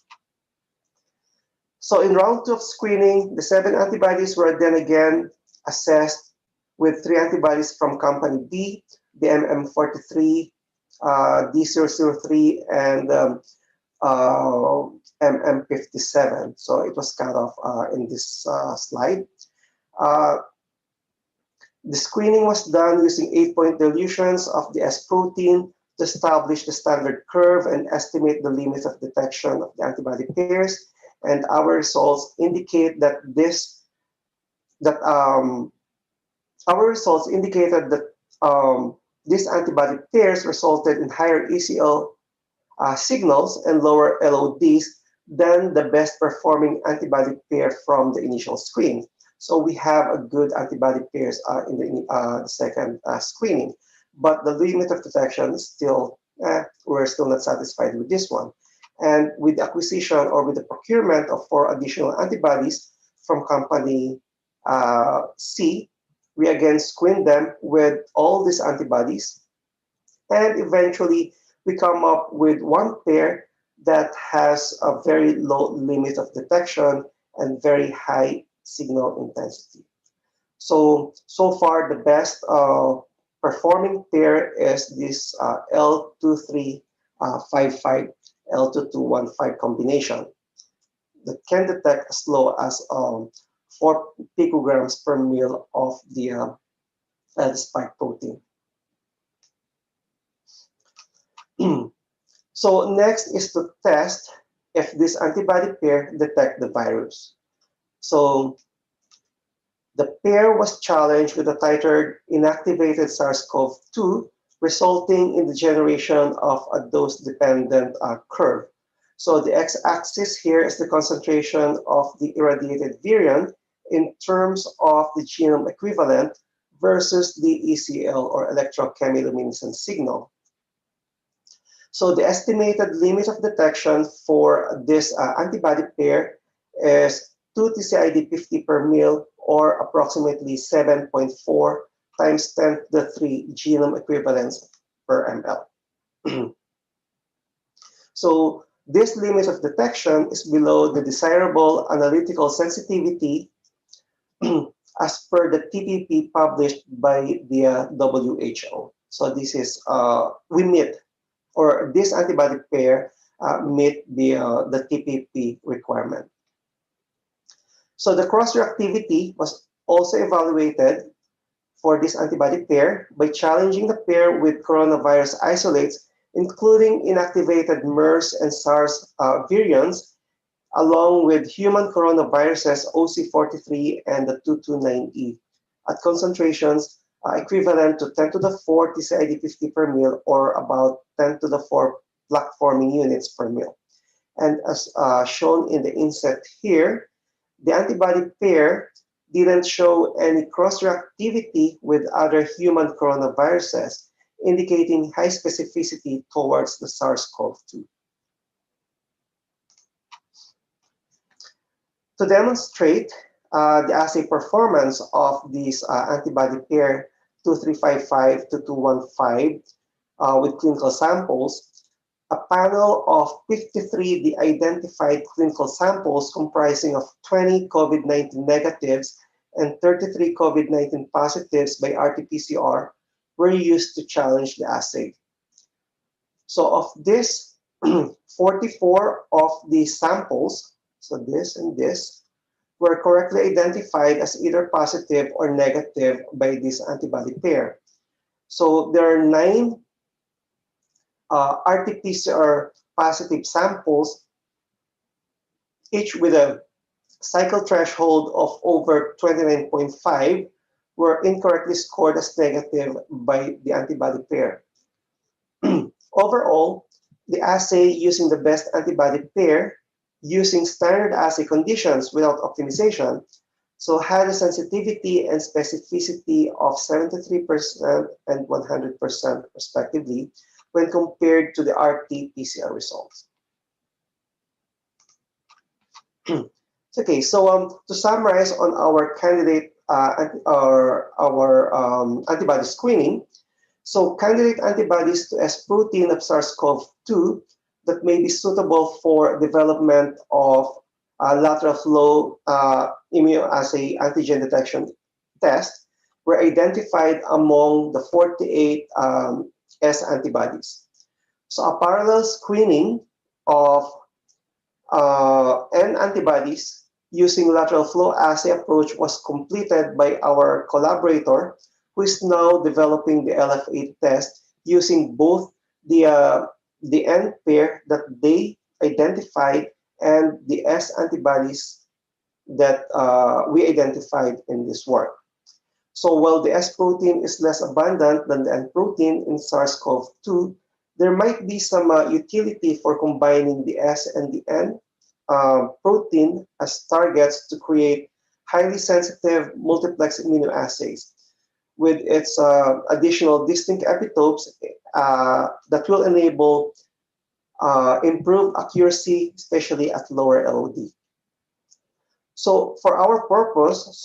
So in round 2 of screening, the 7 antibodies were then again assessed with 3 antibodies from company B, the MM43, D003, and MM57. So it was cut off in this slide. The screening was done using 8-point dilutions of the S protein to establish the standard curve and estimate the limits of detection of the antibody pairs. And our results indicate that this that our results indicated that these antibody pairs resulted in higher ECL signals and lower LODs than the best performing antibody pair from the initial screen. So we have a good antibody pairs in the second screening, but the limit of detection is still, we're still not satisfied with this one. And with the acquisition or with the procurement of 4 additional antibodies from company C, we again screened them with all these antibodies, and eventually we come up with one pair that has a very low limit of detection and very high signal intensity. So far the best performing pair is this L2355 L2215 combination that can detect as low as 4 picograms per mil of the spike protein. So next is to test if this antibody pair detect the virus. So the pair was challenged with a titered inactivated SARS-CoV-2, resulting in the generation of a dose-dependent curve. So the x-axis here is the concentration of the irradiated virion in terms of the genome equivalent versus the ECL or electrochemiluminescence signal. So the estimated limit of detection for this antibody pair is 2 TCID 50 per mil, or approximately 7.4 times 10 to the 3 genome equivalents per ml. So this limit of detection is below the desirable analytical sensitivity as per the TPP published by the WHO. So this is, we meet, or this antibody pair meet the TPP requirement. So the cross-reactivity was also evaluated for this antibody pair by challenging the pair with coronavirus isolates, including inactivated MERS and SARS virions, along with human coronaviruses OC43 and the 229E at concentrations equivalent to 10 to the 4 TCID 50 per mil, or about 10 to the 4 plaque-forming units per mil. And as shown in the inset here, the antibody pair didn't show any cross-reactivity with other human coronaviruses, indicating high specificity towards the SARS-CoV-2. To demonstrate the assay performance of this antibody pair 2355 to 215 with clinical samples, a panel of 53 de-identified clinical samples comprising of 20 COVID-19 negatives and 33 COVID-19 positives by RT-PCR were used to challenge the assay. So of this, 44 of these samples, so this and this, were correctly identified as either positive or negative by this antibody pair. So there are 9 RT-PCR positive samples, each with a cycle threshold of over 29.5, were incorrectly scored as negative by the antibody pair. Overall, the assay using the best antibody pair, using standard assay conditions without optimization, so had a sensitivity and specificity of 73% and 100% respectively when compared to the RT-PCR results. Okay, so to summarize on our candidate antibody screening, so candidate antibodies to S protein of SARS-CoV-2 that may be suitable for development of lateral flow immunoassay antigen detection test were identified among the 48 S antibodies. So a parallel screening of N antibodies using lateral flow assay approach was completed by our collaborator, who is now developing the LF8 test using both the N pair that they identified and the S antibodies that we identified in this work. So while the S protein is less abundant than the N protein in SARS-CoV-2, there might be some utility for combining the S and the N protein as targets to create highly sensitive multiplex immunoassays with its additional distinct epitopes that will enable improved accuracy, especially at lower LOD. So for our purpose,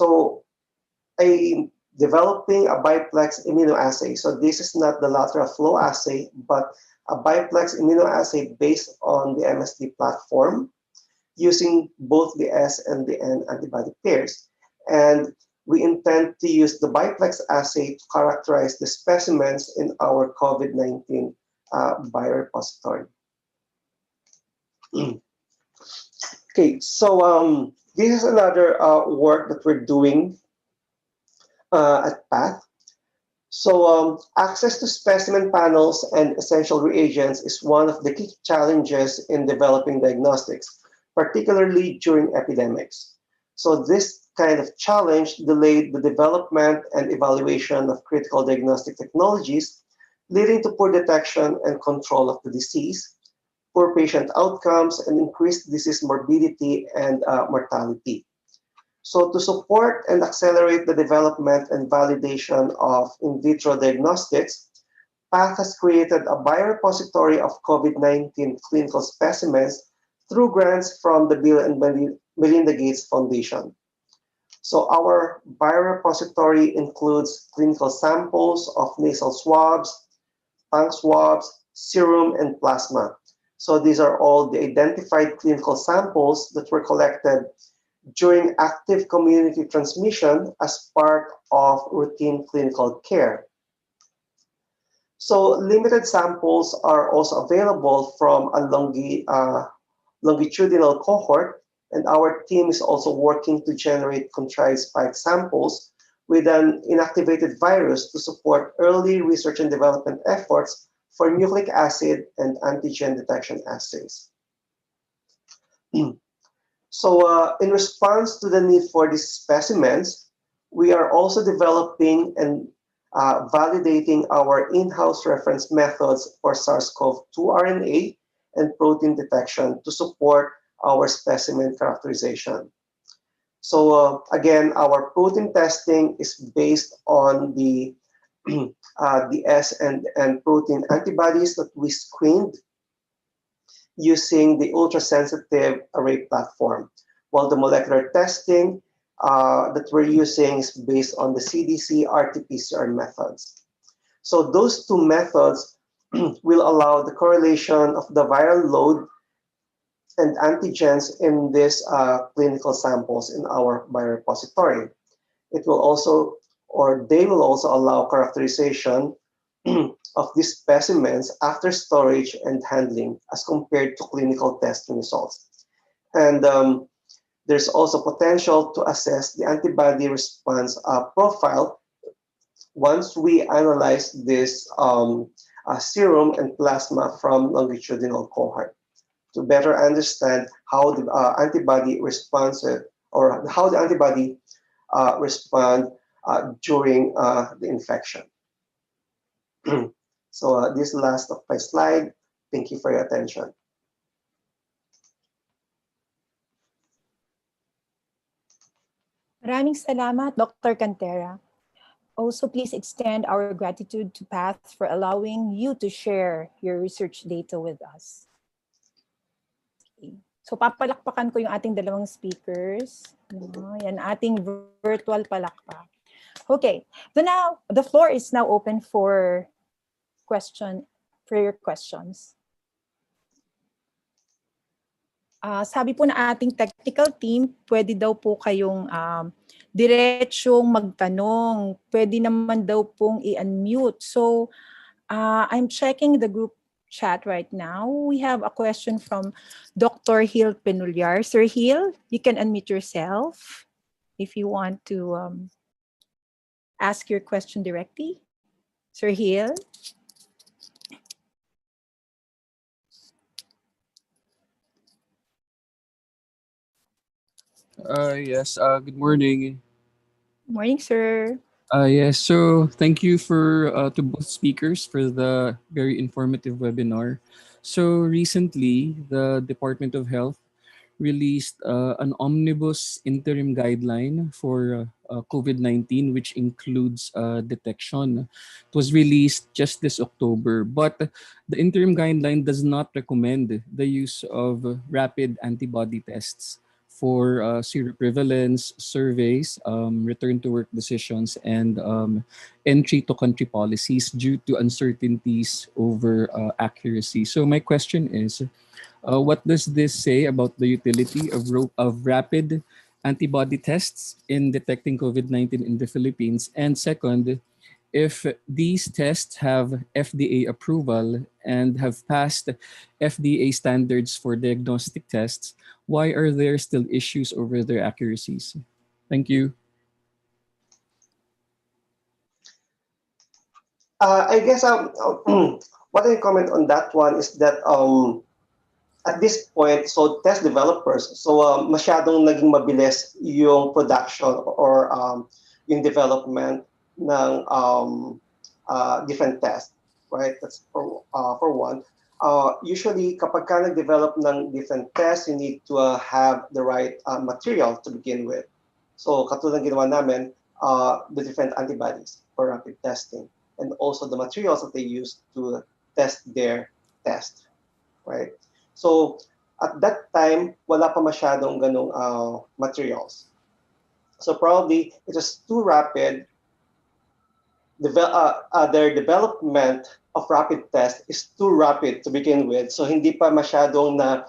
developing a biplex immunoassay. So this is not the lateral flow assay, but a biplex immunoassay based on the MSD platform using both the S and the N antibody pairs. And we intend to use the biplex assay to characterize the specimens in our COVID-19 biorepository. Okay, so this is another work that we're doing at PATH. So access to specimen panels and essential reagents is one of the key challenges in developing diagnostics, particularly during epidemics. So this kind of challenge delayed the development and evaluation of critical diagnostic technologies, leading to poor detection and control of the disease, poor patient outcomes, and increased disease morbidity and mortality. So to support and accelerate the development and validation of in vitro diagnostics, PATH has created a biorepository of COVID-19 clinical specimens through grants from the Bill and Melinda Gates Foundation. So our biorepository includes clinical samples of nasal swabs, tongue swabs, serum, and plasma. So these are all the identified clinical samples that were collected during active community transmission as part of routine clinical care. So limited samples are also available from a longitudinal cohort, and our team is also working to generate contrived spike samples with an inactivated virus to support early research and development efforts for nucleic acid and antigen detection assays. So in response to the need for these specimens, we are also developing and validating our in-house reference methods for SARS-CoV-2 RNA and protein detection to support our specimen characterization. So again, our protein testing is based on the S and protein antibodies that we screened using the ultrasensitive array platform, while the molecular testing that we're using is based on the CDC RT-PCR methods. So those two methods will allow the correlation of the viral load and antigens in these clinical samples in our biorepository. It will also, or they will also allow characterization of these specimens after storage and handling as compared to clinical testing results. And there's also potential to assess the antibody response profile once we analyze this serum and plasma from longitudinal cohort to better understand how the antibody responds or how the antibody respond during the infection. So this last of my slide. Thank you for your attention. Maraming salamat, Dr. Cantera. Also, please extend our gratitude to PATH for allowing you to share your research data with us. Okay. So papalakpakan ko yung ating dalawang speakers. Yan ating virtual palakpak. Okay, the floor is now open for your questions. Sabi po na ating technical team, pwede daw po kayong diretsyong magtanong. Pwede naman daw pong i-unmute. So I'm checking the group chat right now. We have a question from Dr. Hill Penuliar. Sir Hill, you can unmute yourself if you want to ask your question directly. Sir Hill? Yes, good morning. Morning, sir. Yes, so thank you for to both speakers for the very informative webinar. So recently, the Department of Health released an omnibus interim guideline for COVID-19, which includes detection. It was released just this October, but the interim guideline does not recommend the use of rapid antibody tests for seroprevalence surveys, return to work decisions, and entry to country policies due to uncertainties over accuracy. So my question is, what does this say about the utility of rapid antibody tests in detecting COVID-19 in the Philippines? And second, if these tests have FDA approval and have passed FDA standards for diagnostic tests, why are there still issues over their accuracies? Thank you. I guess what I comment on that one is that at this point, so test developers, so masyadong naging mabilis yung production or yung development ng different tests, right? That's for one. Usually, kapag ka nag-develop ng different tests, you need to have the right material to begin with. So, katulad ng ginawa namin, the different antibodies for rapid testing, and also the materials that they use to test their test, right? So, at that time, wala pa masyadong ganong materials. So probably it was too rapid. Their development of rapid test is too rapid to begin with. So hindi pa masyadong na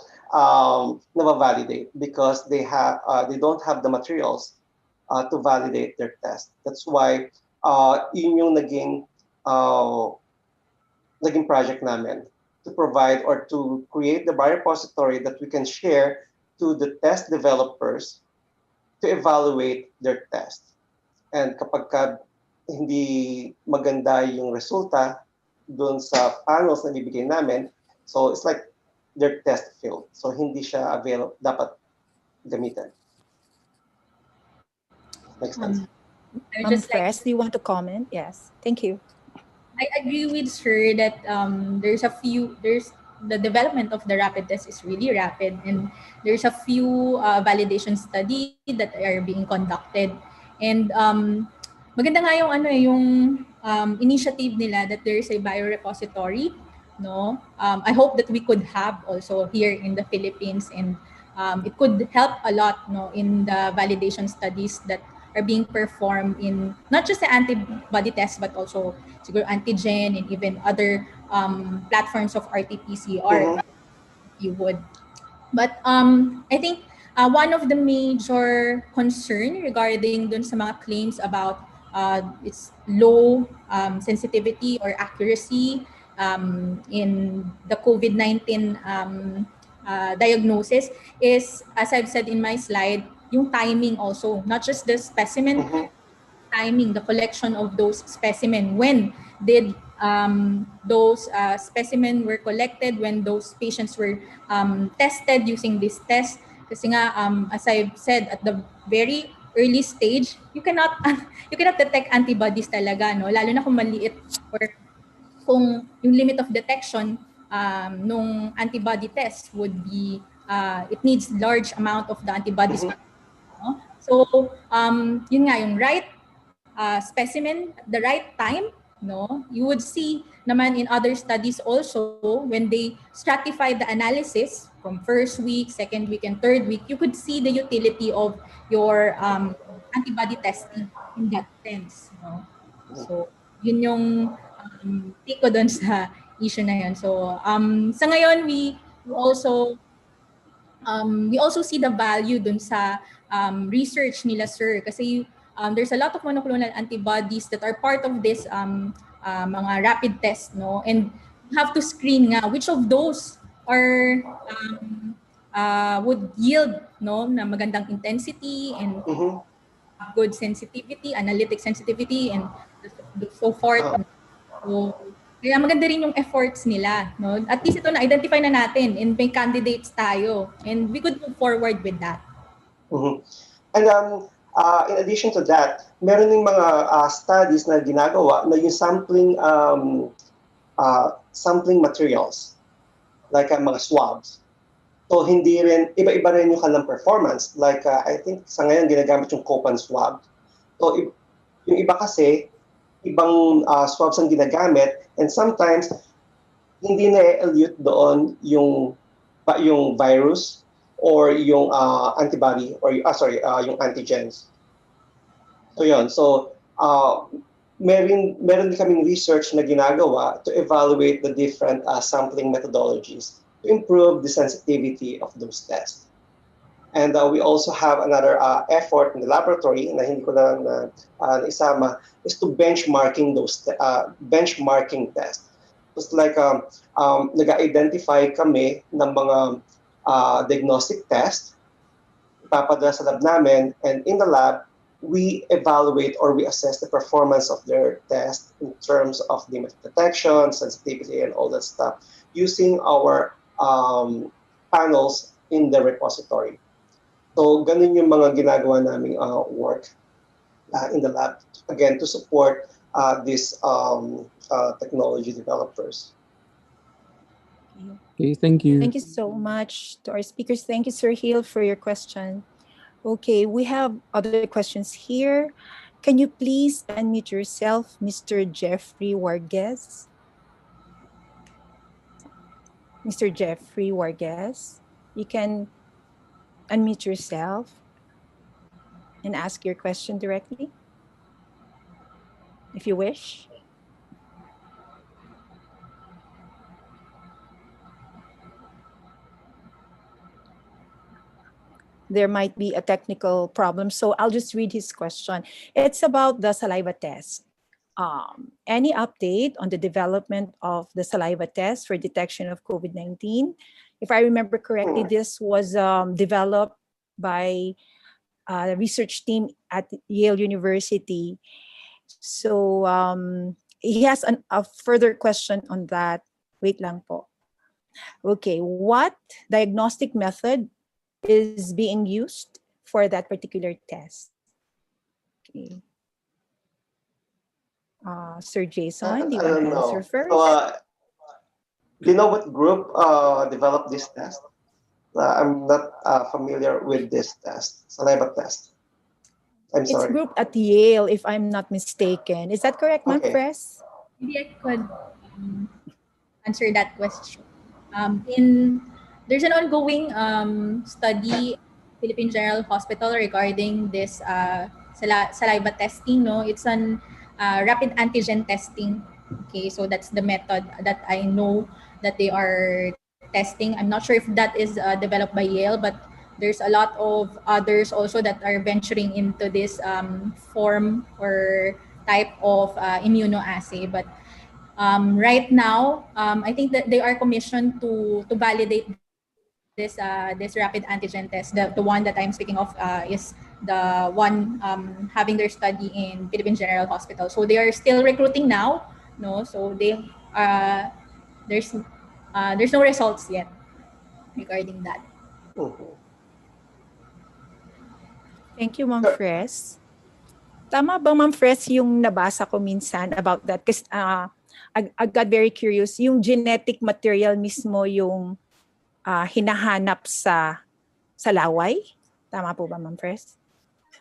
validate because they don't have the materials to validate their test. That's why yun yung naging project namin to provide or to create the biorepository that we can share to the test developers to evaluate their test. And kapag hindi maganda yung resulta doon sa panels na bibigay namin, so it's like their test failed. So hindi siya available, dapat gamitin. Makes sense? Press, do you want to comment? Yes, thank you. I agree with Sir that there's the development of the rapid test is really rapid, and there's a few validation study that are being conducted, and maganda nga yung yung initiative nila that there's a biorepository, no? I hope that we could have also here in the Philippines, and it could help a lot, no, in the validation studies that are being performed in not just the antibody test but also siguro antigen and even other platforms of RT-PCR, if you would. But I think one of the major concern regarding dun sa mga claims about its low sensitivity or accuracy in the COVID-19 diagnosis is, as I've said in my slide, yung timing also, not just the specimen, timing, the collection of those specimen. When did those specimen were collected, when those patients were tested using this test? Kasi nga, as I've said, at the very early stage, you cannot detect antibodies talaga, no? Lalo na kung maliit or kung yung limit of detection nung antibody test would be, it needs large amount of the antibodies. No? So, yun nga, yung right specimen at the right time, no? You would see naman in other studies also, when they stratify the analysis from first week, second week, and third week, you could see the utility of your antibody testing in that sense. No? So, yun yung take ko dun sa issue na yun. So, sa ngayon, we also see the value dun sa research nila, sir, kasi there's a lot of monoclonal antibodies that are part of this mga rapid test, no? And you have to screen nga which of those are would yield, no, na magandang intensity and good sensitivity, analytic sensitivity, and so forth. So, kaya maganda rin yung efforts nila, no? At least ito na-identify na natin and may candidates tayo, and we could move forward with that. Mhm. And in addition to that, meron ding mga studies na ginagawa na yung sampling materials like mga swabs. So hindi rin, iba-iba rin yung kanilang performance. Like I think sa ngayon ginagamit yung Copan swab. So yung iba kasi, ibang swabs ang ginagamit and sometimes hindi na-elute doon yung virus or yung antibody or yung antigens. So yun. So meron din kaming research na ginagawa to evaluate the different sampling methodologies to improve the sensitivity of those tests. And we also have another effort in the laboratory na hindi ko lang isama is to benchmarking benchmarking tests. Just like nag-identify kami ng mga diagnostic test, ipapadala sa lab namin, and in the lab, we evaluate or we assess the performance of their test in terms of the detection, sensitivity, and all that stuff using our panels in the repository. So, ganun yung mga ginagawa naming work in the lab, again, to support these technology developers. Okay, thank you. Thank you so much to our speakers. Thank you, Sir Hill, for your question. Okay, we have other questions here. Can you please unmute yourself, Mr. Jeffrey Warges? Mr. Jeffrey Warges, you can unmute yourself and ask your question directly, if you wish. There might be a technical problem, so I'll just read his question. It's about the saliva test. Any update on the development of the saliva test for detection of COVID-19? If I remember correctly, this was developed by a research team at Yale University. So he has a further question on that. Wait lang po. Okay, what diagnostic method is being used for that particular test? Okay. Sir Jason, do you want to answer first? So, do you know what group developed this test? I'm not familiar with this test, saliva test. I'm sorry. It's a group at Yale, if I'm not mistaken. Is that correct, Ma'am Okay. Fres? Maybe I could answer that question. There's an ongoing study Philippine General Hospital regarding this saliva testing. No, it's an rapid antigen testing. Okay, so that's the method that I know that they are testing. I'm not sure if that is developed by Yale, but there's a lot of others also that are venturing into this form or type of immunoassay. But right now, I think that they are commissioned to validate this rapid antigen test. The one that I'm speaking of is the one having their study in Philippine General Hospital. So they are still recruiting now. No, so there's no results yet regarding that. Thank you, Ma'am Fres. Tama ba, Ma'am Fres, yung nabasa ko minsan about that? Kasi I got very curious. Yung genetic material mismo yung hinahanap sa laway? Tama po ba, Ma'am Fres?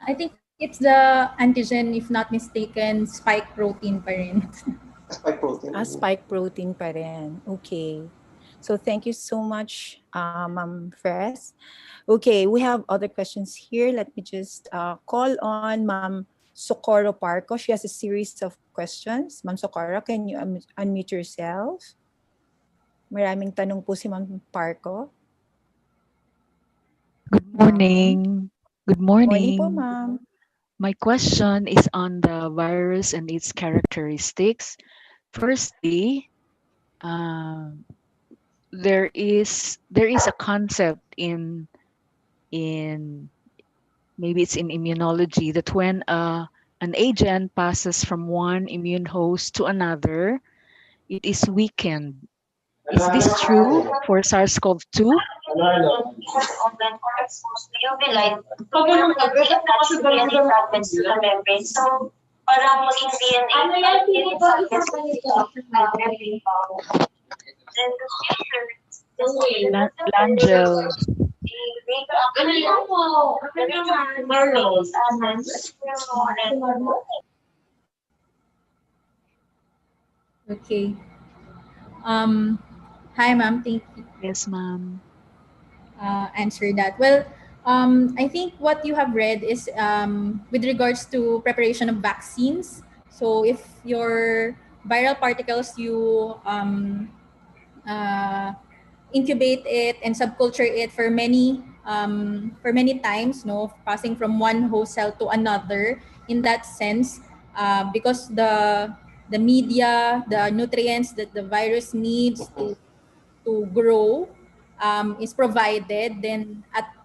I think it's the antigen, if not mistaken, spike protein pa rin. Spike protein. Spike protein pa rin. Okay. So thank you so much, Ma'am Fres. Okay, we have other questions here. Let me just call on Ma'am Socorro Parco. She has a series of questions. Ma'am Socorro, can you unmute yourself? Maraming tanong po si Ma'am Parco. Good morning. Good morning. Morning po, ma'am. My question is on the virus and its characteristics. Firstly, there is a concept in maybe it's in immunology that when an agent passes from one immune host to another, it is weakened. Is this true for SARS-CoV-2? Open or exposed to UV light, will attach DNA fragments to the membrane. So, parang maging DNA fragments to the membrane. Then the future is Langell. Okay. Um, Hi, ma'am. Thank you. Yes, ma'am. Answer that. Well, I think what you have read is with regards to preparation of vaccines. So if your viral particles, you uh, incubate it and subculture it for many times, no, passing from one host cell to another. In that sense, because the media, the nutrients that the virus needs to grow is provided, then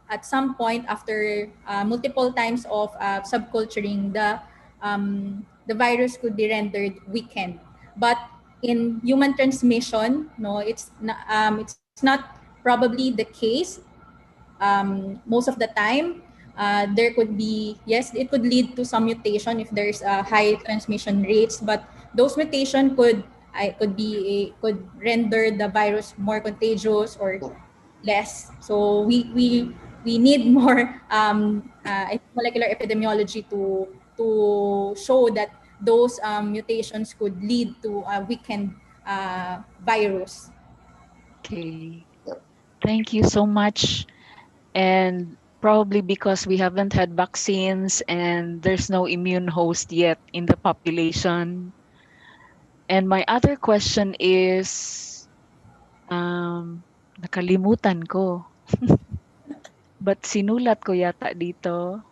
at some point after multiple times of subculturing, the virus could be rendered weakened. But in human transmission, no, it's not probably the case most of the time. There could be, yes, it could lead to some mutation if there's high transmission rates, but those mutation could render the virus more contagious or less. So we need more molecular epidemiology to show that those mutations could lead to a weakened virus. Okay. Thank you so much. And probably because we haven't had vaccines and there's no immune host yet in the population. And my other question is, nakalimutan ko. But sinulat ko yata dito.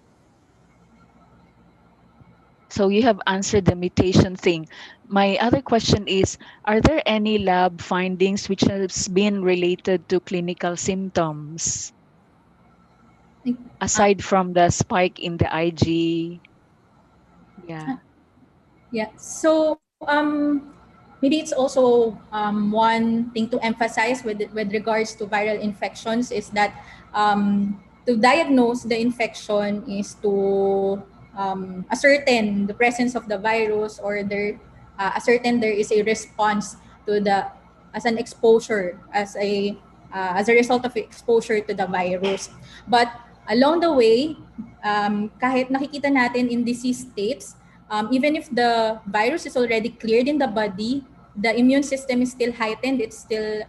So you have answered the mutation thing. My other question is, are there any lab findings which has been related to clinical symptoms aside from the spike in the IG? Yeah. Yeah. So maybe it's also one thing to emphasize with regards to viral infections is that to diagnose the infection is to ascertain the presence of the virus, or ascertain there is a response to the as an exposure as a result of exposure to the virus. But along the way, kahit nakikita natin in disease states, even if the virus is already cleared in the body, the immune system is still heightened, it's still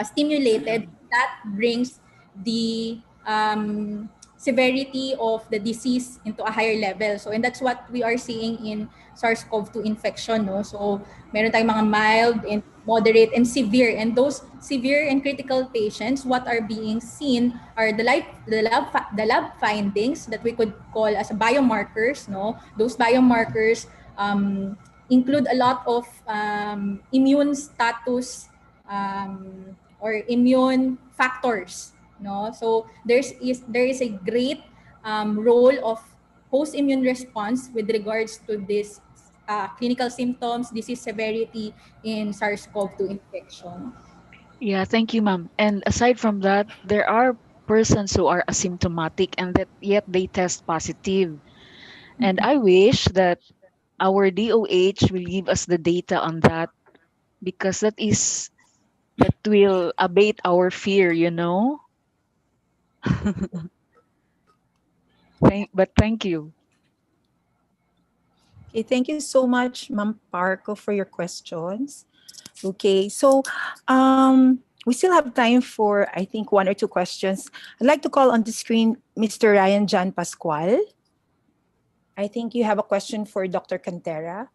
stimulated. That brings the severity of the disease into a higher level. So, and that's what we are seeing in SARS-CoV-2 infection. No? So, meron tayong mga mild and moderate and severe. And those severe and critical patients, what are being seen are the lab findings that we could call as biomarkers. No, those biomarkers include a lot of immune status or immune factors. No, so there is a great role of host immune response with regards to this clinical symptoms, disease severity in SARS-CoV-2 infection. Yeah, thank you, ma'am. And aside from that, there are persons who are asymptomatic and that yet they test positive. And I wish that our DOH will give us the data on that, because that will abate our fear, you know? Thank you. Okay, thank you so much, Ma'am Parco, for your questions. Okay, so we still have time for, I think, one or two questions. I'd like to call on the screen Mr. Ryan John Pascual. I think you have a question for Dr. Cantera.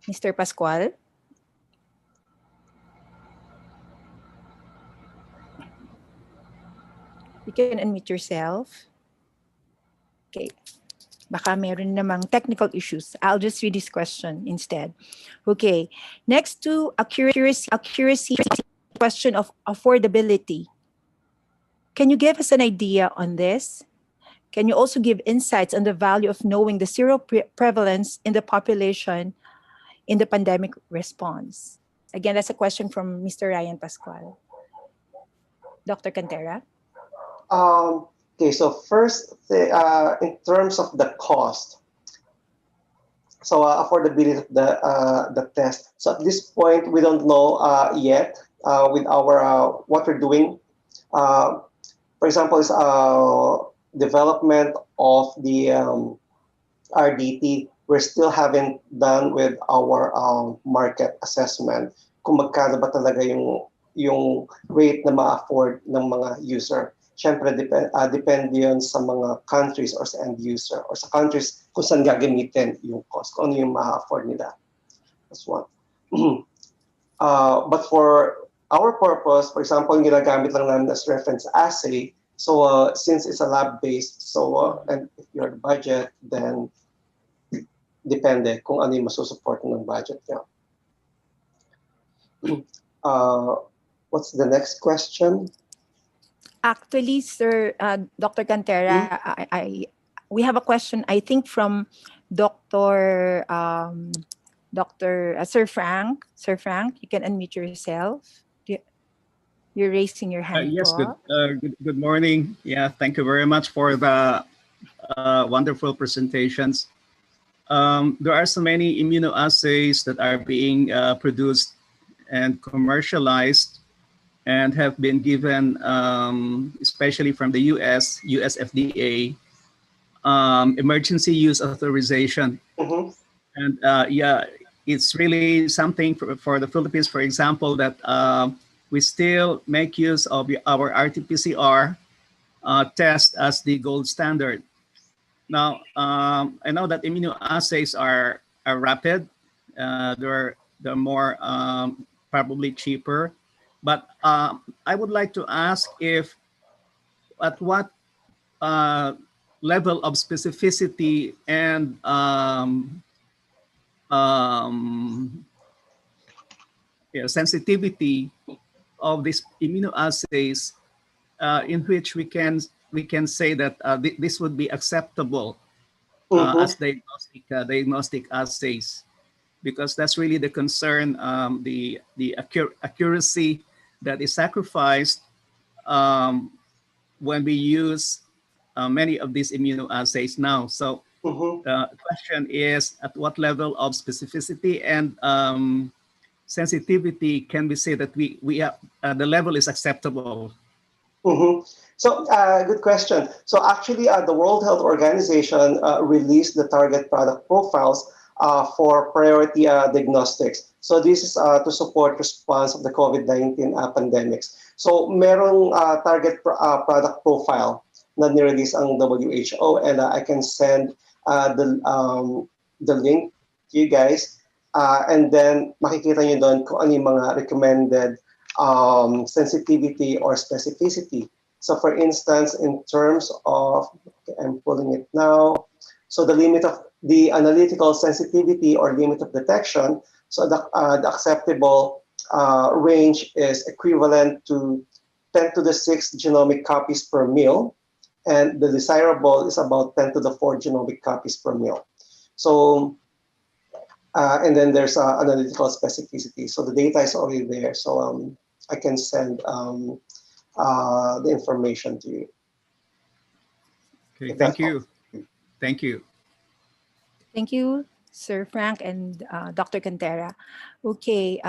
Mr. Pascual. You can unmute yourself. Okay. Baka meron namang technical issues. I'll just read this question instead. Okay. Next to accuracy question of affordability. Can you give us an idea on this? Can you also give insights on the value of knowing the prevalence in the population in the pandemic response? Again, that's a question from Mr. Ryan Pascual. Dr. Cantera? Okay, so first, in terms of the cost, so affordability of the test. So at this point, we don't know yet with our what we're doing. For example, is development of the RDT. We're still haven't done with our market assessment kung magkano ba talaga yung rate na ma-afford ng mga user. Siyempre, depende yun sa mga countries or sa end user or sa countries kung saan gagamitin yung cost, kung ano yung ma-afford nila. That's one. But for our purpose, for example, yung ginagamit lang namin as reference assay, so since it's a lab-based, so and if you have budget, then depende kung ano yung masusupport ng budget niya. What's the next question? Actually, sir, Dr. Cantera, we have a question, I think, from Dr. Sir Frank. Sir Frank, you can unmute yourself. You're raising your hand. Yes, good morning. Yeah, thank you very much for the wonderful presentations. There are so many immunoassays that are being produced and commercialized and have been given, especially from the US FDA, emergency use authorization. Mm-hmm. And yeah, it's really something for the Philippines, for example, that we still make use of our RT-PCR test as the gold standard. Now, I know that immunoassays are rapid. They're more probably cheaper. But I would like to ask if at what level of specificity and sensitivity of these immunoassays in which we can say that this would be acceptable as diagnostic assays, because that's really the concern, the accuracy that is sacrificed when we use many of these immunoassays now. So the question is, at what level of specificity and sensitivity can we say that we have, the level is acceptable? So good question. So actually, the World Health Organization released the target product profiles for priority diagnostics. So this is to support response of the COVID-19 pandemics. So merong target product profile na nirelease ang WHO, and I can send the link to you guys, and then makikita nyo doon kung ano yung mga recommended sensitivity or specificity. So for instance, in terms of, okay, I'm pulling it now. So the limit of the analytical sensitivity or limit of detection, so the acceptable range is equivalent to 10 to the 6 genomic copies per mil, and the desirable is about 10 to the 4 genomic copies per mil. So, and then there's analytical specificity. So the data is already there. So I can send the information to you. Okay, thank you. Thank you. Thank you, Sir Frank and Dr. Cantera. Okay,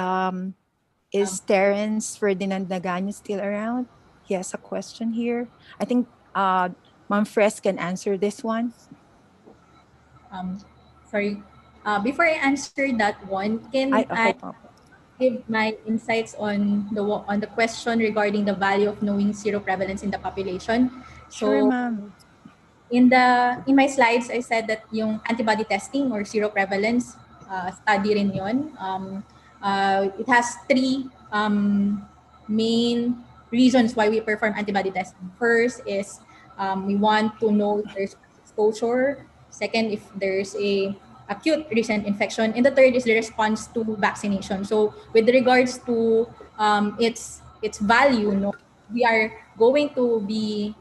is Terence Ferdinand Nagaño still around? He has a question here. I think Ma'am Fres can answer this one. Sorry. Before I answer that one, can I give my insights on the question regarding the value of knowing seroprevalence in the population? Sure, ma'am. In my slides, I said that yung antibody testing or seroprevalence study rin yun. It has three main reasons why we perform antibody testing. First is we want to know if there's exposure. Second, if there's a acute recent infection. And the third is the response to vaccination. So with regards to its value, we are going to be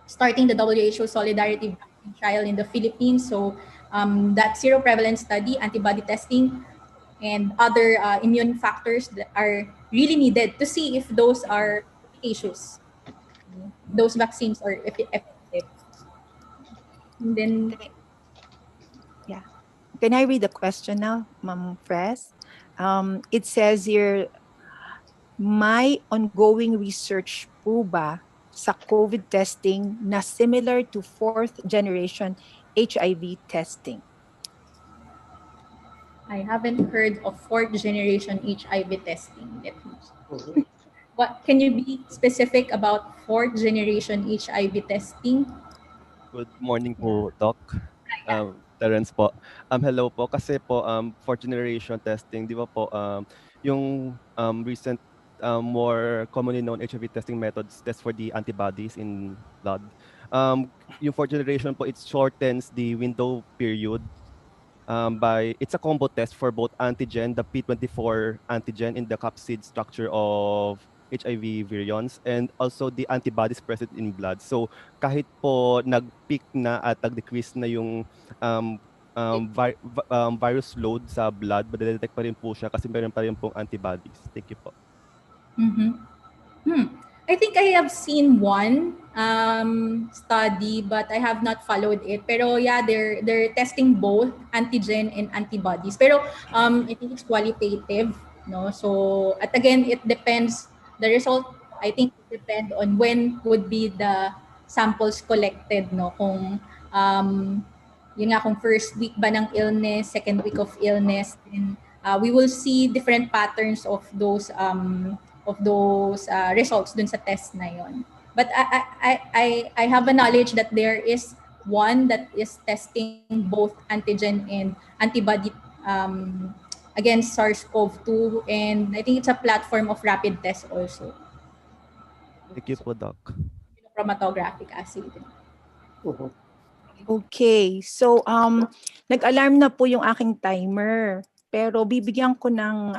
starting the WHO Solidarity Vaccine Trial in the Philippines. So that seroprevalence study, antibody testing, and other immune factors that are really needed to see if those are efficacious. Those vaccines are effective. And then, Yeah. Can I read the question now, Ma'am Fres? It says here, may ongoing research po ba sa COVID testing na similar to fourth generation HIV testing? I haven't heard of fourth generation HIV testing. Let me Mhm. What can you be specific about fourth generation HIV testing? Good morning Yeah. po, Doc. Terence po. Hello po. Kasi po, fourth generation testing, di ba po, yung recent, more commonly known HIV testing methods, test for the antibodies in blood. Yung fourth generation po, it shortens the window period by it's a combo test for both antigen, the P24 antigen in the capsid structure of HIV virions, and also the antibodies present in blood. So kahit po nag-peak na at nag-decrease na yung um, virus load sa blood, madedetect pa rin po siya kasi meron pa rin pong antibodies. Thank you po. Mm-hmm. I think I have seen one study, but I have not followed it. Pero yeah, they're testing both antigen and antibodies. Pero I think it's qualitative, no? So at again, it depends. The result, I think, it depend on when would be the samples collected, no? Kung yun nga, kung first week ba ng illness, second week of illness, then we will see different patterns of those results dun sa test na yon. But I have a knowledge that there is one that is testing both antigen and antibody against SARS-CoV-2, and I think it's a platform of rapid test also. Thank you po, Doc. Chromatographic assay. Mhm. Okay. So, nag-alarm na po yung aking timer. Pero bibigyan ko ng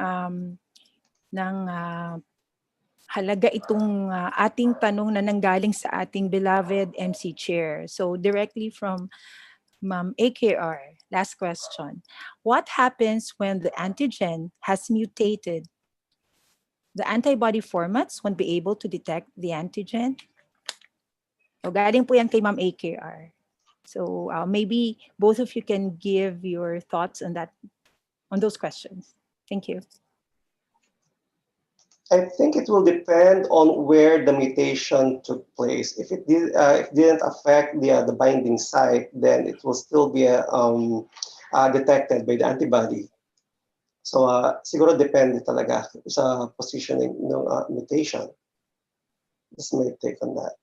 halaga itong ating tanong na nanggaling sa ating beloved MC Chair. So, directly from Ma'am AKR. Last question. What happens when the antigen has mutated? The antibody formats won't be able to detect the antigen? So, galing po yan kay Ma'am AKR. So maybe both of you can give your thoughts on that, on those questions. Thank you. I think it will depend on where the mutation took place. If it didn't affect the binding site, then it will still be detected by the antibody. So siguro depende talaga sa positioning ng mutation. That's my take on that.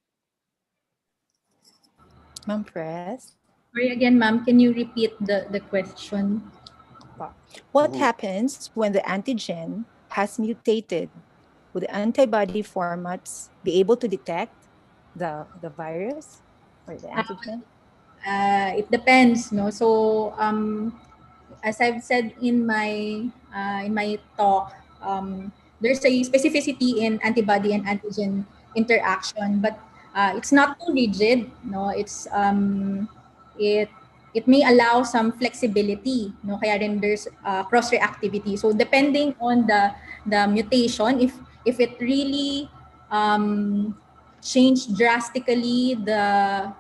Ma'am Press. Sorry again, ma'am, can you repeat the question? What happens when the antigen has mutated? Would the antibody formats be able to detect the virus or the antigen? It depends, no? So as I've said in my talk, there's a specificity in antibody and antigen interaction, but it's not too rigid, no? It's it may allow some flexibility, no? Kaya rin there's cross reactivity. So depending on the mutation, if it really changed drastically the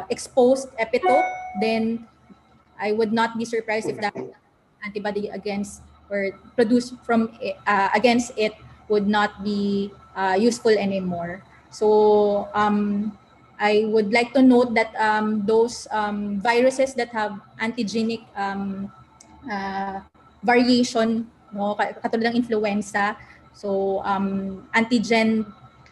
exposed epitope, then I would not be surprised if that antibody against or produced from against it would not be useful anymore. So I would like to note that those viruses that have antigenic variation, no, katulad ng influenza, so antigen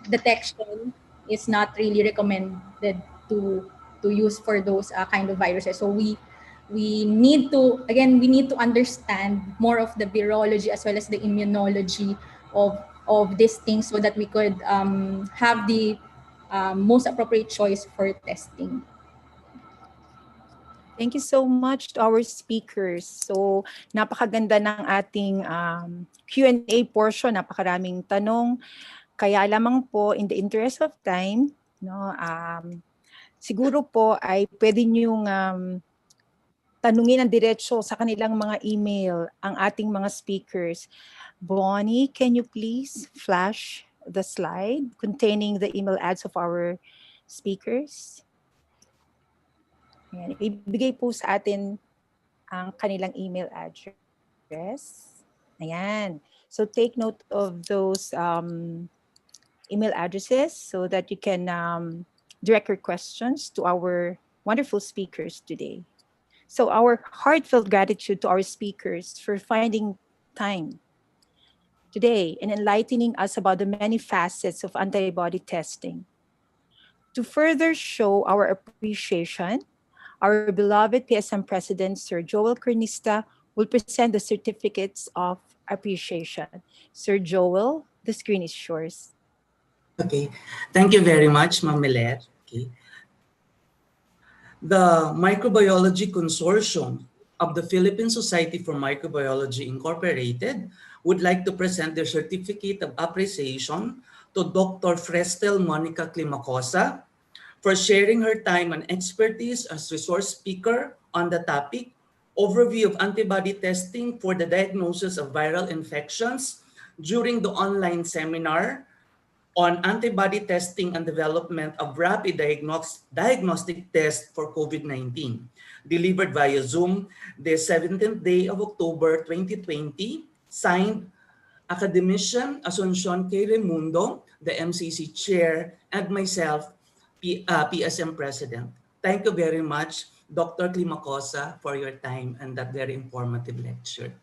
detection is not really recommended to use for those kind of viruses. So we need to understand more of the virology as well as the immunology of these things so that we could have the most appropriate choice for testing. Thank you so much to our speakers. So, napakaganda ng ating Q&A portion, napakaraming tanong. Kaya lamang po, in the interest of time, no, siguro po ay pwede niyong tanungin ng diretso sa kanilang mga email ang ating mga speakers. Bonnie, can you please flash the slide containing the email ads of our speakers? Ayan, ibigay po sa atin ang kanilang email address. Ayan. So take note of those email addresses so that you can direct your questions to our wonderful speakers today. So our heartfelt gratitude to our speakers for finding time today and enlightening us about the many facets of antibody testing. To further show our appreciation, our beloved PSM President, Sir Joel Cernista, will present the certificates of appreciation. Sir Joel, the screen is yours. Okay, thank you very much, Ma'am Milet. Okay. The Microbiology Consortium of the Philippine Society for Microbiology Incorporated would like to present their certificate of appreciation to Dr. Frestel Monica Climacosa for sharing her time and expertise as resource speaker on the topic overview of antibody testing for the diagnosis of viral infections during the online seminar on antibody testing and development of rapid diagnostic test for COVID-19, delivered via Zoom the 17th day of October 2020, signed Academician Asuncion K. Raimundo, the MCC Chair, and myself, PSM President. Thank you very much, Dr. Climacosa, for your time and that very informative lecture.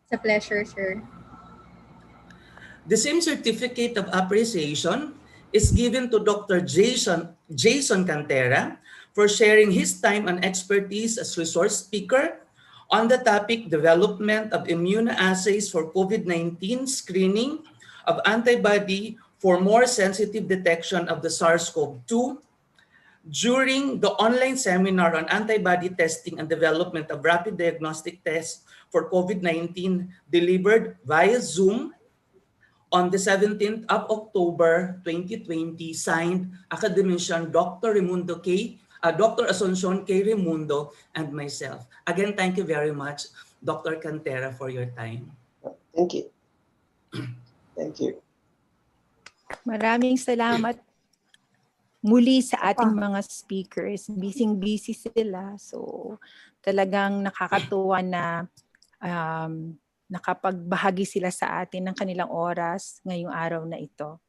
It's a pleasure, sir. The same certificate of appreciation is given to Dr. Jason Cantera for sharing his time and expertise as resource speaker on the topic development of immunoassays for COVID-19 screening of antibody for more sensitive detection of the SARS-CoV-2 during the online seminar on antibody testing and development of rapid diagnostic tests for COVID-19 delivered via Zoom on the 17th of October 2020, signed Academician Dr. Dr. Asuncion K. Raimundo, and myself. Again, thank you very much, Dr. Cantera, for your time. Thank you. Thank you. Maraming salamat muli sa ating mga speakers. Busy sila. So talagang nakakatuwa na nakapagbahagi sila sa atin ng kanilang oras ngayong araw na ito.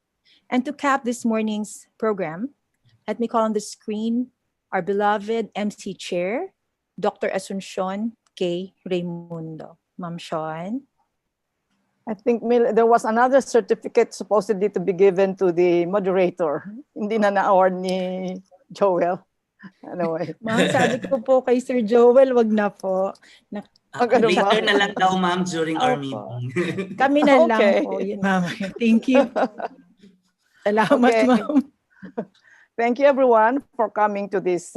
And to cap this morning's program, let me call on the screen our beloved MC Chair, Dr. Asuncion K. Raimundo. Ma'am Sean. I think there was another certificate supposedly to be given to the moderator. Hindi na-award ni Joel. Anyway. Ma'am, sabi ko po kay Sir Joel, wag na po. Later na lang daw, ma'am, during our meeting. Kami na lang po. Yun, ma'am. Thank you. Salamat, ma'am. Thank you, everyone, for coming to this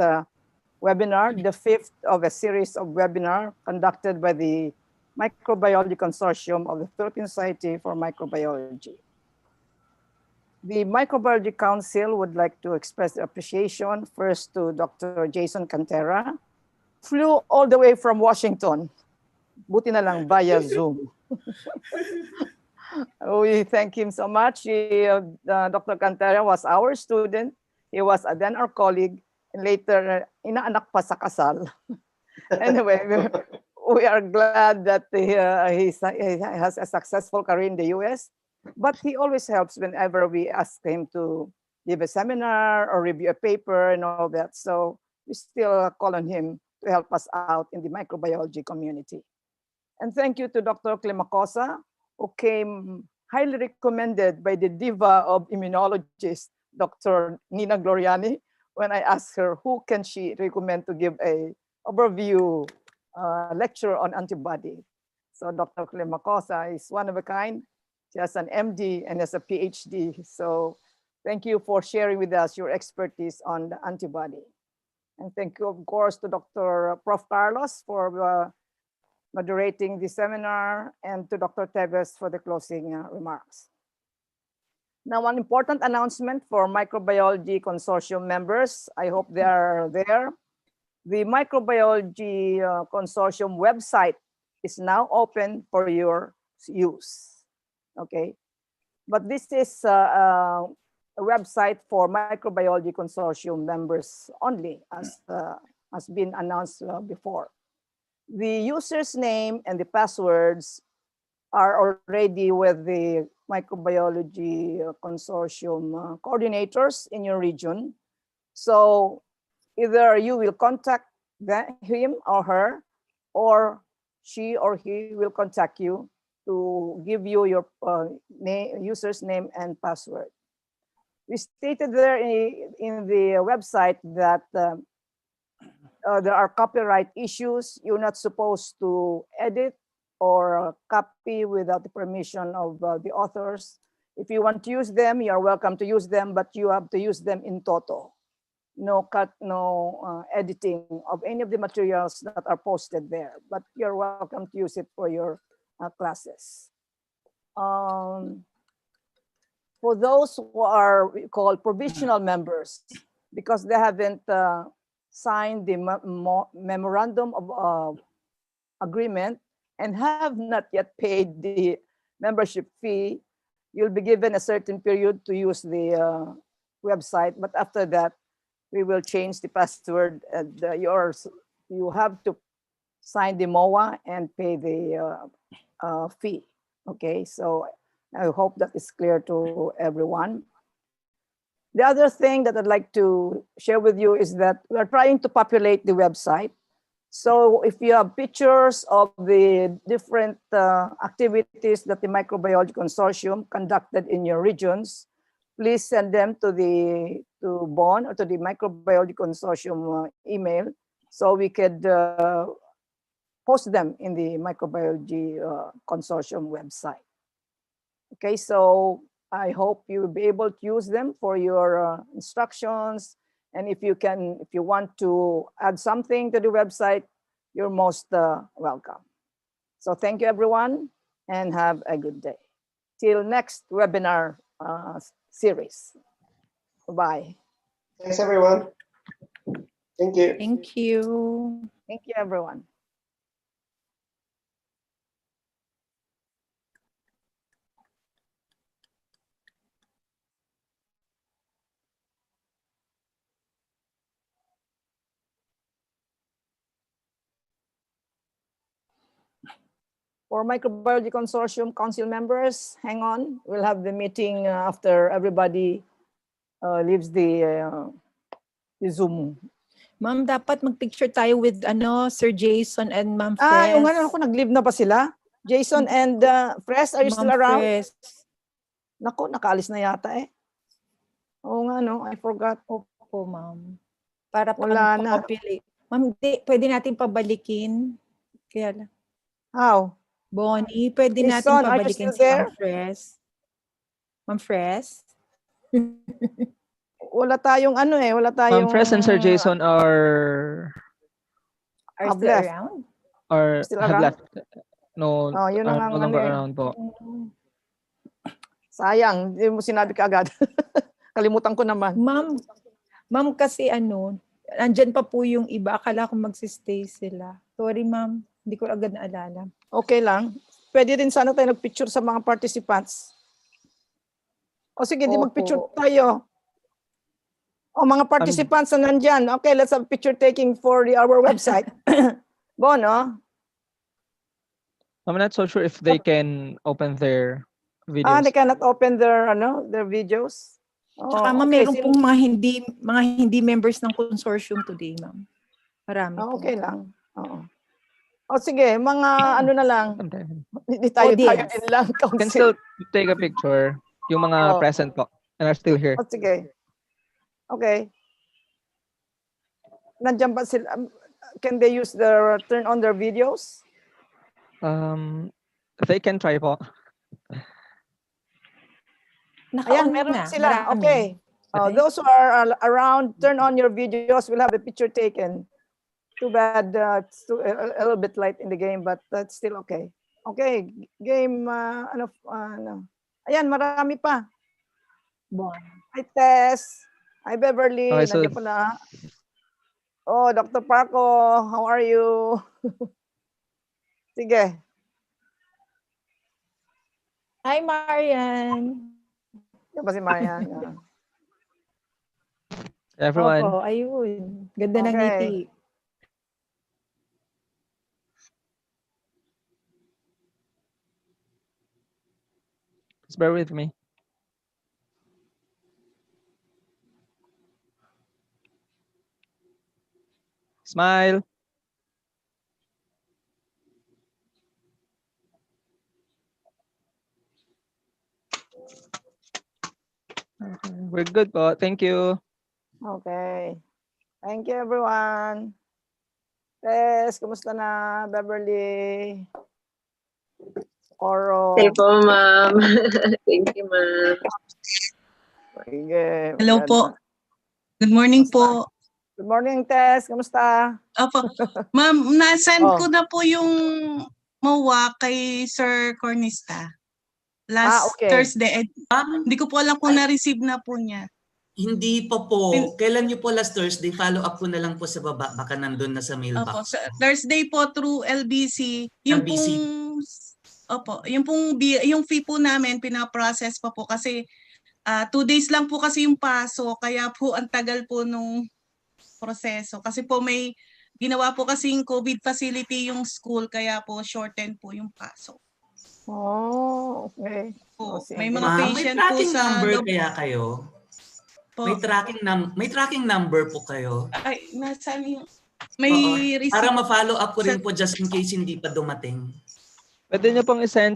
webinar, the fifth of a series of webinars conducted by the Microbiology Consortium of the Philippine Society for Microbiology. The Microbiology Council would like to express their appreciation first to Dr. Jason Cantera, flew all the way from Washington. Buti na lang via Zoom. We thank him so much. Dr. Cantera was our student. He was then our colleague, and later inaanak pa sa kasal. Anyway, we are glad that he has a successful career in the US, but he always helps whenever we ask him to give a seminar or review a paper and all that. So we still call on him to help us out in the microbiology community. And thank you to Dr. Climacosa, who came highly recommended by the diva of immunologists, Dr. Nina Gloriani, when I asked her who can she recommend to give a overview lecture on antibody. So Dr. Climacosa is one of a kind. She has an MD and has a PhD. So thank you for sharing with us your expertise on the antibody. And thank you, of course, to Dr. Prof. Carlos for moderating the seminar, and to Dr. Teves for the closing remarks. Now, one important announcement for Microbiology Consortium members. I hope they are there. the Microbiology Consortium website is now open for your use. Okay, but this is a website for Microbiology Consortium members only, as has been announced before. The user's name and the passwords are already with the Microbiology Consortium coordinators in your region. So either you will contact him or her, or she or he will contact you to give you your user's name and password. We stated there in the website that there are copyright issues. You're not supposed to edit or copy without the permission of the authors. If you want to use them, you are welcome to use them, but you have to use them in toto. No cut, no editing of any of the materials that are posted there, but you're welcome to use it for your classes. For those who are called provisional members, because they haven't signed the memorandum of agreement and have not yet paid the membership fee, you'll be given a certain period to use the website. But after that, we will change the password, and you have to sign the MOA and pay the fee. Okay, so I hope that is clear to everyone. The other thing that I'd like to share with you is that we are trying to populate the website. So if you have pictures of the different activities that the Microbiology Consortium conducted in your regions, please send them to BON or to the Microbiology Consortium email, so we could post them in the Microbiology Consortium website. Okay, so I hope you will be able to use them for your instructions. And if you want to add something to the website, you're most welcome. So thank you, everyone, and have a good day. Till next webinar series. Bye. Thanks, everyone. Thank you. Thank you. Thank you, everyone. For Microbiology Consortium Council members, hang on. We'll have the meeting after everybody leaves the Zoom. Ma'am, dapat mag-picture tayo with Sir Jason and Ma'am Fres. Yung ako, nag-leave na ba sila? Jason and Fres, are you still around? Fres. Naku, nakaalis na yata eh. Oo nga, no? I forgot. Opo, ma'am. Para wala na. Populate. Ma'am, pwede natin pabalikin. Kaya lang. How? Bonnie, pwede Jason, natin pabalikin si Ma'am Fres. Ma'am Fres? Wala tayong wala tayong... Ma'am Fres and Sir Jason are still around? Or still have around? left. No, yun are no longer around po. Sayang, hindi mo sinabi ka agad. Kalimutan ko naman. Ma'am kasi nandyan pa po yung iba. Akala ko magsistay sila. Sorry, ma'am. Hindi ko agad naalala. Okay lang. Pwede din sana tayo nag-picture sa mga participants. O sige, di mag-picture tayo. O mga participants na nandyan. Okay, let's have picture taking for our website. Bon, no? I'm not so sure if they can open their videos. They cannot open their videos. Tsaka ma'am, meron pong mga hindi members ng consortium today, ma'am. Marami po. Okay lang. Oo. O sige, mga na lang. Hindi tayo din lang. Can still take a picture. Yung mga present po and are still here. O sige. Okay. Nandiyan ba sila? Can they use turn on their videos? They can try po. Ayan, meron sila. Okay. Those who are around, turn on your videos. We'll have a picture taken. Too bad it's a little bit late in the game, but that's still okay. Okay, game, Ayan, marami pa. Bon. Hi, Tess. Hi, Beverly. Okay, so Nandiyan pala. Oh, Dr. Paco, how are you? Sige. Hi, Marian. Yan ba si Marian? Everyone, Opo, ayun. Ganda ng Okay. ngiti. just bear with me. Smile. Okay, we're good po. Thank you. Okay. Thank you, everyone. Tess, kumusta na? Beverly? Oro? Okay po, ma'am. Thank you, ma'am. Sige. Hello maganda. po. Good morning Kumusta? po. Good morning, Tess. Kamusta? Opo. Ma'am, nasend Oh. ko na po yung MOA kay Sir Cornista. Last okay. Thursday. Hindi ko po alam kung na-receive na po niya. Hindi pa po. Kailan niyo po last Thursday? Follow up ko na lang po sa baba. Baka nandun na sa Opo. mailbox. Thursday po through LBC. Yung LBC. pong yung fee po namin pina-process pa po kasi 2 days lang po kasi yung paso, kaya po ang tagal po nung proseso. Kasi po may ginawa po kasing COVID facility yung school, kaya po shorten po yung paso. Oh, okay. Po, sige. may mga Ma'am, may patient po tracking sa number kaya kayo? po. May tracking number po kayo? Ay, nasaan yung may Oo. receipt. Para ma-follow up ko rin po just in case hindi pa dumating. Pwede nyo pong isend